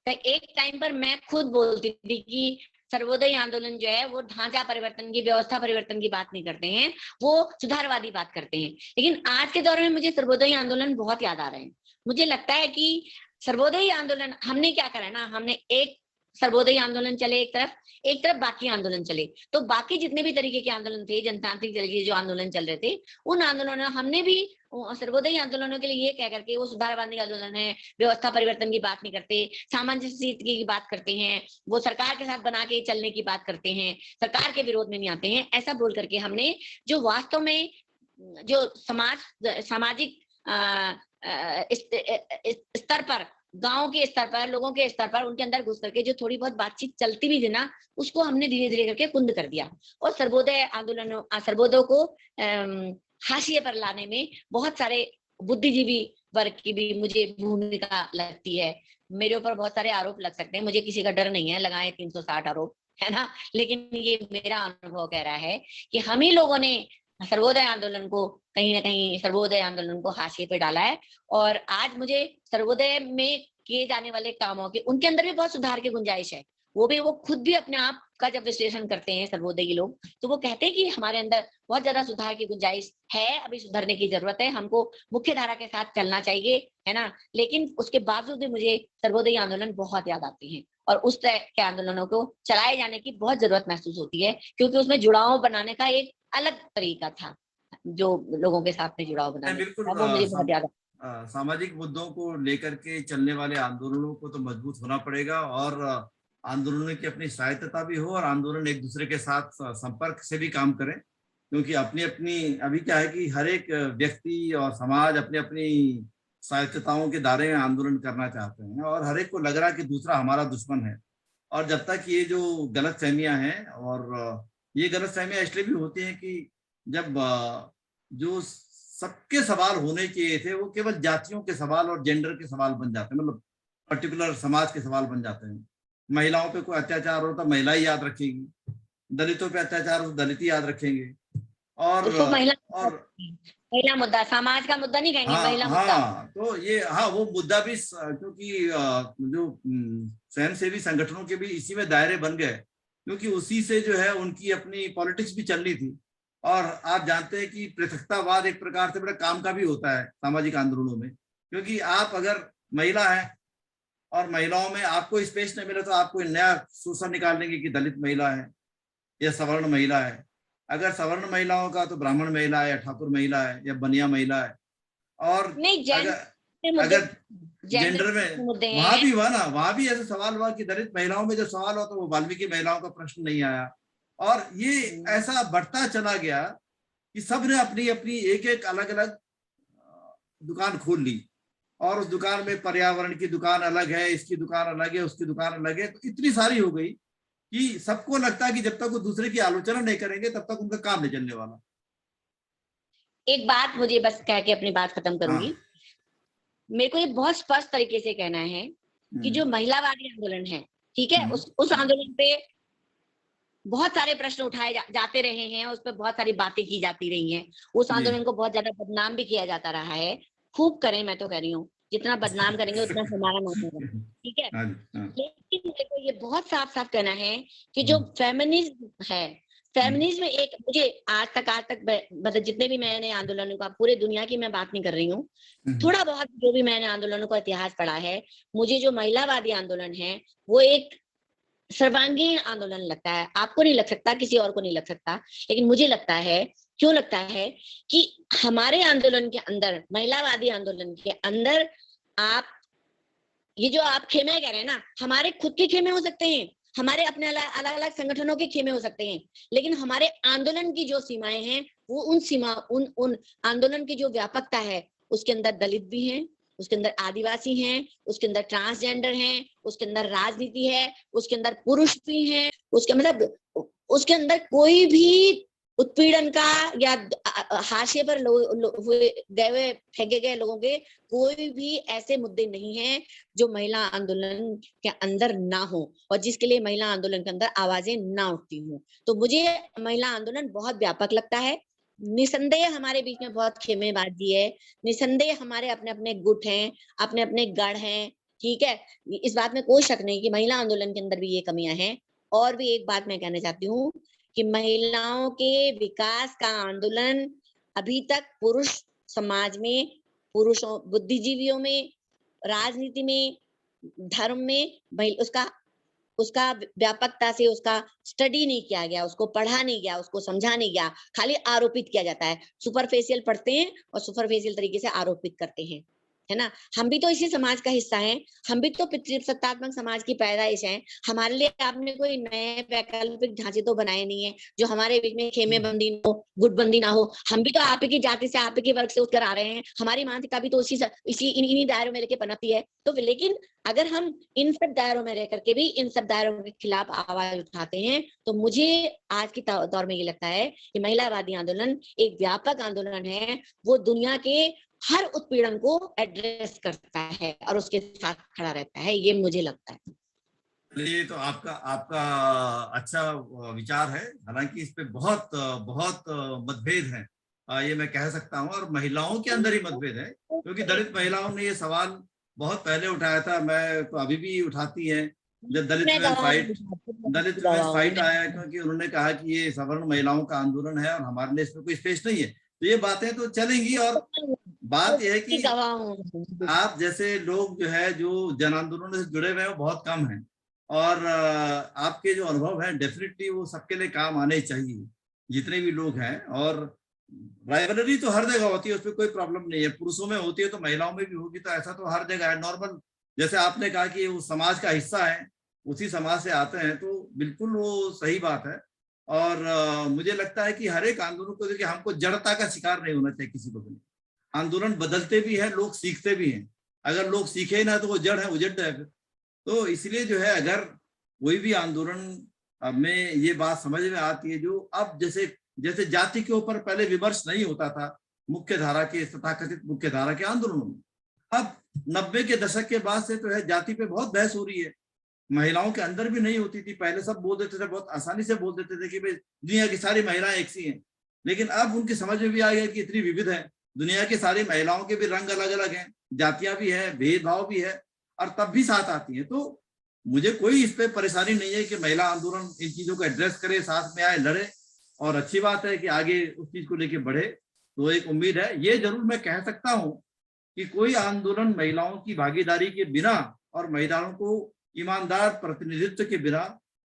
एक टाइम पर मैं खुद बोलती थी कि सर्वोदय आंदोलन जो है वो ढांचा परिवर्तन की, व्यवस्था परिवर्तन की बात नहीं करते हैं, वो सुधारवादी बात करते हैं। लेकिन आज के दौर में मुझे सर्वोदय आंदोलन बहुत याद आ रहे हैं। मुझे लगता है कि सर्वोदय आंदोलन हमने क्या करा ना, हमने एक सर्वोदय आंदोलन चले एक तरफ बाकी आंदोलन चले, तो बाकी जितने भी तरीके के आंदोलन थे, जनतांत्रिक तरीके के जो आंदोलन चल रहे थे, उन आंदोलनों हमने भी सर्वोदय आंदोलनों के लिए ये कह करके, वो सुधारवादी आंदोलन है, व्यवस्था परिवर्तन की बात नहीं करते, सामंजस्य की बात करते हैं, वो सरकार के साथ बना के चलने की बात करते हैं, सरकार के विरोध में नहीं आते हैं, ऐसा बोल करके हमने जो वास्तव में जो सामाजिक स्तर पर, गांव के स्तर पर, लोगों के स्तर पर, उनके अंदर घुस करके जो थोड़ी बहुत बातचीत चलती भी थी ना, उसको हमने धीरे धीरे करके कुंद कर दिया। और सर्वोदय आंदोलनों, सर्वोदय को हाशिए पर लाने में बहुत सारे बुद्धिजीवी वर्ग की भी मुझे भूमिका लगती है। मेरे ऊपर बहुत सारे आरोप लग सकते हैं, मुझे किसी का डर नहीं है, लगाए 360 आरोप, है ना, लेकिन ये मेरा अनुभव कह रहा है कि हम ही लोगों ने सर्वोदय आंदोलन को कहीं ना कहीं, सर्वोदय आंदोलन को हाशिए पे डाला है। और आज मुझे सर्वोदय में किए जाने वाले कामों के, उनके अंदर भी बहुत सुधार की गुंजाइश है। वो खुद भी अपने आप का जब विश्लेषण करते हैं सर्वोदय के लोग, तो वो कहते हैं कि हमारे अंदर बहुत ज्यादा सुधार की गुंजाइश है, अभी सुधरने की जरूरत है, हमको मुख्य धारा के साथ चलना चाहिए, है ना। लेकिन उसके बावजूद भी मुझे सर्वोदय आंदोलन बहुत याद आती है, और उस तरह के आंदोलनों को चलाए जाने की बहुत जरूरत महसूस होती है, क्योंकि उसमें जुड़ाव बनाने का एक अलग तरीका था, जो लोगों के साथ में जुड़ाव बनाने बिल्कुल, का, वो मुझे बहुत याद सामाजिक मुद्दों को लेकर के चलने वाले आंदोलनों को तो मजबूत होना पड़ेगा, और आंदोलनों की अपनी स्वायत्तता भी हो, और आंदोलन एक दूसरे के साथ संपर्क से भी काम करें, क्योंकि अपनी अपनी अभी क्या है कि हर एक व्यक्ति और समाज अपनी अपनी स्वायत्तताओं के दायरे में आंदोलन करना चाहते हैं, और हर एक को लग रहा है कि दूसरा हमारा दुश्मन है। और जब तक ये जो गलतफहमियां हैं, और ये गलतफहमियां इसलिए भी होती हैं कि जब जो सबके सवाल होने चाहिए थे वो केवल जातियों के सवाल और जेंडर के सवाल बन जाते हैं, मतलब पर्टिकुलर समाज के सवाल बन जाते हैं। महिलाओं पे कोई अत्याचार हो तो महिला ही याद रखेगी, दलितों पे अत्याचार हो दलित ही याद रखेंगे, और उसको और महिला मुद्दा, समाज का मुद्दा नहीं कहेंगे, महिला मुद्दा। तो ये वो मुद्दा भी, क्योंकि जो स्वयंसेवी संगठनों के भी इसी में दायरे बन गए, क्योंकि उसी से जो है उनकी अपनी पॉलिटिक्स भी चलनी थी। और आप जानते हैं कि पृथकतावाद एक प्रकार से बड़ा काम का भी होता है सामाजिक आंदोलनों में, क्योंकि आप अगर महिला है और महिलाओं में आपको स्पेस नहीं मिला तो आपको नया शोषण निकाल लेंगे कि दलित महिला है या सवर्ण महिला है। अगर सवर्ण महिलाओं का तो ब्राह्मण महिला है या ठाकुर महिला है या बनिया महिला है। और नहीं, अगर जेंडर में मुद्दे वहां भी हुआ ना, वहां भी ऐसा सवाल हुआ कि दलित महिलाओं में जो सवाल हुआ तो वो वाल्मीकि महिलाओं का प्रश्न नहीं आया। और ये ऐसा बढ़ता चला गया कि सब ने अपनी अपनी एक एक अलग अलग दुकान खोल ली, और उस दुकान में पर्यावरण की दुकान अलग है, इसकी दुकान अलग है, उसकी दुकान अलग है, तो इतनी सारी हो गई कि सबको लगता है कि जब तक वो दूसरे की आलोचना नहीं करेंगे तब तक उनका काम नहीं चलने वाला। एक बात मुझे बस कह के अपनी बात खत्म करूंगी। मेरे को ये बहुत स्पष्ट तरीके से कहना है कि जो महिलावादी आंदोलन है, ठीक है, उस आंदोलन पे बहुत सारे प्रश्न उठाए जाते रहे हैं, उस पर बहुत सारी बातें की जाती रही हैं, उस आंदोलन को बहुत ज्यादा बदनाम भी किया जाता रहा है। खूब करें, मैं तो कह रही हूँ, जितना बदनाम करेंगे उतना हमारा नाम होगा, ठीक है। लेकिन मेरे को ये बहुत साफ साफ कहना है कि जो फेमिनिज्म है, फेमिनिज्म एक, मुझे आज तक मतलब जितने भी मैंने आंदोलनों का, पूरे दुनिया की मैं बात नहीं कर रही हूँ, थोड़ा बहुत जो भी मैंने आंदोलनों का इतिहास पढ़ा है, मुझे जो महिलावादी आंदोलन है वो एक सर्वांगीण आंदोलन लगता है। आपको नहीं लग सकता, किसी और को नहीं लग सकता, लेकिन मुझे लगता है, क्यों लगता है कि हमारे आंदोलन के अंदर, महिलावादी आंदोलन के अंदर, आप ये जो आप खेमे कह रहे हैं ना, हमारे खुद के खेमे हो सकते हैं, हमारे अपने अलग अलग संगठनों के खेमे हो सकते हैं, लेकिन हमारे आंदोलन की जो सीमाएं हैं वो उन आंदोलन की जो व्यापकता है, उसके अंदर दलित भी हैं, उसके अंदर आदिवासी हैं, उसके अंदर ट्रांसजेंडर हैं, उसके अंदर राजनीति है, उसके अंदर पुरुष भी हैं, उसके मतलब उसके अंदर कोई भी उत्पीड़न का या हाशिए पर गए फेंके गए लोगों के कोई भी ऐसे मुद्दे नहीं हैं जो महिला आंदोलन के अंदर ना हो, और जिसके लिए महिला आंदोलन के अंदर आवाजें ना उठती हों। तो मुझे महिला आंदोलन बहुत व्यापक लगता है। निसंदेह हमारे बीच में बहुत खेमेबाजी है, निसंदेह हमारे अपने अपने गुट हैं, अपने अपने गढ़ हैं, ठीक है, इस बात में कोई शक नहीं कि महिला आंदोलन के अंदर भी ये कमियां हैं। और भी एक बात मैं कहना चाहती हूँ कि महिलाओं के विकास का आंदोलन अभी तक पुरुष समाज में, पुरुषों, बुद्धिजीवियों में, राजनीति में, धर्म में उसका व्यापकता से उसका स्टडी नहीं किया गया, उसको पढ़ा नहीं गया, उसको समझा नहीं गया, खाली आरोपित किया जाता है। सुपरफिशियल पढ़ते हैं और सुपरफिशियल तरीके से आरोपित करते हैं, है ना। हम भी तो इसी समाज का हिस्सा हैं, हम भी तो पितृसत्तात्मक समाज की पैदाइश हैं। हमारे लिए आपने कोई नए वैकल्पिक ढांचे तो बनाए नहीं है जो हमारे बीच में खेमेबंदी हो, गुटबंदी ना हो। हम भी तो आप की जाति से, आप के वर्ग से उठकर आ रहे हैं, हमारी मानसिकता भी तो इन्हीं दायरों में लेके पनपती है। तो लेकिन अगर हम इन सब दायरों में रह करके भी इन सब दायरों के खिलाफ आवाज उठाते हैं, तो मुझे आज के दौर में ये लगता है कि महिलावादी आंदोलन एक व्यापक आंदोलन है, वो दुनिया के हर उत्पीड़न को एड्रेस करता है और उसके साथ खड़ा रहता है, ये मुझे लगता है। ये तो आपका अच्छा विचार है, हालांकि इस पे बहुत बहुत मतभेद है, ये मैं कह सकता हूँ, और महिलाओं के अंदर ही मतभेद है, क्योंकि दलित महिलाओं ने ये सवाल बहुत पहले उठाया था, मैं तो अभी भी उठाती है। जब दलित वुमेन फाइट आया, क्योंकि उन्होंने कहा कि ये सवर्ण महिलाओं का आंदोलन है और हमारे लिए इसमें कोई स्पेस नहीं है, तो ये बातें तो चलेंगी। और बात यह है कि आप जैसे लोग जो है, जो जन आंदोलनों से जुड़े हुए हैं, वो बहुत कम हैं, और आपके जो अनुभव है डेफिनेटली वो सबके लिए काम आने चाहिए, जितने भी लोग हैं। और राइवलरी तो हर जगह होती है, उसमें कोई प्रॉब्लम नहीं है, पुरुषों में होती है तो महिलाओं में भी होगी, तो ऐसा तो हर जगह है, नॉर्मल। जैसे आपने कहा कि वो समाज का हिस्सा है, उसी समाज से आते हैं, तो बिल्कुल वो सही बात है। और मुझे लगता है कि हर एक आंदोलन को देखिए, हमको जड़ता का शिकार नहीं होना चाहिए किसी को भी। आंदोलन बदलते भी हैं, लोग सीखते भी हैं, अगर लोग सीखे ना तो वो जड़ है, उजड़ है फिर। तो इसलिए जो है, अगर कोई भी आंदोलन में ये बात समझ में आती है, जो अब जैसे जाति के ऊपर पहले विमर्श नहीं होता था मुख्य धारा के, तथाकथित मुख्य धारा के आंदोलनों में, अब 90 के दशक के बाद से तो है जाति पे बहुत बहस हो रही है। महिलाओं के अंदर भी नहीं होती थी, पहले सब बोल देते थे, बहुत आसानी से बोल देते थे कि भाई दुनिया की सारी महिलाएं एक सी हैं, लेकिन अब उनकी समझ में भी आ गया कि इतनी विविध है दुनिया की सारी महिलाओं के भी रंग अलग अलग हैं, जातियां भी है, भेदभाव भी है, और तब भी साथ आती है। तो मुझे कोई इस पे परेशानी नहीं है कि महिला आंदोलन इन चीजों को एड्रेस करे, साथ में आए, लड़े, और अच्छी बात है कि आगे उस चीज को लेके बढ़े, तो एक उम्मीद है। ये जरूर मैं कह सकता हूँ कि कोई आंदोलन महिलाओं की भागीदारी के बिना और महिलाओं को ईमानदार प्रतिनिधित्व के बिना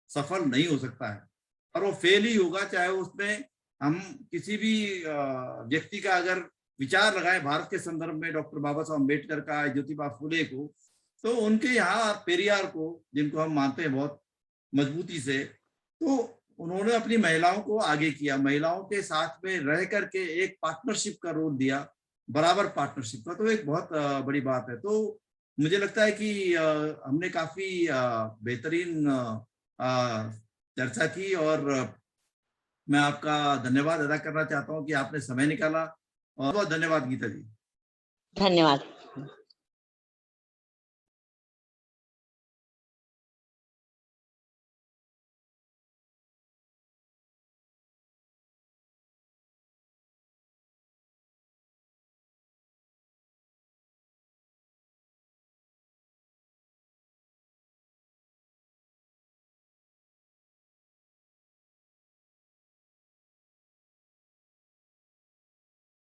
सफल नहीं हो सकता है, और वो फेल ही होगा, चाहे उसमें हम किसी भी व्यक्ति का अगर विचार लगाएं भारत के संदर्भ में, डॉक्टर बाबा साहब अम्बेडकर का, ज्योतिबा फुले को, तो उनके यहाँ पेरियार को, जिनको हम मानते हैं बहुत मजबूती से, तो उन्होंने अपनी महिलाओं को आगे किया, महिलाओं के साथ में रह करके एक पार्टनरशिप का रोल दिया, बराबर पार्टनरशिप का, तो एक बहुत बड़ी बात है। तो मुझे लगता है कि हमने काफी बेहतरीन चर्चा की, और मैं आपका धन्यवाद अदा करना चाहता हूं कि आपने समय निकाला। और बहुत धन्यवाद गीता जी। धन्यवाद।